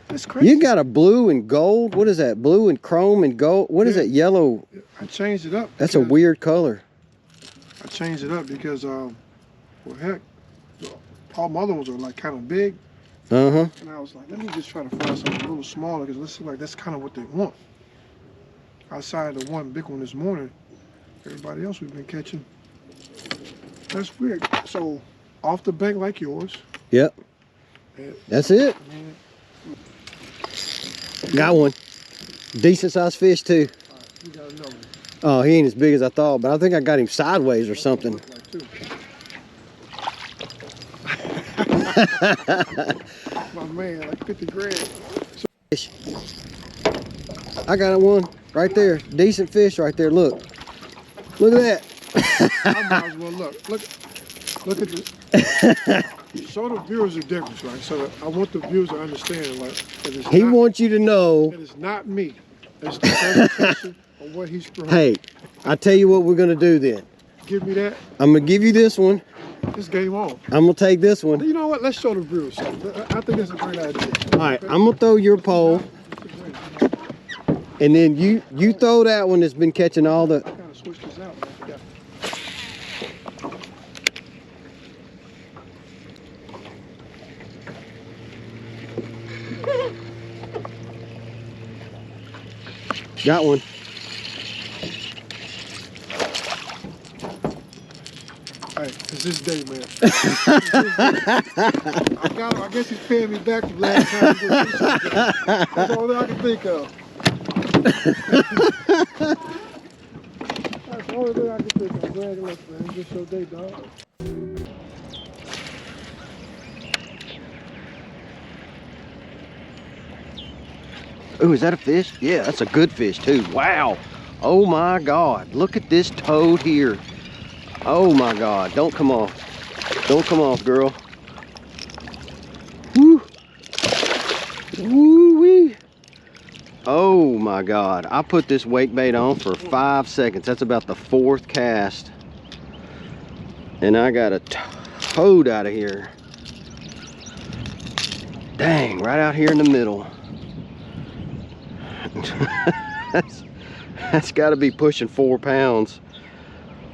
That's crazy. You got a blue and gold. What is that? Blue and chrome and gold. What is that? Yellow. I changed it up. That's a weird color. I changed it up because Well, heck, all my other ones are like kind of big. Uh-huh. And I was like, let me just try to find something a little smaller because it seems like that's kind of what they want. Outside the one big one this morning, everybody else we've been catching. That's weird. So, off the bank like yours. Yep. That's it. Got one. Decent sized fish too. You got another one. Oh, he ain't as big as I thought, but I think I got him sideways or something. My man, like 50 grand. I got one right there. Decent fish right there. Look. Look at that. I might as well look. Look at this. Show the viewers the difference, right? So that I want the viewers to understand, like, that it's He wants you to know. It is not me. It's the presentation of what he's throwing. Hey, I tell you what we're gonna do then. Give me that. I'm gonna give you this one. This game on. I'm gonna take this one. You know what? Let's show the viewers something. I think that's a great idea. All right, I'm gonna throw your pole, and then you throw that one that's been catching all the. I kind of switched this out. Yeah. Got one. Hey, it's this day, man. I guess he's paying me back from last time. That's all that I can think of. That's the only thing I can think of. Glad to look, man. It's just your day, dog. Oh, is that a fish? Yeah, that's a good fish too. Wow. Oh my God. Look at this toad here. Oh my God. Don't come off. Don't come off, girl. Woo. Woo-wee. Oh my God. I put this wake bait on for 5 seconds. That's about the 4th cast. And I got a toad out of here. Dang, right out here in the middle. that's got to be pushing 4 pounds.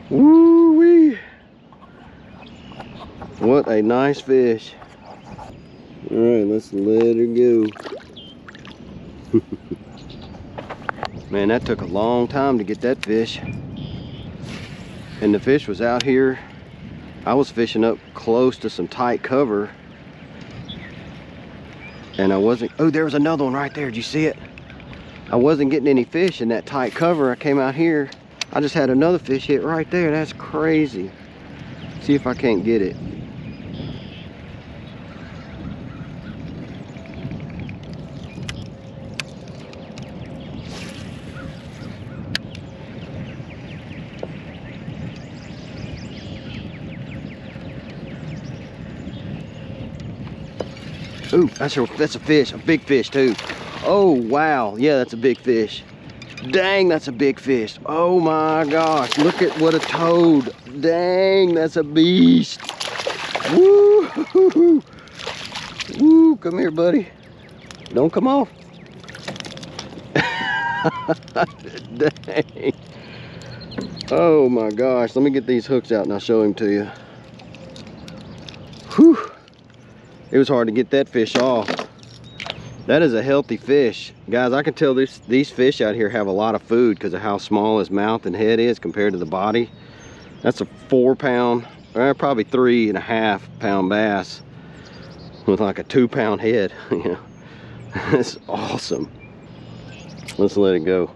Woo-wee. What a nice fish. All right, let's let her go. Man, that took a long time to get that fish. And the fish was out here. I was fishing up close to some tight cover. And I wasn't, oh, there was another one right there. Did you see it? I wasn't getting any fish in that tight cover. I came out here. I just had another fish hit right there. That's crazy. See if I can't get it. Ooh, that's a fish, a big fish too. Oh wow, yeah, that's a big fish. Dang, that's a big fish. Oh my gosh, look at what a toad. Dang, that's a beast. Woo, woo, come here, buddy. Don't come off. Dang. Oh my gosh, let me get these hooks out and I'll show him to you. Whew. It was hard to get that fish off. That is a healthy fish. Guys, I can tell these fish out here have a lot of food because of how small his mouth and head is compared to the body. That's a 4 pound, or probably 3.5 pound bass with like a 2 pound head. Yeah, that's awesome. Let's let it go.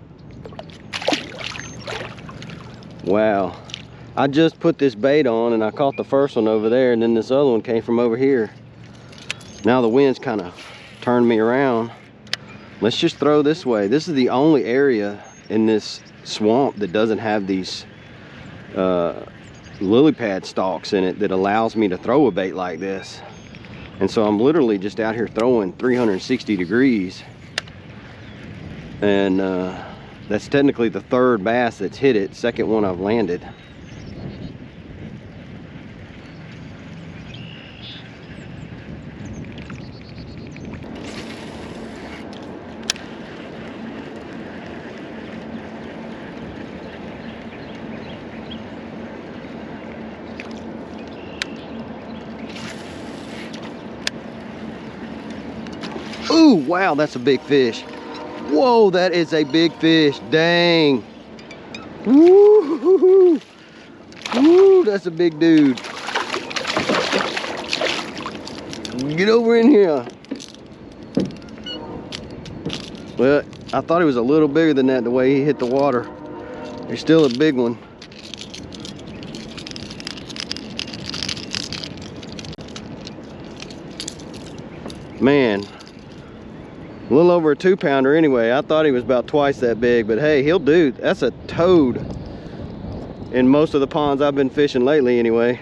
Wow. I just put this bait on and I caught the first one over there, and then this other one came from over here. Now the wind's kind of turned me around. Let's just throw this way. This is the only area in this swamp that doesn't have these lily pad stalks in it that allows me to throw a bait like this. And so I'm literally just out here throwing 360 degrees. And that's technically the 3rd bass that's hit it, 2nd one I've landed. Ooh, wow, that's a big fish. Whoa, that is a big fish. Dang. Woo, woo, that's a big dude. Get over in here. Well, I thought he was a little bigger than that the way he hit the water. He's still a big one. Man, a little over a 2-pounder anyway. I thought he was about twice that big, but hey, he'll do. That's a toad in most of the ponds I've been fishing lately anyway.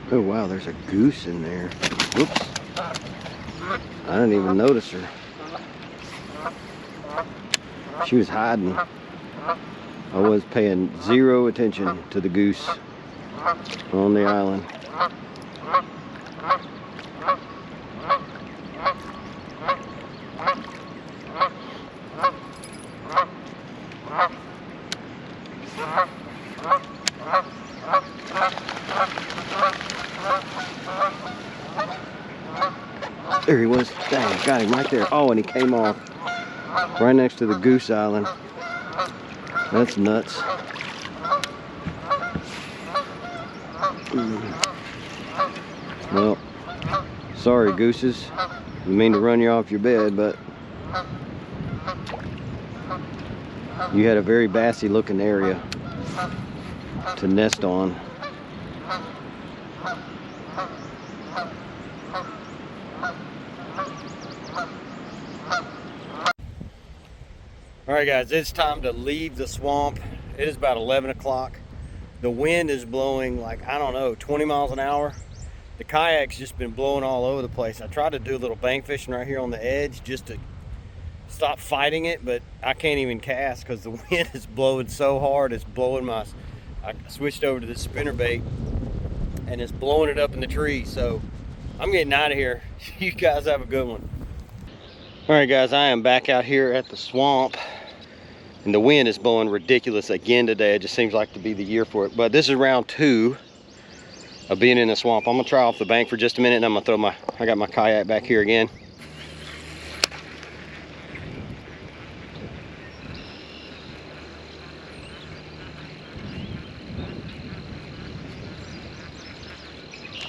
Oh wow, there's a goose in there. Whoops. I didn't even notice her. She was hiding. I was paying zero attention to the goose on the island. There he was. Dang, got him right there. Oh, and he came off right next to the goose island. That's nuts. Well, sorry gooses. Didn't mean to run you off your bed, but you had a very bassy looking area to nest on. All right guys, it's time to leave the swamp. It is about 11 o'clock. The wind is blowing like, I don't know, 20 miles an hour. The kayak's just been blowing all over the place. I tried to do a little bank fishing right here on the edge just to stop fighting it, but I can't even cast because the wind is blowing so hard. It's blowing my, I switched over to this spinnerbait and it's blowing it up in the tree. So I'm getting out of here. You guys have a good one. All right guys, I am back out here at the swamp and the wind is blowing ridiculous again today. It just seems like to be the year for it. But this is round 2 of being in the swamp. I'm gonna try off the bank for just a minute and I'm gonna throw I got my kayak back here again.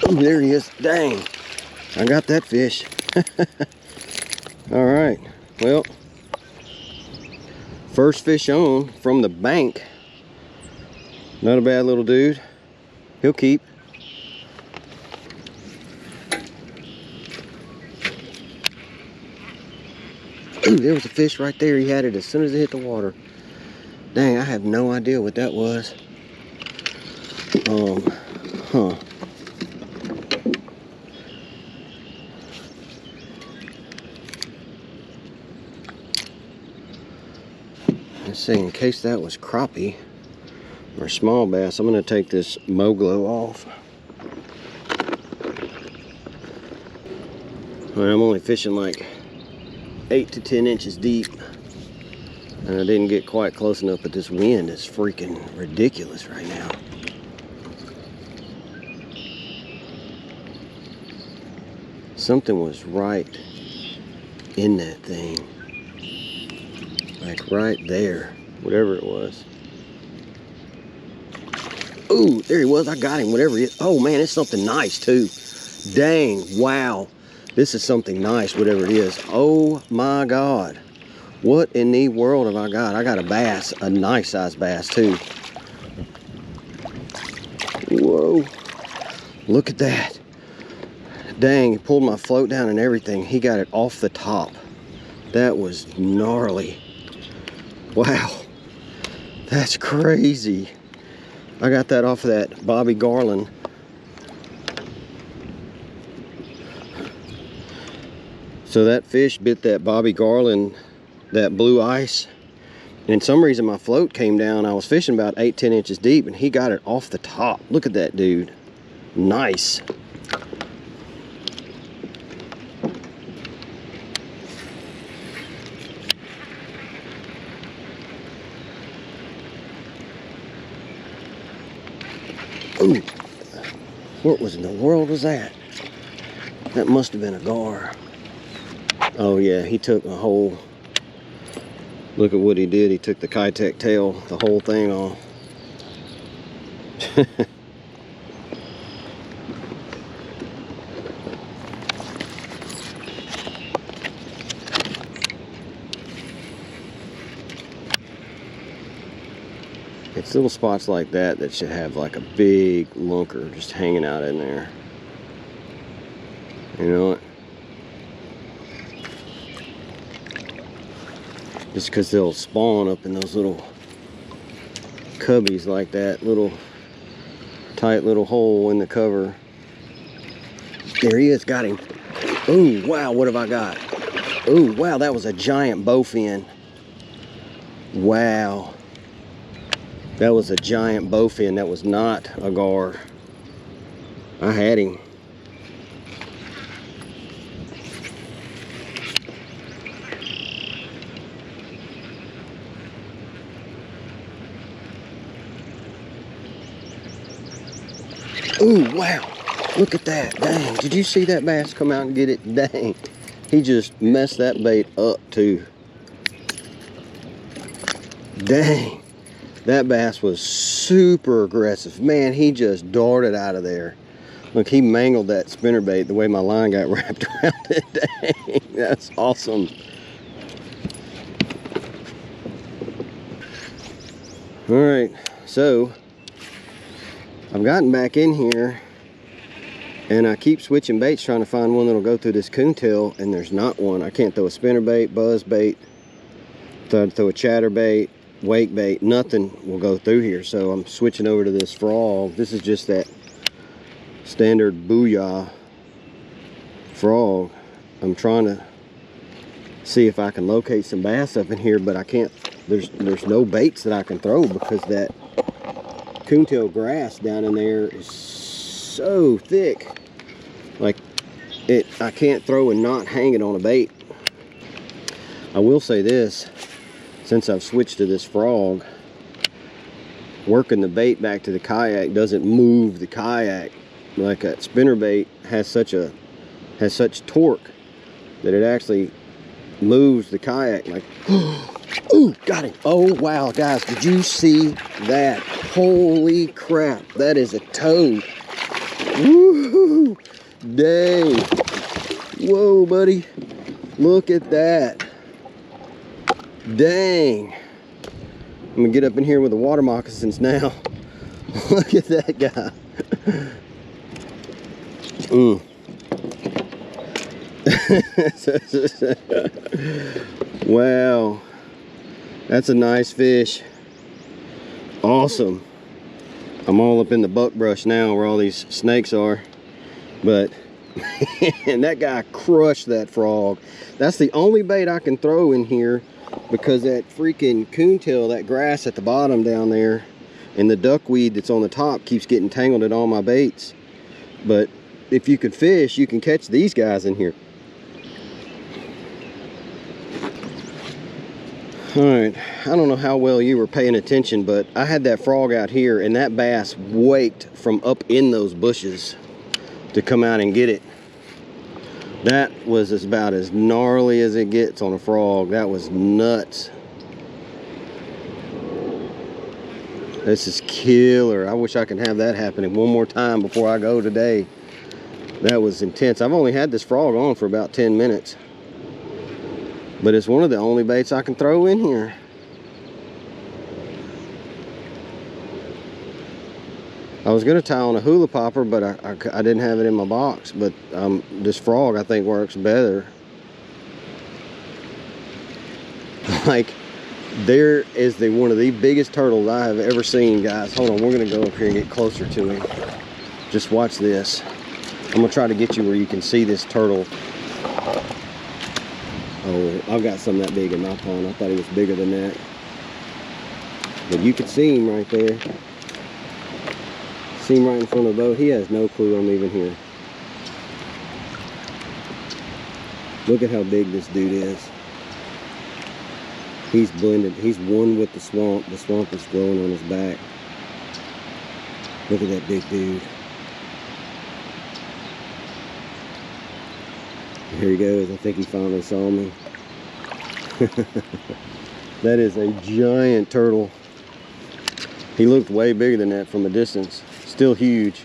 Oh, there he is. Dang, I got that fish. All right, well, first fish on from the bank. Not a bad little dude. He'll keep. Ooh, there was a fish right there. He had it as soon as it hit the water. Dang, I have no idea what that was. Huh. Let's see, in case that was crappie or small bass, I'm gonna take this Moglo off. Well, I'm only fishing like 8 to 10 inches deep. And I didn't get quite close enough, but this wind is freaking ridiculous right now. Something was right in that thing. Like right there, whatever it was. Ooh, there he was. I got him, whatever it is. Oh man, it's something nice too. Dang, wow. This is something nice, whatever it is. Oh my God. What in the world have I got? I got a bass, a nice sized bass too. Whoa, look at that. Dang, he pulled my float down and everything. He got it off the top. That was gnarly. Wow, that's crazy. I got that off of that Bobby Garland. So that fish bit that Bobby Garland, that blue ice, And some reason my float came down. I was fishing about 8-10 inches deep, and he got it off the top. Look at that dude. Nice. Ooh, what was in the world was that? That must have been a gar. Oh yeah, he took a whole, look at what he did. He took the Kitech tail, the whole thing off. It's little spots like that that should have like a big lunker just hanging out in there. You know what? Just because they'll spawn up in those little cubbies like that, little tight little hole in the cover. There he is, got him. Oh wow, what have I got? Oh wow, that was a giant bowfin. Wow. That was a giant bowfin. That was not a gar. I had him. Ooh, wow. Look at that. Dang. Did you see that bass come out and get it? Dang. He just messed that bait up too. Dang. That bass was super aggressive. Man, he just darted out of there. Look, he mangled that spinnerbait the way my line got wrapped around it. Dang, that's awesome. All right, so I've gotten back in here and I keep switching baits trying to find one that'll go through this coontail, and there's not one. I can't throw a spinnerbait, buzz bait, throw a chatterbait, wake bait, nothing will go through here. So I'm switching over to this frog. This is just that standard booyah frog. I'm trying to see if I can locate some bass up in here, but I can't. There's no baits that I can throw because that coontail grass down in there is so thick. Like I can't throw and not hang it on a bait. I will say this, since I've switched to this frog, working the bait back to the kayak doesn't move the kayak. Like a spinnerbait has such torque that it actually moves the kayak. Like, ooh, got it. Oh wow, guys, did you see that? Holy crap, that is a toad. Woo, dang. Whoa, buddy, look at that. Dang. I'm gonna get up in here with the water moccasins now. Look at that guy. Wow, that's a nice fish. Awesome. I'm all up in the buckbrush now where all these snakes are, but man, that guy crushed that frog. That's the only bait I can throw in here because that freaking coontail, that grass at the bottom down there, and the duckweed that's on the top keeps getting tangled in all my baits. But if you can fish, you can catch these guys in here. All right, I don't know how well you were paying attention, but I had that frog out here and that bass waked from up in those bushes to come out and get it. That was about as gnarly as it gets on a frog. That was nuts. This is killer. I wish I could have that happening one more time before I go today. That was intense. I've only had this frog on for about 10 minutes. But it's one of the only baits I can throw in here. I was gonna tie on a hula popper, but I didn't have it in my box. But this frog I think works better. Like, there is one of the biggest turtles I have ever seen, guys. Hold on, we're gonna go up here and get closer to him. Just watch this. I'm gonna try to get you where you can see this turtle. Oh, I've got some that big in my pond. I thought he was bigger than that. But you could see him right there. See him right in front of the boat. He has no clue I'm even here. Look at how big this dude is. He's blended. He's one with the swamp. The swamp is growing on his back. Look at that big dude. Here he goes. I think he finally saw me. That is a giant turtle. He looked way bigger than that from a distance. Still huge.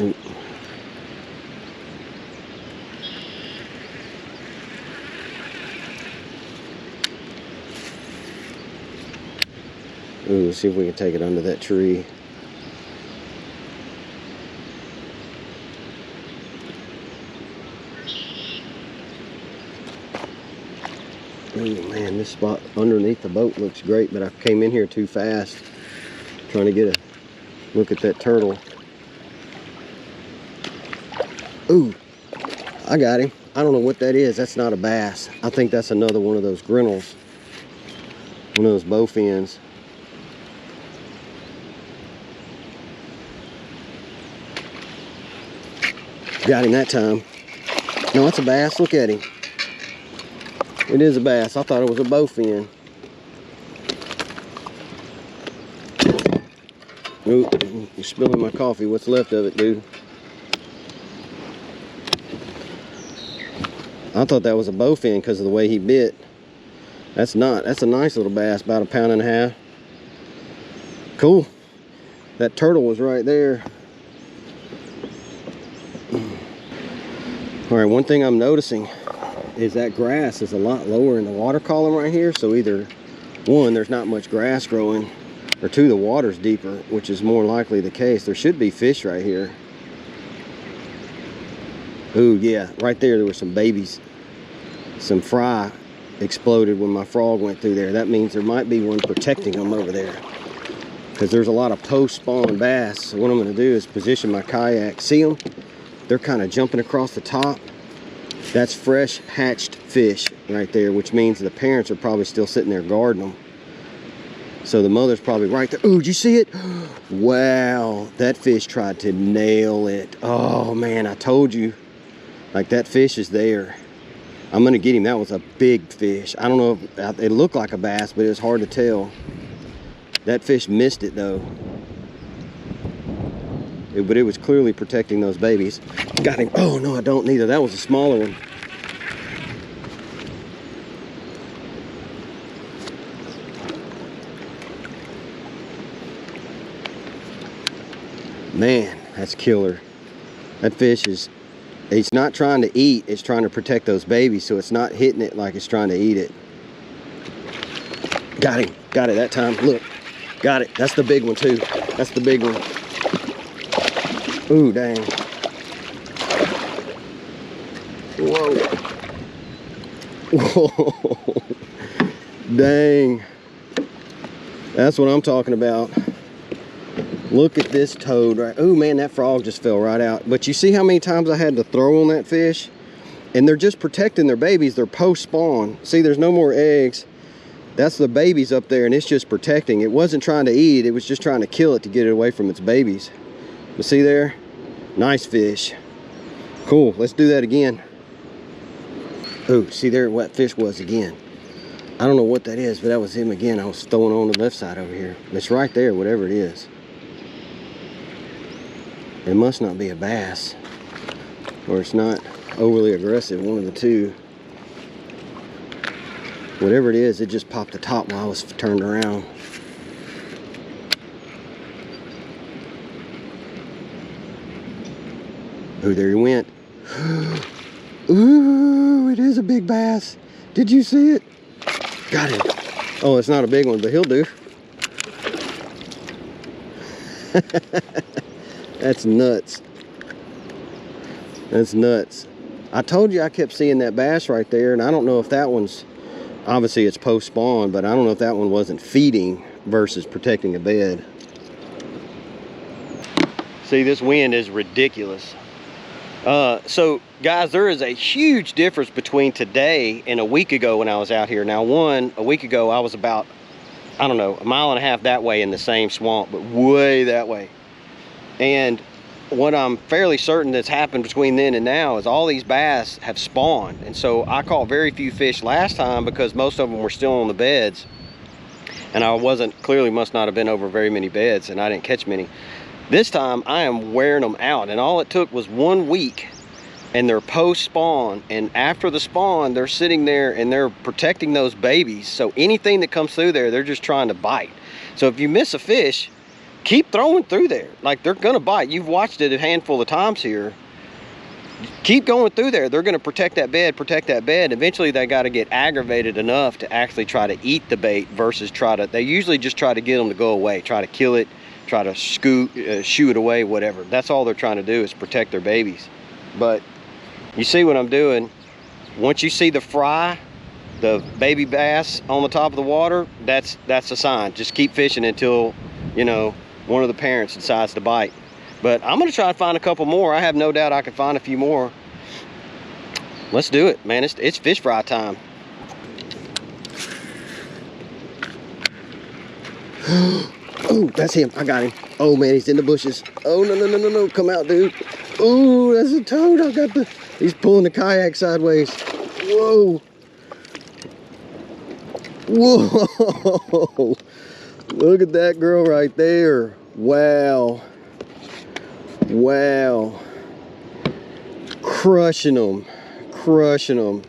Ooh. Ooh, let's see if we can take it under that tree. Oh man, this spot underneath the boat looks great, but I came in here too fast trying to get a look at that turtle. Ooh, I got him. I don't know what that is. That's not a bass. I think that's another one of those grinnels. One of those bowfins. Got him that time. No, it's a bass. Look at him. It is a bass. I thought it was a bowfin. Ooh, you're spilling my coffee. What's left of it, dude? I thought that was a bowfin because of the way he bit. That's not. That's a nice little bass, about 1.5 pounds. Cool. That turtle was right there. All right, one thing I'm noticing is that grass is a lot lower in the water column right here. So either one, there's not much grass growing, or two, the water's deeper, which is more likely the case. There should be fish right here. Ooh, yeah, right there were some babies. Some fry exploded when my frog went through there. That means there might be one protecting them over there, because there's a lot of post-spawn bass. So what I'm going to do is position my kayak. See them? They're kind of jumping across the top. That's fresh hatched fish right there, which means the parents are probably still sitting there guarding them. So the mother's probably right there. Ooh, did you see it? Wow, that fish tried to nail it. Oh man, I told you. Like, that fish is there. I'm gonna get him. That was a big fish. I don't know if it looked like a bass, but it was hard to tell. That fish missed it though. But it was clearly protecting those babies. Got him. Oh no, I don't neither. That was a smaller one. Man, that's killer. That fish is, it's not trying to eat, it's trying to protect those babies, so it's not hitting it like it's trying to eat it. Got him. Got it that time. Look. Got it. That's the big one too. That's the big one. Ooh, dang. Whoa. Whoa. Dang. That's what I'm talking about. Look at this toad right. Oh man, that frog just fell right out. But you see how many times I had to throw on that fish? And they're just protecting their babies. They're post-spawn. See, there's no more eggs. That's the babies up there, and it's just protecting. It wasn't trying to eat. It was just trying to kill it to get it away from its babies. But see there? Nice fish. Cool. Let's do that again. Oh, see there what fish was again. I don't know what that is, but that was him again. I was throwing on the left side over here. It's right there, whatever it is. It must not be a bass, or it's not overly aggressive, one of the two. Whatever it is, it just popped the top while I was turned around. Oh, there he went. Ooh, it is a big bass. Did you see it? Got him. Oh, it's not a big one, but he'll do. That's nuts. That's nuts. I told you I kept seeing that bass right there, and I don't know if that one's, obviously it's post-spawn, but I don't know if that one wasn't feeding versus protecting a bed. See, this wind is ridiculous. So guys, there is a huge difference between today and a week ago when I was out here. Now, a week ago I was about, I don't know, 1.5 miles that way in the same swamp, but way that way. And what I'm fairly certain that's happened between then and now is all these bass have spawned. And so I caught very few fish last time because most of them were still on the beds. And I clearly must not have been over very many beds, and I didn't catch many. This time I am wearing them out, and all it took was 1 week, and they're post spawn, and after the spawn they're sitting there and they're protecting those babies. So anything that comes through there, they're just trying to bite. So if you miss a fish, keep throwing through there. Like, they're gonna bite. You've watched it a handful of times here. Keep going through there. They're gonna protect that bed. Eventually they got to get aggravated enough to actually try to eat the bait versus they usually just try to get them to go away, try to kill it, try to shoo it away, whatever. That's all they're trying to do, is protect their babies. But you see what I'm doing. Once you see the fry, the baby bass on the top of the water, that's a sign. Just keep fishing until, you know, one of the parents decides to bite. But I'm gonna try to find a couple more. I have no doubt I can find a few more. Let's do it, man. It's fish fry time. Oh, that's him. I got him. Oh man, he's in the bushes. Oh, no. Come out, dude. Oh, that's a toad. He's pulling the kayak sideways. Whoa. Whoa. Look at that girl right there. Wow. Wow. Crushing them.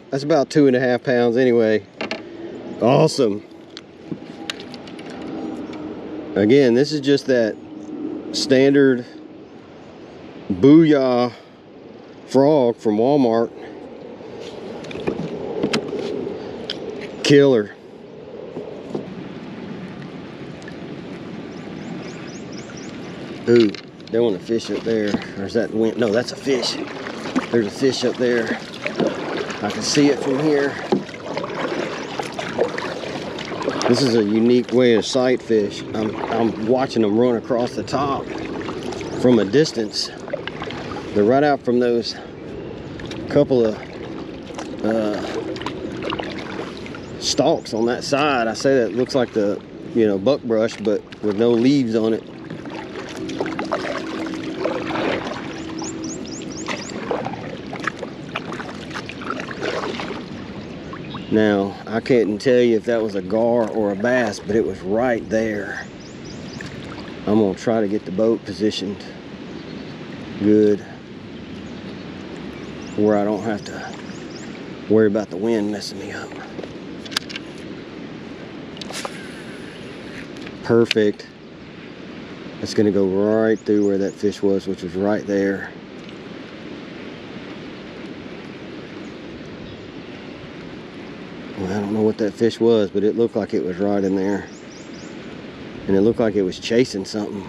That's about 2.5 pounds anyway. Awesome. Again, this is just that standard Booyah frog from Walmart. Killer. Ooh, there wasn't a fish up there. Or is that wind? No, that's a fish. There's a fish up there. I can see it from here. This is a unique way to sight fish. I'm watching them run across the top from a distance. They're right out from those couple of stalks on that side. I say that looks like the, you know, buckbrush, but with no leaves on it. Now, I couldn't tell you if that was a gar or a bass, but it was right there. I'm gonna try to get the boat positioned good where I don't have to worry about the wind messing me up. Perfect. It's gonna go right through where that fish was, which was right there. Well, I don't know what that fish was, but it looked like it was right in there. And it looked like it was chasing something.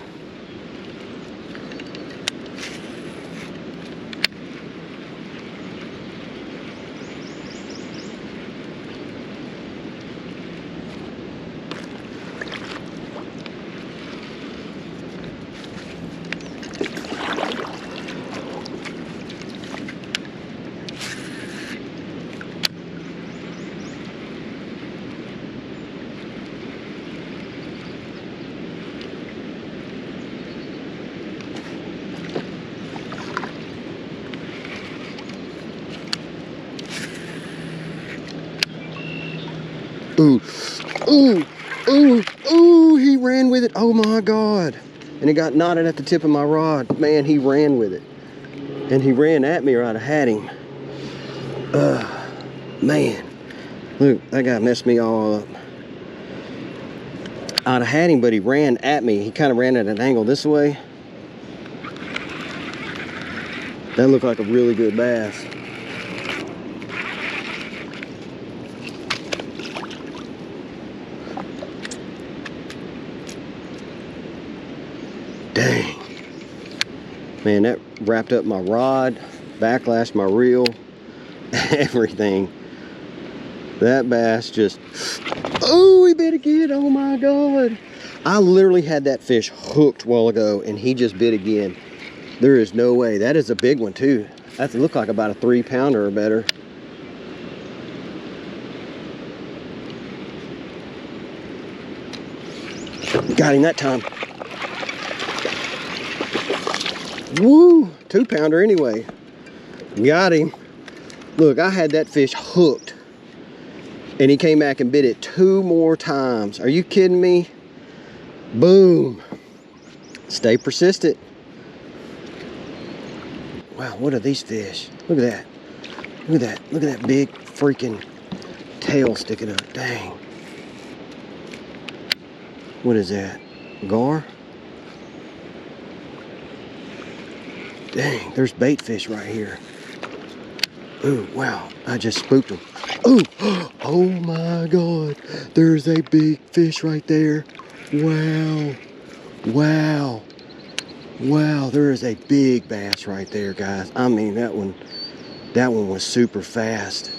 Ooh, he ran with it. Oh my God. And it got knotted at the tip of my rod. Man, he ran with it. And he ran at me or I'd have had him. Man. Look, that guy messed me all up. I'd have had him, but he ran at me. He kind of ran at an angle this way. That looked like a really good bass. Dang. Man, that wrapped up my rod, backlashed my reel, everything. That bass just, oh, he bit again. Oh my God. I literally had that fish hooked a while ago and he just bit again. There is no way. That is a big one too. That look like about a 3-pounder or better. Got him that time. Woo! 2-pounder anyway. Got him. Look, I had that fish hooked. And he came back and bit it 2 more times. Are you kidding me? Boom. Stay persistent. Wow, what are these fish? Look at that. Look at that. Look at that big freaking tail sticking up. Dang. What is that? Gar? Dang, there's bait fish right here. Ooh, wow. I just spooked him. Ooh, oh my God. There's a big fish right there. Wow. Wow. Wow, there is a big bass right there, guys. I mean, that one was super fast.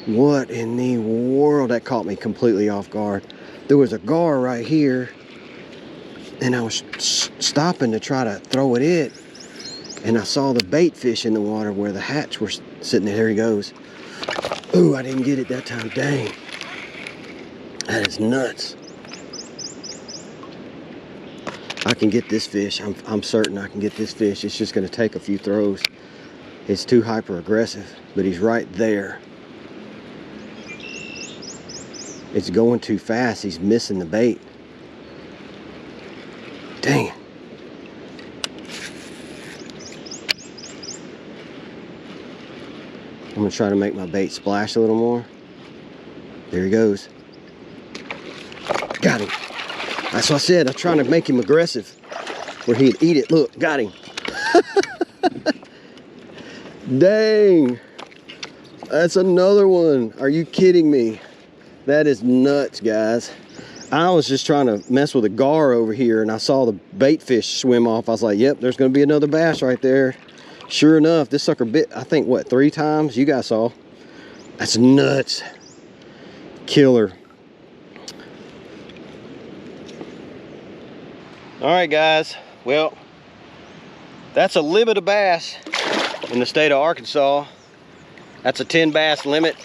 What in the world? That caught me completely off guard. There was a gar right here, and I was stopping to try to throw it in, and I saw the bait fish in the water where the hatch were sitting there. There he goes. Ooh, I didn't get it that time. Dang. That is nuts. I can get this fish. I'm certain I can get this fish. It's just going to take a few throws. It's too hyper aggressive, but he's right there. It's going too fast. He's missing the bait. Dang it. I'm going to try to make my bait splash a little more. There he goes. Got him. That's what I said. I'm trying to make him aggressive where he'd eat it. Look, got him. Dang. That's another one. Are you kidding me? That is nuts, guys. I was just trying to mess with a gar over here, and I saw the bait fish swim off. I was like, yep, there's going to be another bass right there. Sure enough, this sucker bit, I think, what, 3 times? You guys saw. That's nuts. Killer. All right, guys. Well, that's a limit of bass in the state of Arkansas. That's a 10 bass limit.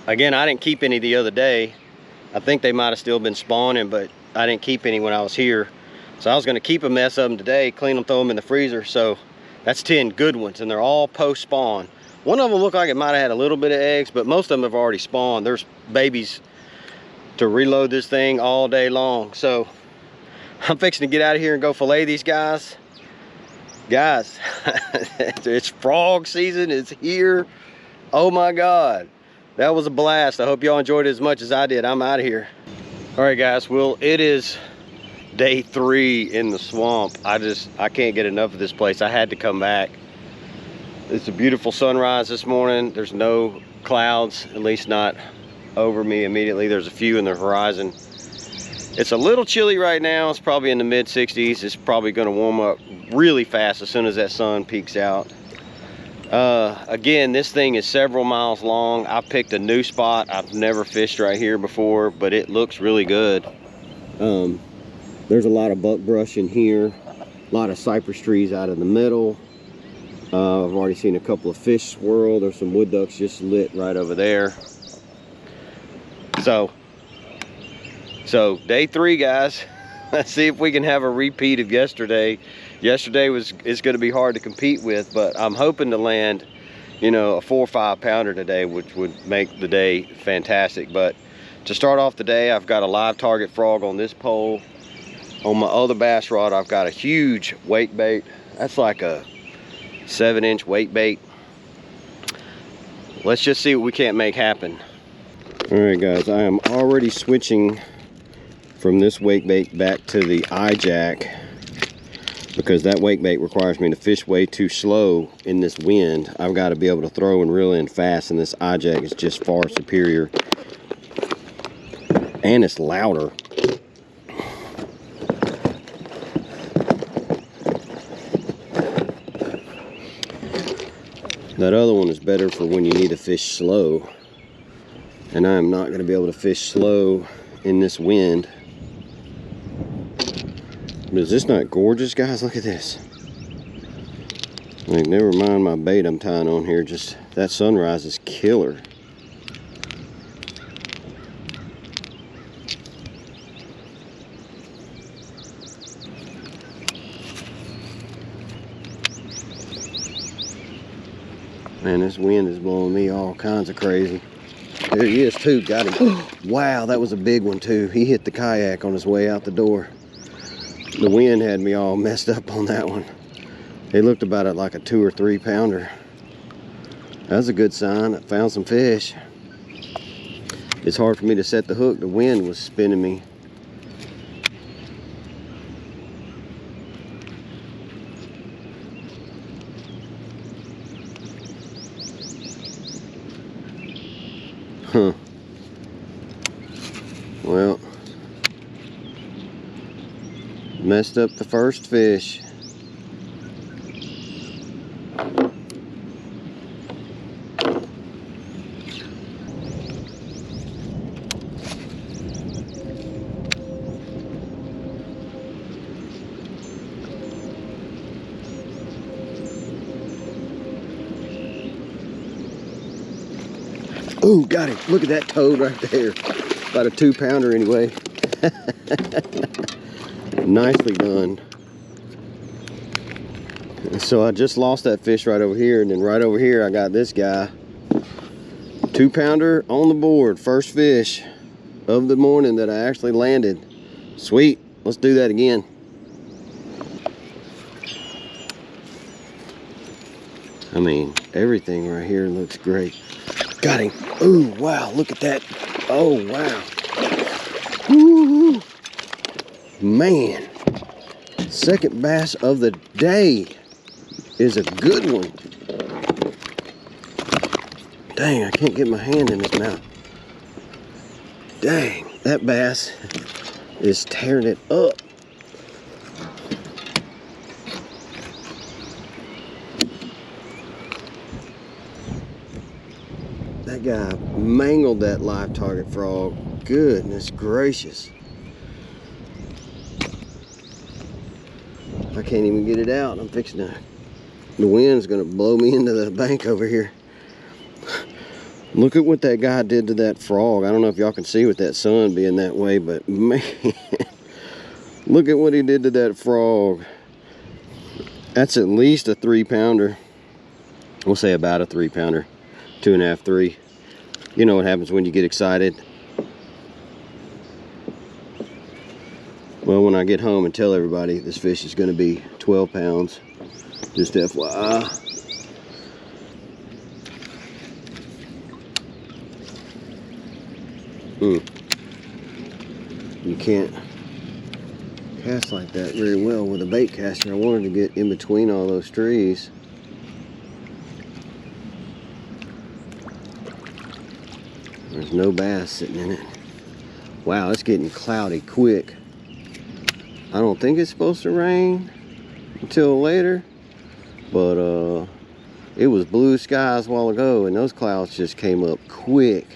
Again, I didn't keep any the other day. I think they might have still been spawning, but I didn't keep any when I was here. So I was gonna keep a mess of them today, clean them, throw them in the freezer. So that's 10 good ones, and they're all post-spawn. One of them looked like it might have had a little bit of eggs, but most of them have already spawned. There's babies to reload this thing all day long. So I'm fixing to get out of here and go fillet these guys. Guys, it's frog season, it's here. Oh my God. That was a blast. I hope y'all enjoyed it as much as I did. I'm out of here. All right, guys. Well, it is day 3 in the swamp. I can't get enough of this place. I had to come back. It's a beautiful sunrise this morning. There's no clouds, at least not over me immediately. There's a few in the horizon. It's a little chilly right now. It's probably in the mid 60s. It's probably going to warm up really fast as soon as that sun peeks out. Again, this thing is several miles long. I picked a new spot. I've never fished right here before, but it looks really good. There's a lot of buckbrush in here, a lot of cypress trees out in the middle. I've already seen a couple of fish swirl. There's some wood ducks just lit right over there. So day 3, guys. Let's see if we can have a repeat of yesterday. Yesterday is going to be hard to compete with, but I'm hoping to land, you know, a 4 or 5 pounder today, which would make the day fantastic. But to start off the day, I've got a live target frog on this pole. On my other bass rod, I've got a huge wake bait. That's like a 7-inch wake bait. Let's just see what we can't make happen. All right, guys, I am already switching from this wake bait back to the eye jack, because that wake bait requires me to fish way too slow in this wind. I've got to be able to throw and reel in fast, and this eye jack is just far superior. And it's louder. That other one is better for when you need to fish slow. And I am not going to be able to fish slow in this wind. But is this not gorgeous, guys? Look at this. Like, never mind my bait I'm tying on here, just that sunrise is killer. Man, this wind is blowing me all kinds of crazy. There he is too, got him. Wow, that was a big one too. He hit the kayak on his way out the door. The wind had me all messed up on that one. It looked about it like a 2 or 3 pounder. That's a good sign. I found some fish. It's hard for me to set the hook. The wind was spinning me. Huh. Well, messed up the first fish. Ooh, got him. Look at that toad right there. About a 2 pounder anyway. Nicely done. So I just lost that fish right over here, and then right over here I got this guy. 2 pounder on the board. First fish of the morning that I actually landed. Sweet. Let's do that again. I mean, everything right here looks great. Got him. Ooh, wow, look at that. Oh, wow. Ooh, man. Second bass of the day is a good one. Dang, I can't get my hand in his mouth. Dang, that bass is tearing it up. That guy mangled that live target frog. Goodness gracious. I can't even get it out. I'm fixing to, the wind's gonna blow me into the bank over here. Look at what that guy did to that frog. I don't know if y'all can see with that sun being that way, but man, look at what he did to that frog. That's at least a 3 pounder. We'll say about a 3 pounder. 2.5, 3. You know what happens when you get excited. Well, when I get home and tell everybody this fish is going to be 12 pounds, just FYI. You can't cast like that very well with a bait caster. I wanted to get in between all those trees. There's no bass sitting in it. Wow, it's getting cloudy quick. I don't think it's supposed to rain until later, but it was blue skies a while ago, and those clouds just came up quick.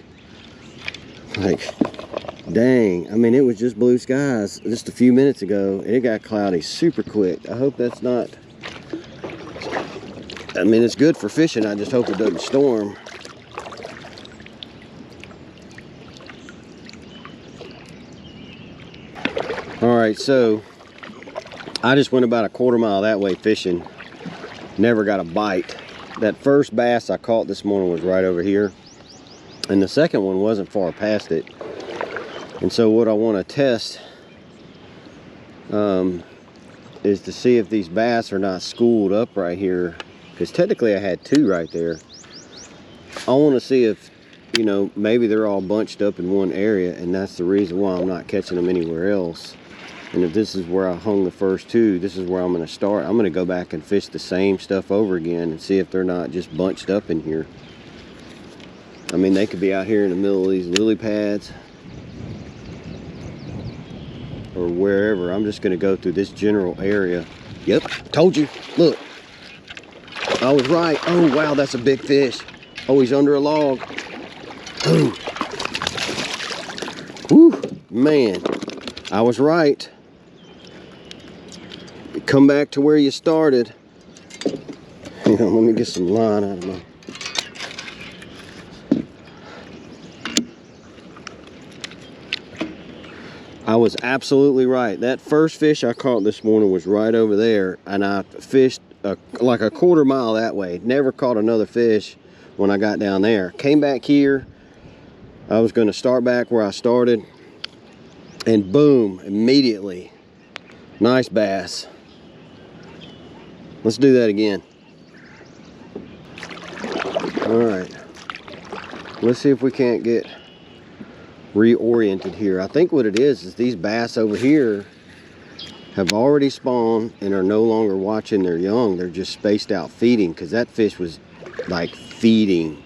Like, dang, I mean, it was just blue skies just a few minutes ago, and it got cloudy super quick. I hope that's not, I mean, it's good for fishing. I just hope it doesn't storm. All right, so I just went about a 1/4 mile that way fishing. Never got a bite. That first bass I caught this morning was right over here, and the second one wasn't far past it. And so what I want to test is to see if these bass are not schooled up right here, because technically I had 2 right there. I want to see if, you know, maybe they're all bunched up in one area, and that's the reason why I'm not catching them anywhere else. And if this is where I hung the first 2, this is where I'm going to start. I'm going to go back and fish the same stuff over again and see if they're not just bunched up in here. I mean, they could be out here in the middle of these lily pads or wherever. I'm just going to go through this general area. Yep, told you. Look, I was right. Oh, wow, that's a big fish. Oh, he's under a log. Oh. Whew, man, I was right. Come back to where you started. Hang on, let me get some line out of my... I was absolutely right. That first fish I caught this morning was right over there, and I fished like a quarter mile that way. Never caught another fish when I got down there. Came back here. I was going to start back where I started, and boom, immediately. Nice bass. Let's do that again. All right. Let's see if we can't get reoriented here. I think what it is these bass over here have already spawned and are no longer watching their young. They're just spaced out feeding, because that fish was like feeding.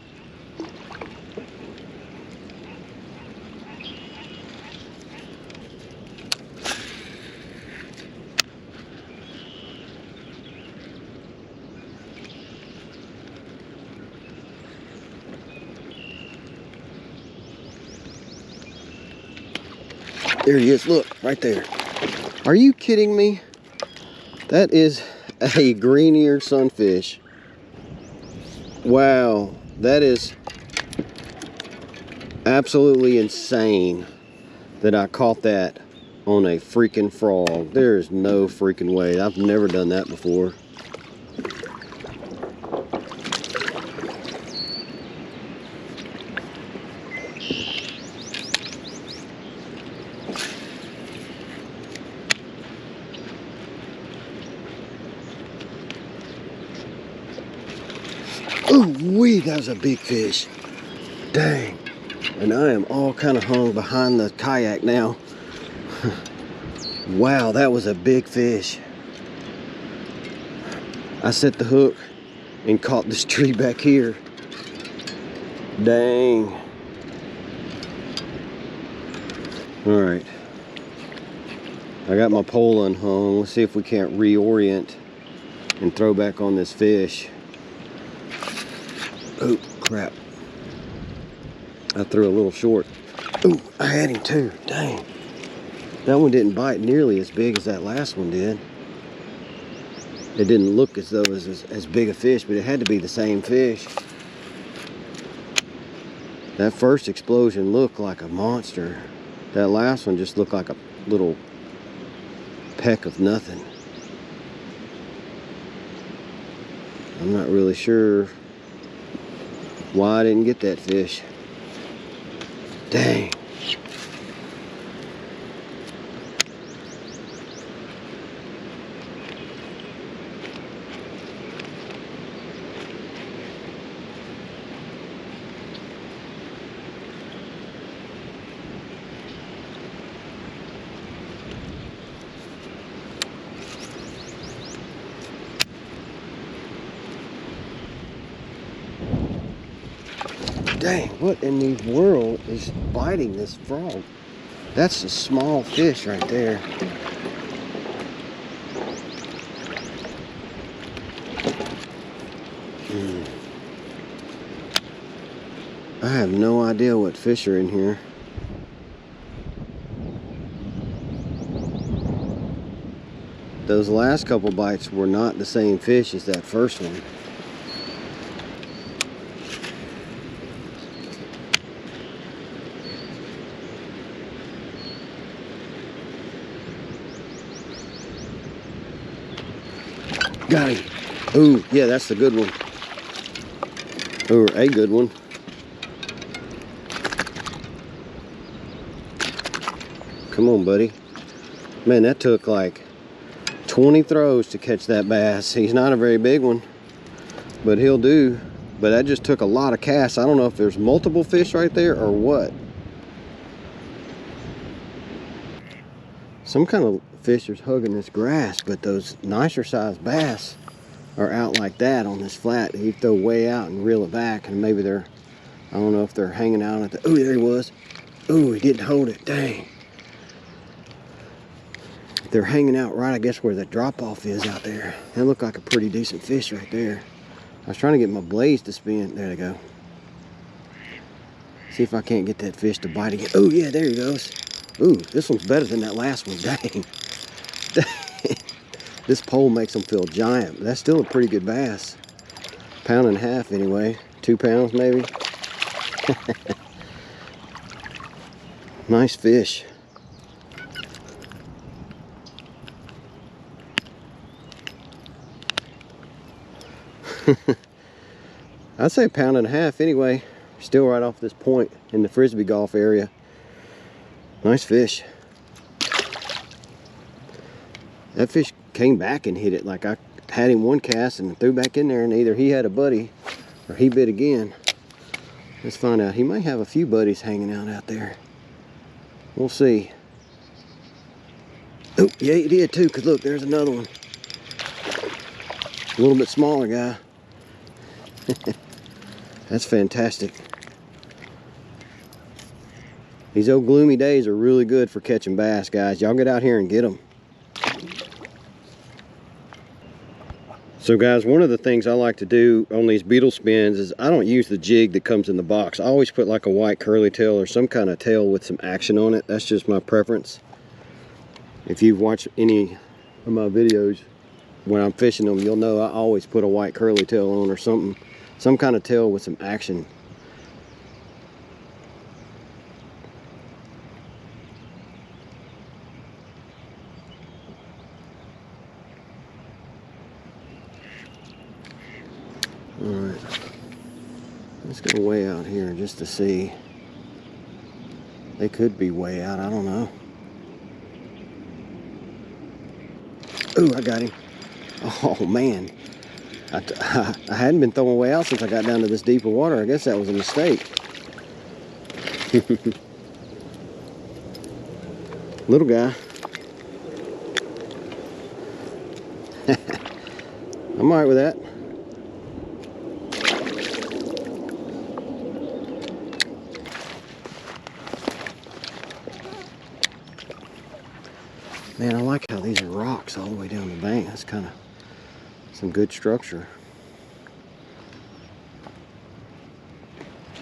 There he is, look, right there. Are you kidding me? That is a green-eared sunfish. Wow, that is absolutely insane that I caught that on a freaking frog. There is no freaking way. I've never done that before. Ooh wee, that was a big fish. Dang. And I am all kind of hung behind the kayak now. Wow, that was a big fish. I set the hook and caught this tree back here. Dang. All right. I got my pole unhung. Let's see if we can't reorient and throw back on this fish. Oh, crap. I threw a little short. Ooh, I had him too. Dang. That one didn't bite nearly as big as that last one did. It didn't look as though it was as big a fish, but it had to be the same fish. That first explosion looked like a monster. That last one just looked like a little peck of nothing. I'm not really sure why I didn't get that fish. Dang. Dang, what in the world is biting this frog? That's a small fish right there. I have no idea what fish are in here. Those last couple bites were not the same fish as that first one. Got him. Ooh, yeah, that's the good one. Or a good one. Come on, buddy. Man, that took like 20 throws to catch that bass. He's not a very big one, but he'll do. But that just took a lot of casts. I don't know if there's multiple fish right there or what. Some kind of fish is hugging this grass, but those nicer sized bass are out like that on this flat. You throw way out and reel it back, and maybe they're, I don't know if they're hanging out at the, oh, there he was. Oh, he didn't hold it, dang. They're hanging out right, I guess, where the drop off is out there. That looked like a pretty decent fish right there. I was trying to get my blades to spin. There they go. See if I can't get that fish to bite again. Oh yeah, there he goes. Ooh, this one's better than that last one, dang. This pole makes them feel giant, but that's still a pretty good bass. Pound and a half anyway. 2 pounds maybe. Nice fish. I'd say 1.5 pounds anyway. Still right off this point in the frisbee golf area. Nice fish. That fish came back and hit it. Like I had him one cast and threw back in there, and either he had a buddy or he bit again. Let's find out. He might have a few buddies hanging out there. We'll see. Oh, yeah, he did too, because look, there's another one. A little bit smaller guy. That's fantastic. These old gloomy days are really good for catching bass, guys. Y'all get out here and get them. So guys, one of the things I like to do on these beetle spins is I don't use the jig that comes in the box. I always put like a white curly tail or some kind of tail with some action on it. That's just my preference. If you've watched any of my videos when I'm fishing them, you'll know I always put a white curly tail on or something, some kind of tail with some action. Alright, let's go way out here just to see. They could be way out, I don't know. Ooh, I got him. Oh man, I hadn't been throwing way out since I got down to this deeper water. I guess that was a mistake. Little guy. I'm alright with that. Man, I like how these are rocks all the way down the bank. That's kind of some good structure.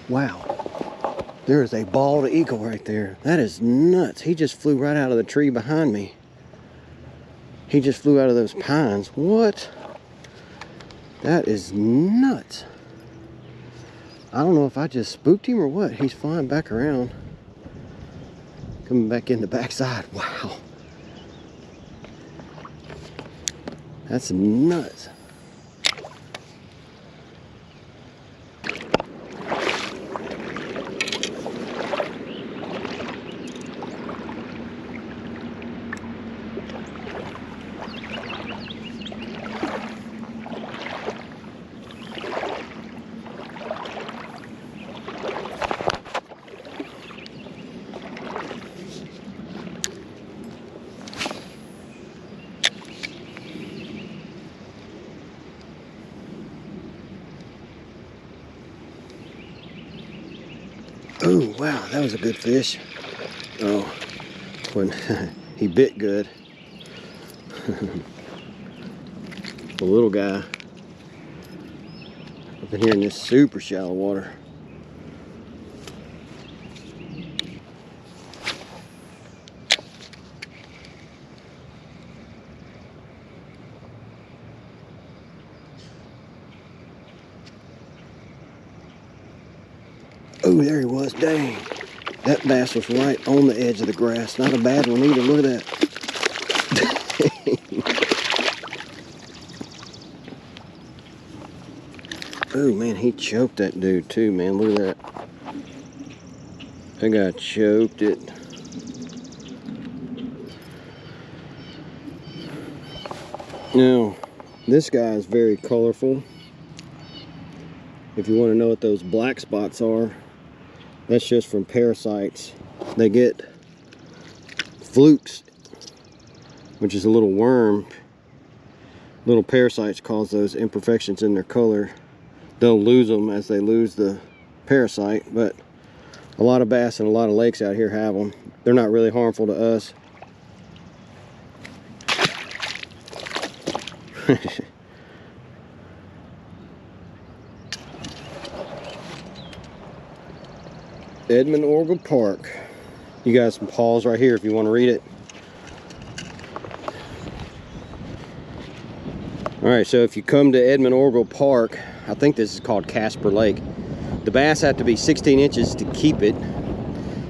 Wow. There is a bald eagle right there. That is nuts. He just flew right out of the tree behind me. He just flew out of those pines. What? That is nuts. I don't know if I just spooked him or what. He's flying back around. Coming back in the backside. Wow. That's nuts. Oh, wow, that was a good fish. Oh, when he bit good. The little guy up in here in this super shallow water. Oh, there he was. Dang. That bass was right on the edge of the grass. Not a bad one either. Look at that. Oh, man, he choked that dude too, man. Look at that. That guy choked it. Now, this guy is very colorful. If you want to know what those black spots are, that's just from parasites. They get flukes, which is a little worm. Little parasites cause those imperfections in their color. They'll lose them as they lose the parasite, but a lot of bass and a lot of lakes out here have them. They're not really harmful to us. Edmond Orville Park. You got some pause right here if you want to read it. Alright, so if you come to Edmond Orville Park, I think this is called Casper Lake. The bass have to be 16 inches to keep it,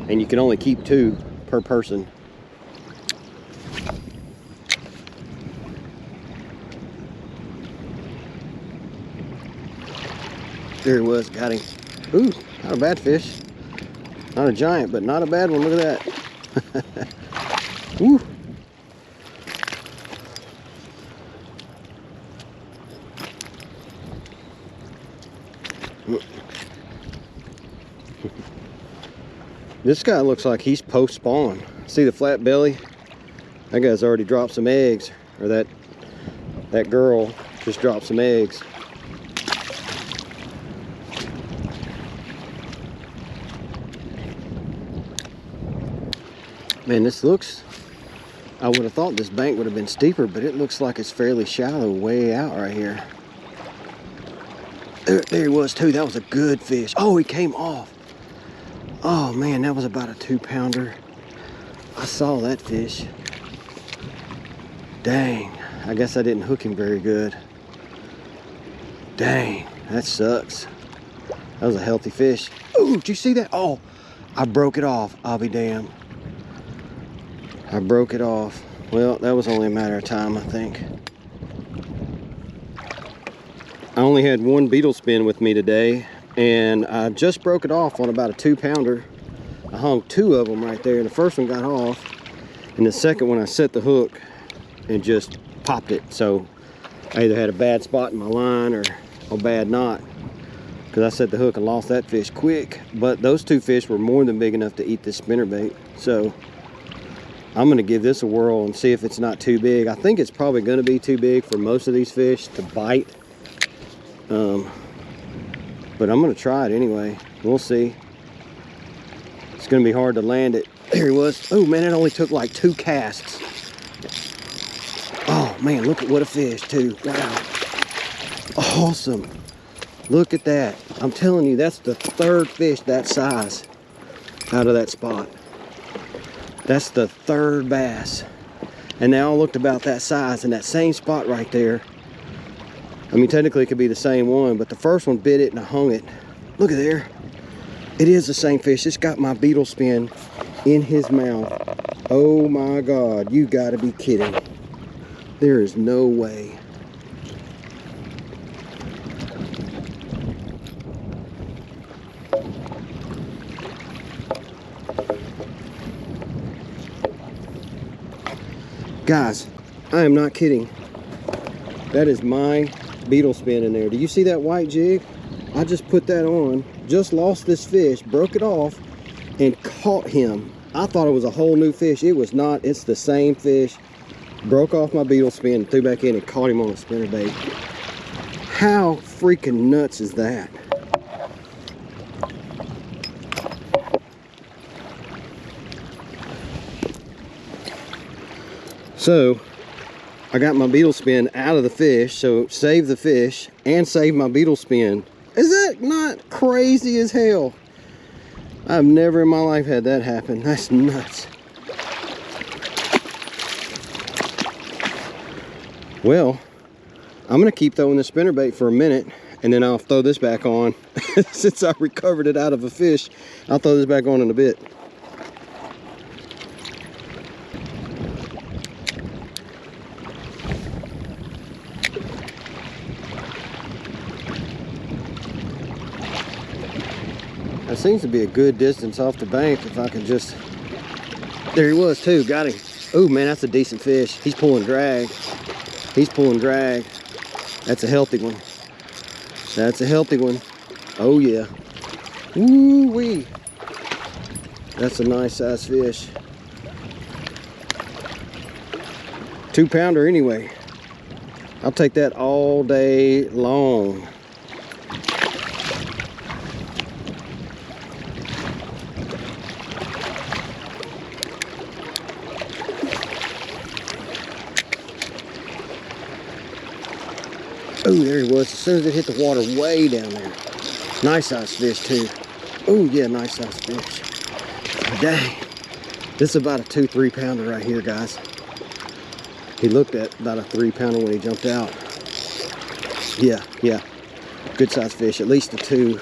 and you can only keep 2 per person. There he was, got him. Ooh, not a bad fish. Not a giant, but not a bad one. Look at that. Woo. This guy looks like he's post-spawn. See the flat belly? That guy's already dropped some eggs, or that girl just dropped some eggs. Man, this looks, I would have thought this bank would have been steeper, but it looks like it's fairly shallow way out right here. There he was too. That was a good fish. Oh, he came off. Oh man, that was about a 2-pounder. I saw that fish. Dang, I guess I didn't hook him very good. Dang, that sucks. That was a healthy fish. Ooh, did you see that? Oh, I broke it off. I'll be damned. I broke it off. Well, that was only a matter of time, I think. I only had one beetle spin with me today, and I just broke it off on about a 2-pounder. I hung 2 of them right there, and the first one got off, and the second one I set the hook and just popped it. So I either had a bad spot in my line or a bad knot, because I set the hook and lost that fish quick. But those 2 fish were more than big enough to eat this spinnerbait. So I'm gonna give this a whirl and see if it's not too big. I think it's probably gonna be too big for most of these fish to bite. But I'm gonna try it anyway. We'll see. It's gonna be hard to land it. There he was. Oh man, it only took like 2 casts. Oh man, look at what a fish too. Wow. Awesome. Look at that. I'm telling you, that's the 3rd fish that size out of that spot. That's the 3rd bass. And they all looked about that size in that same spot right there. I mean, technically it could be the same one, but the first one bit it and I hung it. Look at there. It is the same fish. It's got my beetle spin in his mouth. Oh my God, you gotta be kidding. There is no way. Guys, I am not kidding. That is my beetle spin in there. Do you see that white jig? I just put that on, just lost this fish, broke it off, and caught him. I thought it was a whole new fish. It was not. It's the same fish. Broke off my beetle spin, threw back in and caught him on a spinnerbait. How freaking nuts is that? So I got my beetle spin out of the fish, so save the fish and save my beetle spin. Is that not crazy as hell? I've never in my life had that happen. That's nuts. Well, I'm gonna keep throwing the spinnerbait for a minute, and then I'll throw this back on. Since I recovered it out of a fish, I'll throw this back on in a bit. That seems to be a good distance off the bank if I can just... There he was too, got him. Oh man, that's a decent fish. He's pulling drag. He's pulling drag. That's a healthy one. That's a healthy one. Oh yeah. Woo-wee. That's a nice size fish. 2-pounder anyway. I'll take that all day long. Oh, there he was. As soon as it hit the water, way down there. Nice size fish too. Oh yeah, nice size fish. Dang. This is about a 2-3 pounder right here, guys. He looked at about a 3 pounder when he jumped out. Yeah. Good sized fish, at least a 2.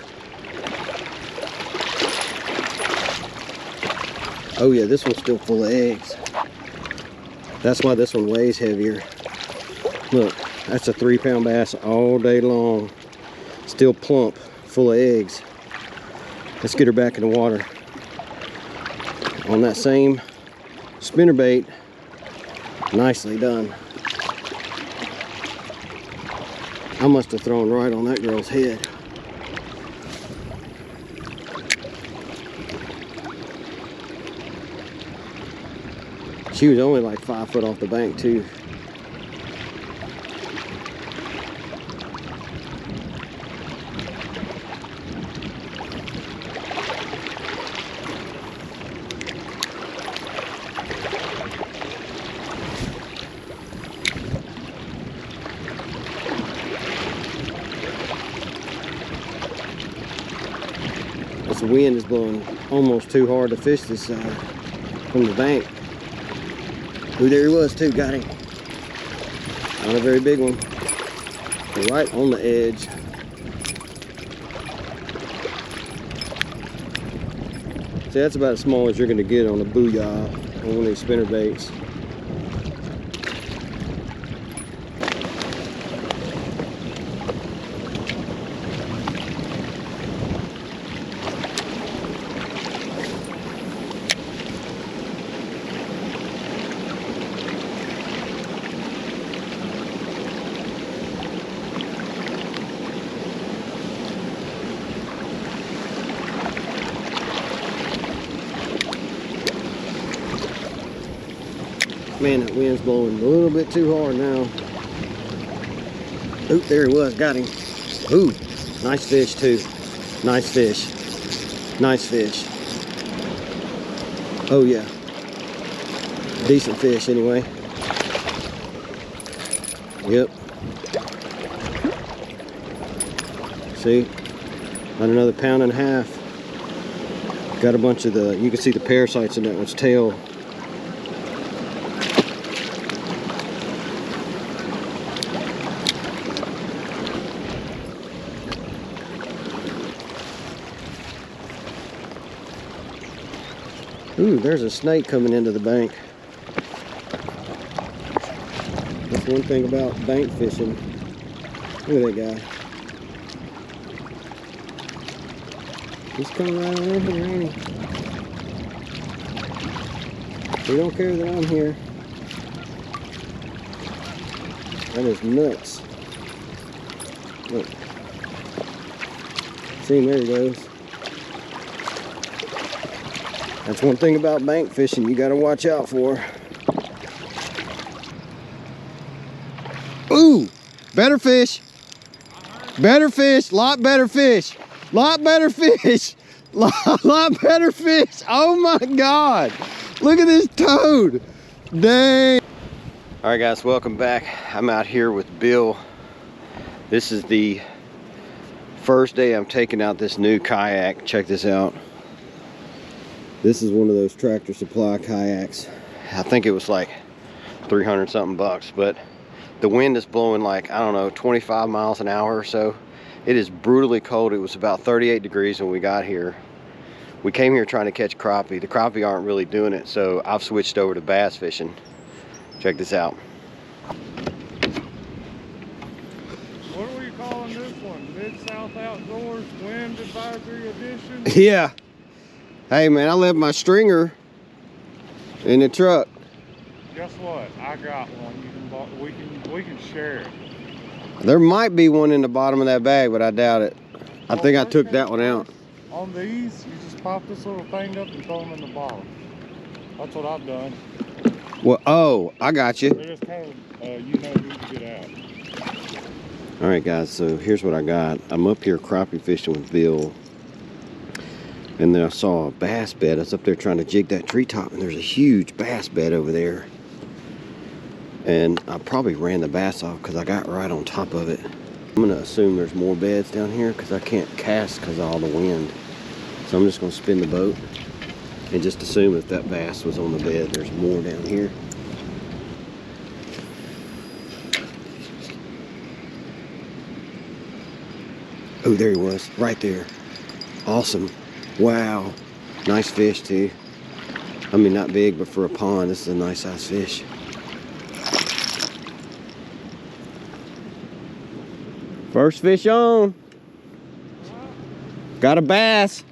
Oh yeah, this one's still full of eggs. That's why this one weighs heavier. Look, that's a 3-pound bass all day long. Still plump, full of eggs. Let's get her back in the water. On that same spinnerbait. Nicely done. I must have thrown right on that girl's head. She was only like 5 foot off the bank too. This wind is blowing almost too hard to fish this side from the bank. Ooh, there he was too, got him. Not a very big one. Right on the edge. See, that's about as small as you're gonna get on a booyah on one of these spinner baits. Man, that wind's blowing a little bit too hard now. Oop, there he was, got him. Ooh, nice fish too. Nice fish. Nice fish. Oh yeah. Decent fish anyway. Yep. See? About another 1.5 pounds. Got a bunch of you can see the parasites in that one's tail. Ooh, there's a snake coming into the bank. That's one thing about bank fishing. Look at that guy. He's coming right on in here, ain't he? He don't care that I'm here. That is nuts. Look. See him, there he goes. That's one thing about bank fishing you gotta watch out for. Ooh, better fish. Better fish, lot better fish. Lot better fish. Lot better fish. Oh my God. Look at this toad. Dang. All right guys, welcome back. I'm out here with Bill. This is the first day I'm taking out this new kayak. Check this out. This is one of those Tractor Supply kayaks. I think it was like 300 something bucks, but the wind is blowing like, I don't know, 25 miles an hour or so. It is brutally cold. It was about 38 degrees when we got here. We came here trying to catch crappie. The crappie aren't really doing it, so I've switched over to bass fishing. Check this out. What are we calling this one? Midsouth Outdoors Wind Advisory Edition? Yeah. Hey man, I left my stringer in the truck. Guess what? I got one. We can share it. There might be one in the bottom of that bag, but I doubt it. I think I took that one out. On these, you just pop this little thing up and throw them in the bottom. That's what I've done. Well, oh, I got you. They're just kind of, you know who to get out. All right, guys, so here's what I got. I'm up here crappie fishing with Bill. And then I saw a bass bed. I was up there trying to jig that treetop, and there's a huge bass bed over there. And I probably ran the bass off because I got right on top of it. I'm gonna assume there's more beds down here because I can't cast because of all the wind. So I'm just gonna spin the boat and just assume if that bass was on the bed, there's more down here. Oh, there he was, right there. Awesome. Wow. Nice fish too. I mean, not big, but for a pond, this is a nice size fish. First fish on. Got a bass.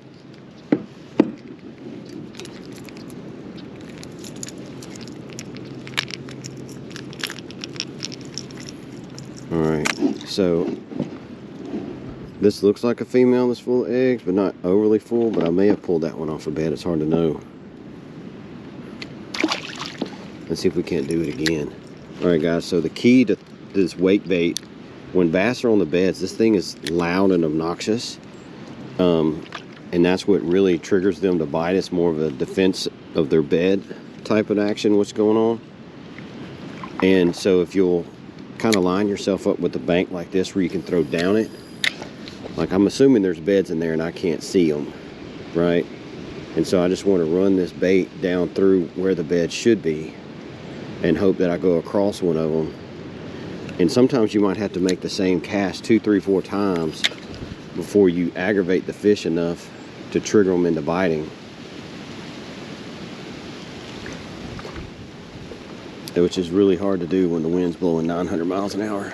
All right, so this looks like a female that's full of eggs, but not overly full, but I may have pulled that one off a bed. It's hard to know. Let's see if we can't do it again. All right, guys, so the key to this wake bait, when bass are on the beds, this thing is loud and obnoxious. And that's what really triggers them to bite. It's more of a defense of their bed type of action, what's going on. And so if you'll kind of line yourself up with a bank like this where you can throw down it, like I'm assuming there's beds in there and I can't see them, right? And so I just want to run this bait down through where the bed should be and hope that I go across one of them. And sometimes you might have to make the same cast 2, 3, 4 times before you aggravate the fish enough to trigger them into biting. Which is really hard to do when the wind's blowing 900 miles an hour.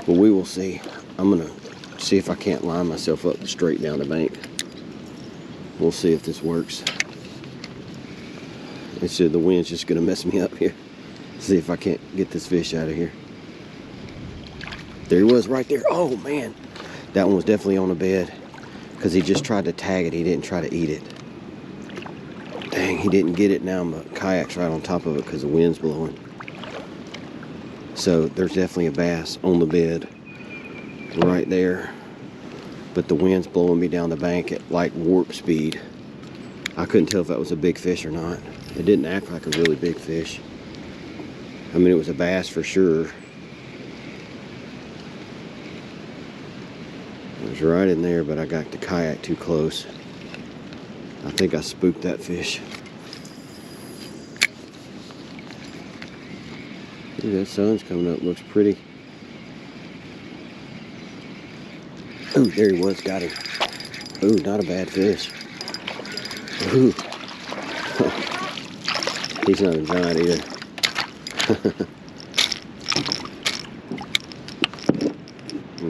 But we will see. I'm gonna see if I can't line myself up straight down the bank. We'll see if this works. It's the wind's just gonna mess me up here. See if I can't get this fish out of here. There he was right there. Oh man, that one was definitely on the bed because he just tried to tag it. He didn't try to eat it. Dang, he didn't get it. Now my kayak's right on top of it because the wind's blowing. So there's definitely a bass on the bed right there. But the wind's blowing me down the bank at like warp speed. I couldn't tell if that was a big fish or not. It didn't act like a really big fish. I mean, it was a bass for sure. It was right in there, but I got the kayak too close. I think I spooked that fish. Ooh, that sun's coming up, looks pretty. Ooh, there he was, got him. Ooh, not a bad fish. Ooh. He's not a giant either.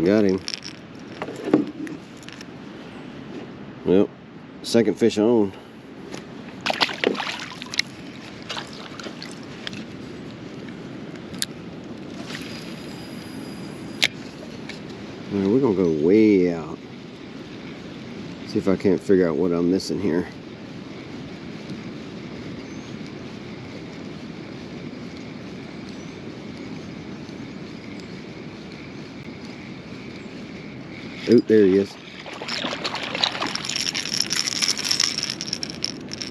Got him. Well, second fish on. Right, we're gonna go way out. See if I can't figure out what I'm missing here. Oh, there he is.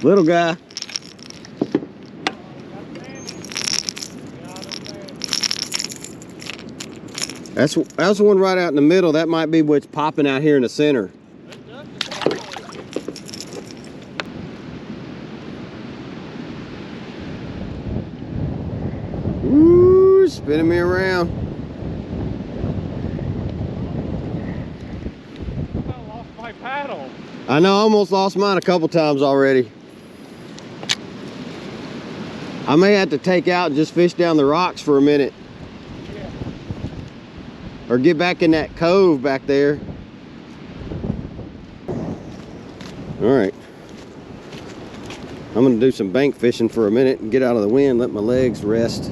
Little guy. That's the one right out in the middle. That might be what's popping out here in the center. Woo, spinning me around. I lost my paddle. I know, I almost lost mine a couple times already. I may have to take out and just fish down the rocks for a minute. Yeah. Or get back in that cove back there. All right. I'm gonna do some bank fishing for a minute and get out of the wind, let my legs rest.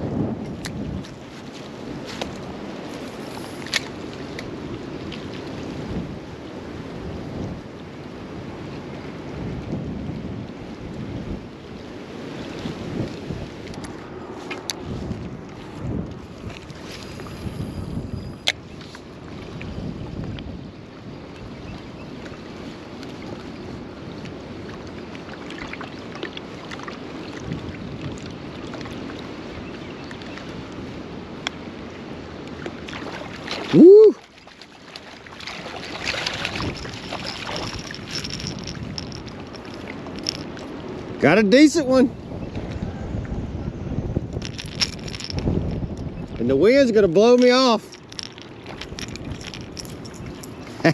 Woo! Got a decent one. And the wind's gonna blow me off. All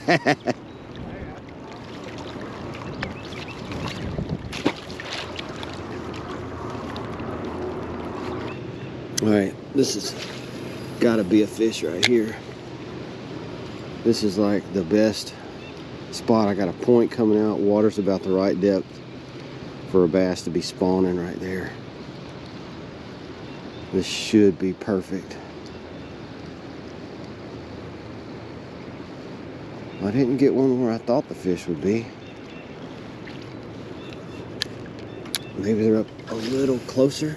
right, this has gotta be a fish right here. This is like the best spot. I got a point coming out. Water's about the right depth for a bass to be spawning right there. This should be perfect. I didn't get one where I thought the fish would be. Maybe they're up a little closer.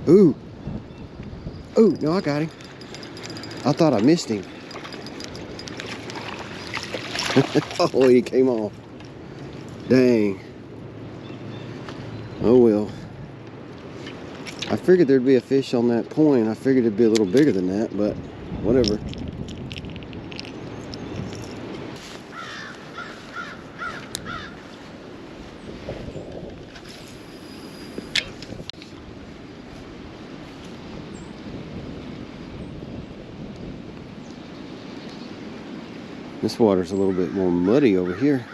Ooh. Ooh, no, I got him. I thought I missed him. Oh, he came off. Dang. Oh well. I figured there'd be a fish on that point. I figured it'd be a little bigger than that, but whatever. This water's a little bit more muddy over here.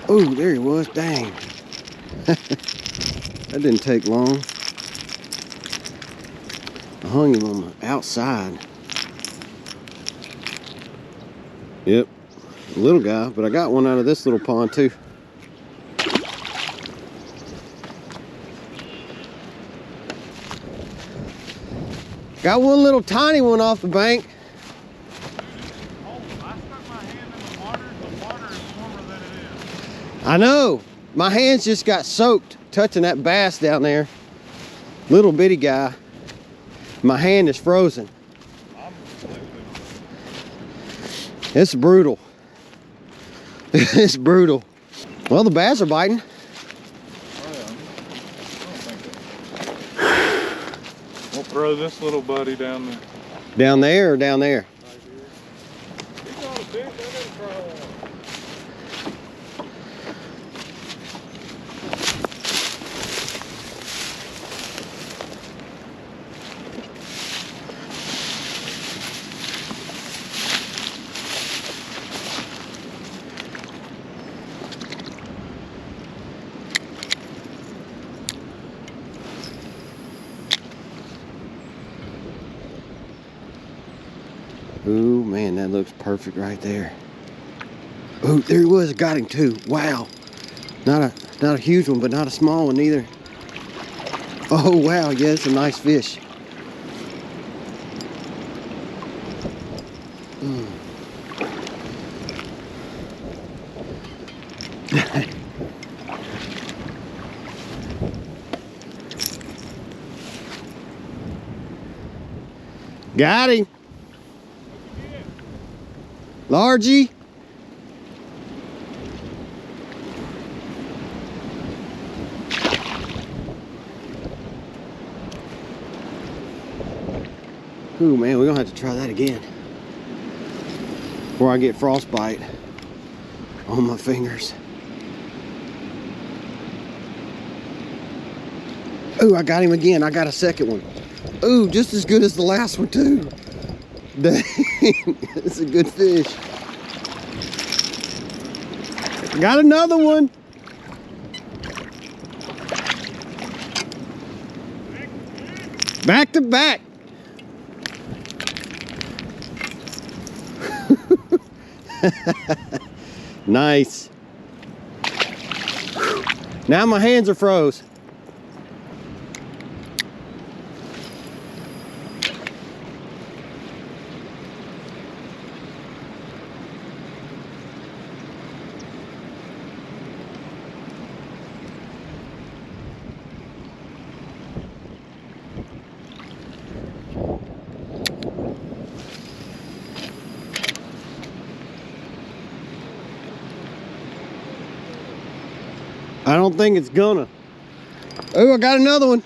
Oh, there he was. Dang. That didn't take long. I hung him on the outside. Yep, a little guy, but I got one out of this little pond too. Got one little tiny one off the bank. Oh, I stuck my hand in the water. The water is warmer than it is. I know. My hands just got soaked touching that bass down there. Little bitty guy. My hand is frozen. It's brutal. It's brutal. Well, the bass are biting. We'll throw this little buddy down there. Down there or down there? Right here. He got a fish. I didn't try one. Ooh, man, that looks perfect right there. Oh, there he was. Got him too. Wow. Not a huge one, but not a small one either. Oh, wow. Yeah, it's a nice fish. Mm. Got him. Largy. Ooh, man, we're gonna have to try that again before I get frostbite on my fingers. Ooh, I got him again. I got a second one. Ooh, just as good as the last one too. Dang, it's a good fish. Got another one. Back to back. Nice. Now my hands are froze. I don't think it's gonna. Oh, I got another one.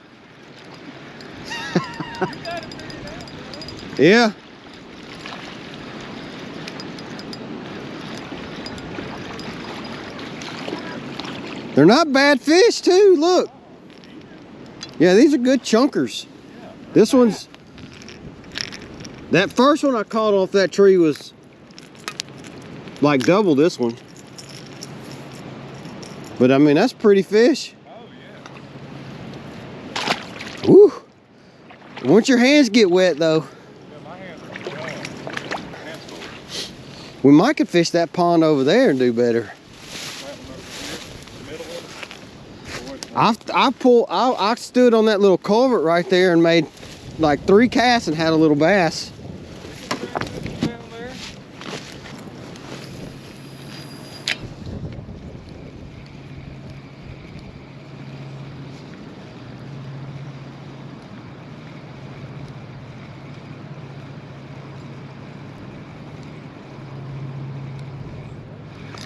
Yeah. They're not bad fish too, look. Yeah, these are good chunkers. This one's, that first one I caught off that tree was like double this one. But I mean, that's pretty fish. Woo. Once your hands get wet though. We might could fish that pond over there and do better. I stood on that little culvert right there and made like 3 casts and had a little bass.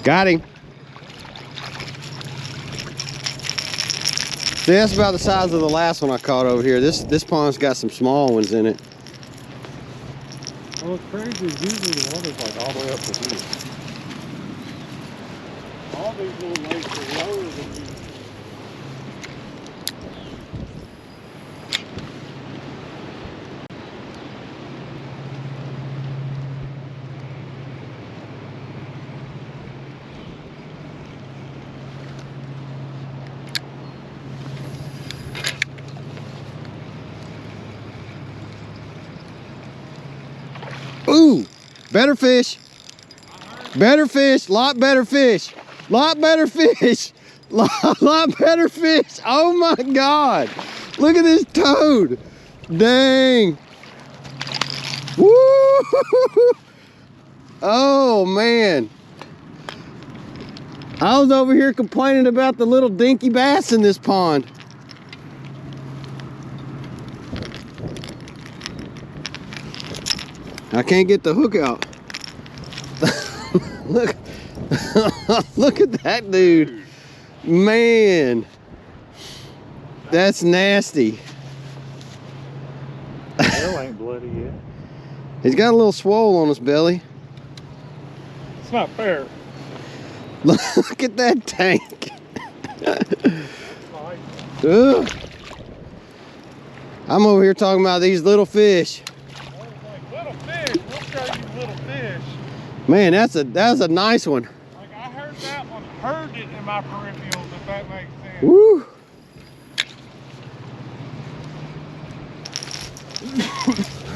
Got him. See, that's about the size of the last one I caught over here. This pond's got some small ones in it. Well, what's crazy is usually the water's like all the way up to here. All these little lakes are lower than these. Ooh, better fish. Better fish, lot better fish. Lot better fish. Lot better fish. Oh my God. Look at this toad. Dang. Woo! Oh man. I was over here complaining about the little dinky bass in this pond. I can't get the hook out. Look, look at that dude. Man, that's nasty. Tail ain't bloody yet. He's got a little swole on his belly. It's not fair. Look at that tank. Ugh. I'm over here talking about these little fish. Little fish, we'll show you little fish. Man, that's a nice one. Like I heard that one, heard it in my peripherals, if that makes sense. Woo.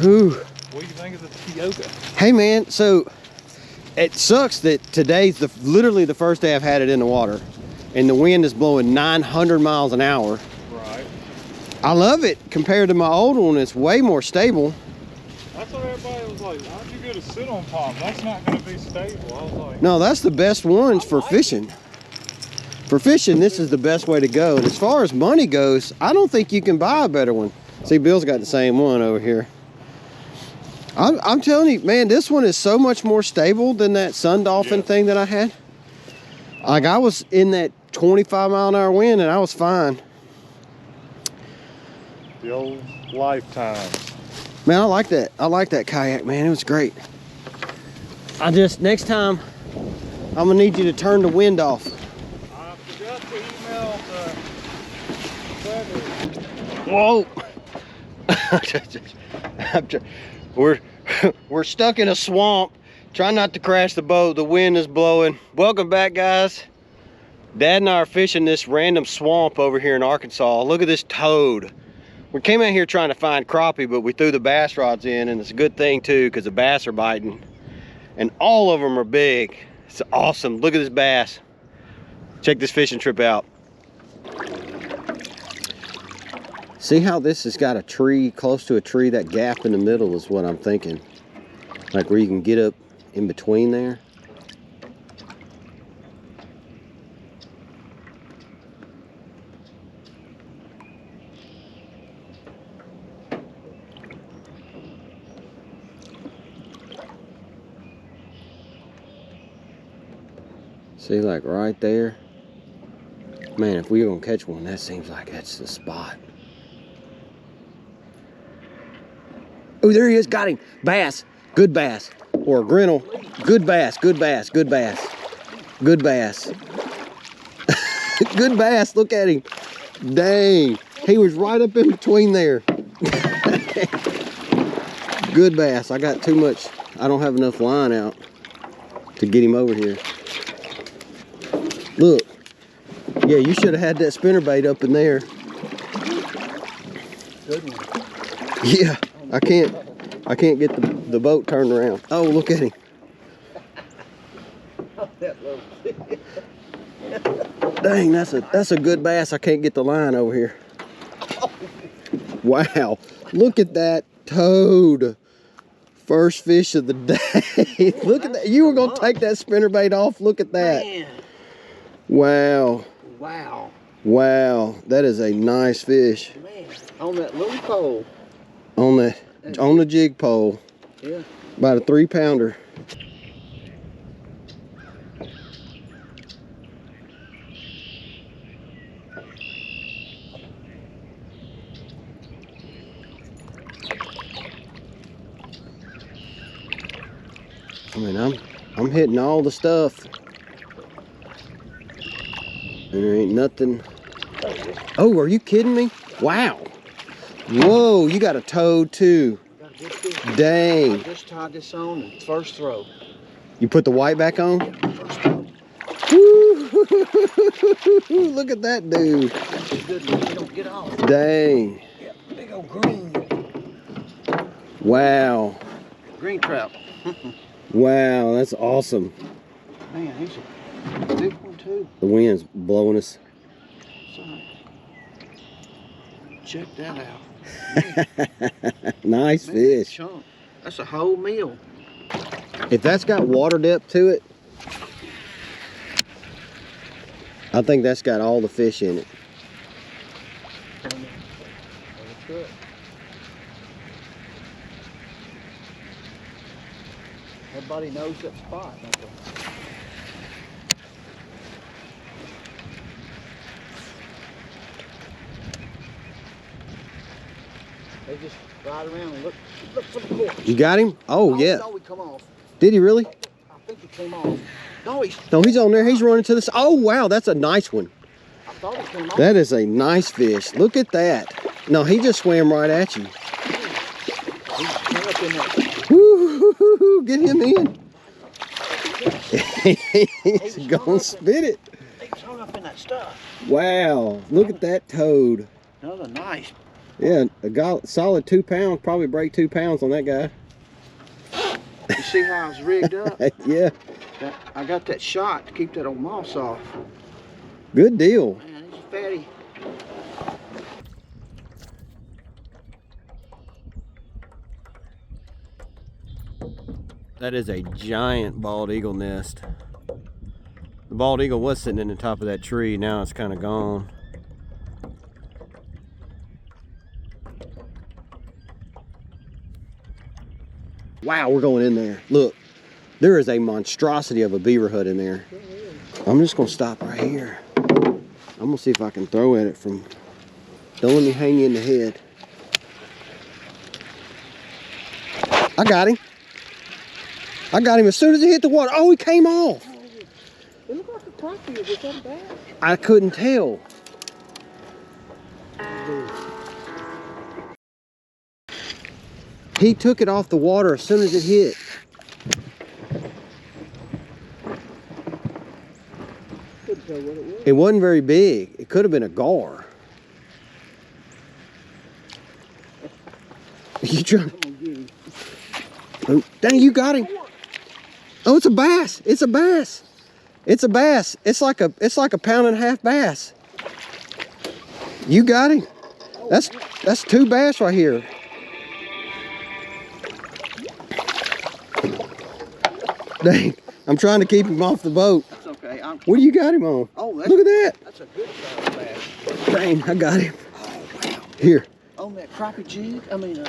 Whew. What do you think of the Tioga? Hey man, so it sucks that today's literally the first day I've had it in the water, and the wind is blowing 900 miles an hour. Right. I love it compared to my old one. It's way more stable. That's what everybody was like, how'd you get a sit on pond? That's not going to be stable. I was like, No, that's the best ones for fishing. For fishing, this is the best way to go. And as far as money goes, I don't think you can buy a better one. See, Bill's got the same one over here. I'm telling you, man, this one is so much more stable than that Sun Dolphin thing that I had. Like, I was in that 25-mile-an-hour wind and I was fine. the old Lifetime. Man, I like that. I like that kayak, man. It was great. Next time, I'm gonna need you to turn the wind off. I forgot to email the Whoa. We're stuck in a swamp. Try not to crash the boat. The wind is blowing. Welcome back, guys. Dad and I are fishing this random swamp over here in Arkansas. Look at this toad. We came out here trying to find crappie, but we threw the bass rods in, and it's a good thing too, because the bass are biting. And all of them are big. It's awesome. Look at this bass. Check this fishing trip out. See how this has got a tree, close to a tree? That gap in the middle is what I'm thinking. Like where you can get up in between there. See, like right there. Man, if we're gonna catch one, that seems like that's the spot. Oh, there he is, got him. Bass, good bass. Or a grinnell. Good bass, good bass, good bass. Good bass. Good bass, look at him. Dang, he was right up in between there. Good bass, I got too much. I don't have enough line out to get him over here. Look, yeah, you should have had that spinnerbait up in there. Good one. Yeah, I can't get the boat turned around. Oh, look at him. That little Dang, that's a good bass. I can't get the line over here. Wow, look at that toad. First fish of the day. Look at that. You were gonna take that spinnerbait off. Look at that. Man. Wow. Wow. Wow, that is a nice fish. Man. On that little pole. On the jig pole. Yeah. About a 3-pounder. I mean, I'm hitting all the stuff. And there ain't nothing. Oh, are you kidding me? Wow. Whoa, you got a toad too. Dang. I just tied this on and first throw. You put the white back on? First throw. Woo! Look at that dude. That's a good one. You don't get off. Dang. Yeah, big old green. Wow. Green trout. Wow, that's awesome. Man, he's a big one too. The wind's blowing us. Son. Check that out. Nice Man, fish. chunk. That's a whole meal. If that's got water depth to it, I think that's got all the fish in it. Everybody knows that spot, don't they? They just ride around and look for the course. You got him? Oh, yeah. No, he come off. Did he really? I think he came off. No, No, he's on there. He's running to this. Oh, wow, that's a nice one. I thought he came off. That is a nice fish. Look at that. No, he just swam right at you. He's up in there. Woo, get him in. He's gonna spit it. He's hung up in that stuff. Wow, look at that toad. Another nice. Yeah, a solid 2 pounds, probably break 2 pounds on that guy. You see how I was rigged up? Yeah, I got that shot to keep that old moss off. good deal. Man, he's fatty. That is a giant bald eagle nest. The bald eagle was sitting in the top of that tree. Now it's kind of gone. Wow, we're going in there. Look, there is a monstrosity of a beaver hut in there. I'm just gonna stop right here. I'm gonna see if I can throw at it from, don't let me hang you in the head. I got him. I got him as soon as he hit the water. Oh, he came off. It looked like the top of it was that bad. I couldn't tell. He took it off the water as soon as it hit. Couldn't tell what it was. It wasn't very big. It could have been a gar. You trying? I'm gonna get him. Oh, dang, you got him. Oh, it's a bass. It's a bass. It's a bass. It's like a 1.5 pound bass. You got him. That's 2 bass right here. Dang, I'm trying to keep him off the boat. That's okay. What do you got him on? Oh, look at that. That's a good size bass. Dang, I got him. Oh, wow. Here, On that crappie jig, I mean,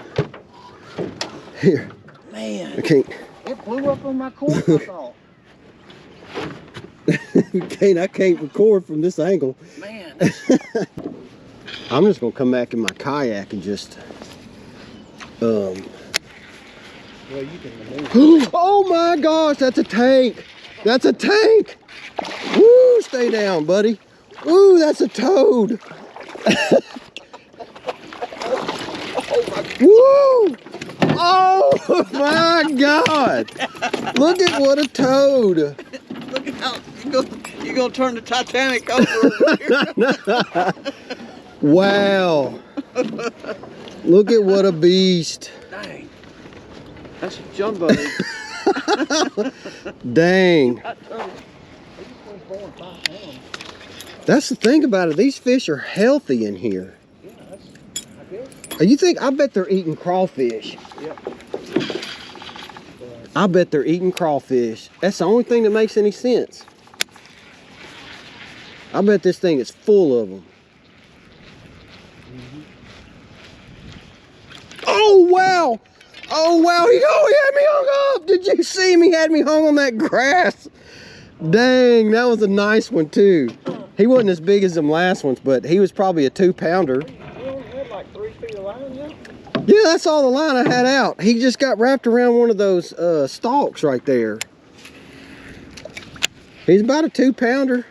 here. I man, can't. it blew up on my cork, I thought. I can't record from this angle. Man. I'm just gonna come back in my kayak and just Well, you can oh my gosh, that's a tank. That's a tank. Woo, stay down, buddy. Ooh, that's a toad. Woo! Oh my God! Look at what a toad. Look at how you're gonna turn the Titanic over. Wow. Look at what a beast. Dang. That's a jumbo. Dang. That's the thing about it. These fish are healthy in here. Yeah, I guess. I bet they're eating crawfish. Yep. I bet they're eating crawfish. That's the only thing that makes any sense. I bet this thing is full of them. Oh, wow. Oh, wow. He had me hung up. Did you see him? He had me hung on that grass. Dang, that was a nice one, too. He wasn't as big as them last ones, but he was probably a 2-pounder. You only had like 3 feet of line, yeah? Yeah, that's all the line I had out. He just got wrapped around one of those stalks right there. He's about a 2-pounder.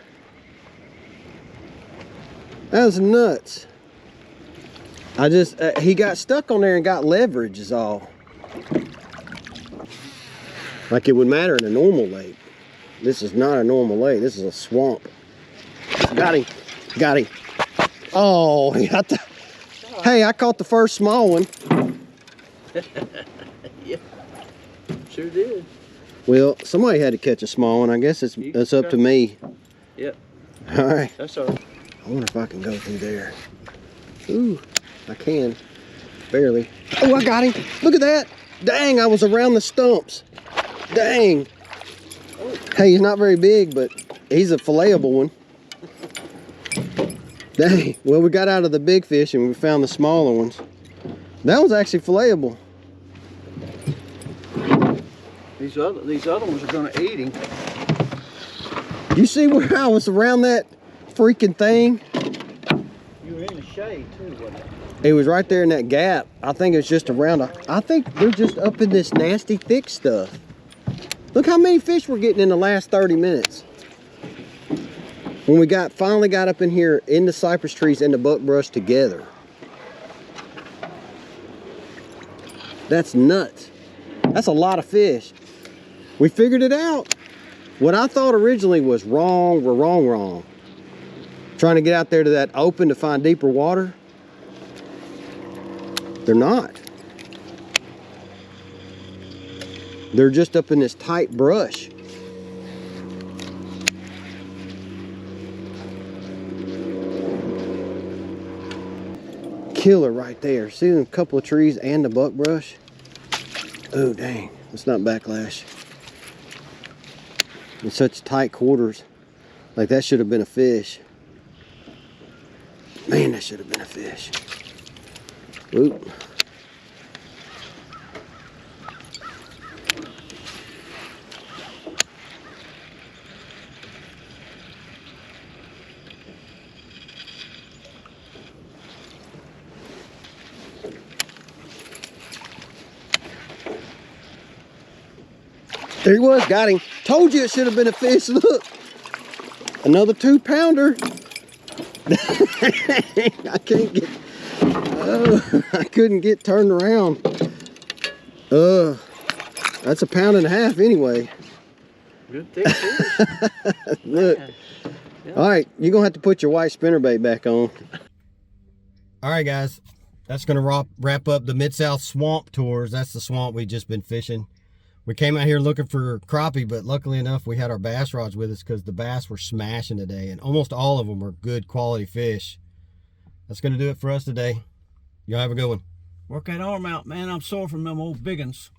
That was nuts. He got stuck on there and got leverage is all. Like it would matter in a normal lake. This is not a normal lake. This is a swamp. Got him. Got him. Oh, he got the... Hey, I caught the first small one. Yeah, sure did. Well, somebody had to catch a small one. I guess it's up to me. Yep. All right. That's all right. I wonder if I can go through there. Ooh, I can. Barely. Oh, I got him. Look at that. Dang, I was around the stumps. Dang. Hey, he's not very big, but he's a filletable one. Dang. Well, we got out of the big fish and we found the smaller ones. That was actually filletable. These other ones are gonna eat him. You see where I was around that freaking thing? You were in the shade too, wasn't it? It was right there in that gap. I think it's just around I think they're just up in this nasty thick stuff. Look how many fish we're getting in the last 30 minutes. When we finally got up in here in the cypress trees and the buckbrush together. That's nuts. That's a lot of fish. We figured it out. What I thought originally was wrong, we're wrong. Trying to get out there to that open to find deeper water. They're not. They're just up in this tight brush. Killer right there. See a couple of trees and the buckbrush? Oh, dang. That's not backlash. In such tight quarters. Like that should have been a fish. Man, that should have been a fish. Oop. There he was, got him. Told you it should have been a fish, look. Another 2-pounder. I can't get, I couldn't get turned around. That's 1.5 pounds anyway. Good thick fish. Look. Yeah. All right, you're gonna have to put your white spinnerbait back on. All right, guys, that's gonna wrap up the Mid-South swamp tours. That's the swamp we've just been fishing. We came out here looking for crappie, but luckily enough, we had our bass rods with us because the bass were smashing today, and almost all of them were good quality fish. That's going to do it for us today. Y'all have a good one. Work that arm out, man. I'm sore from them old big uns.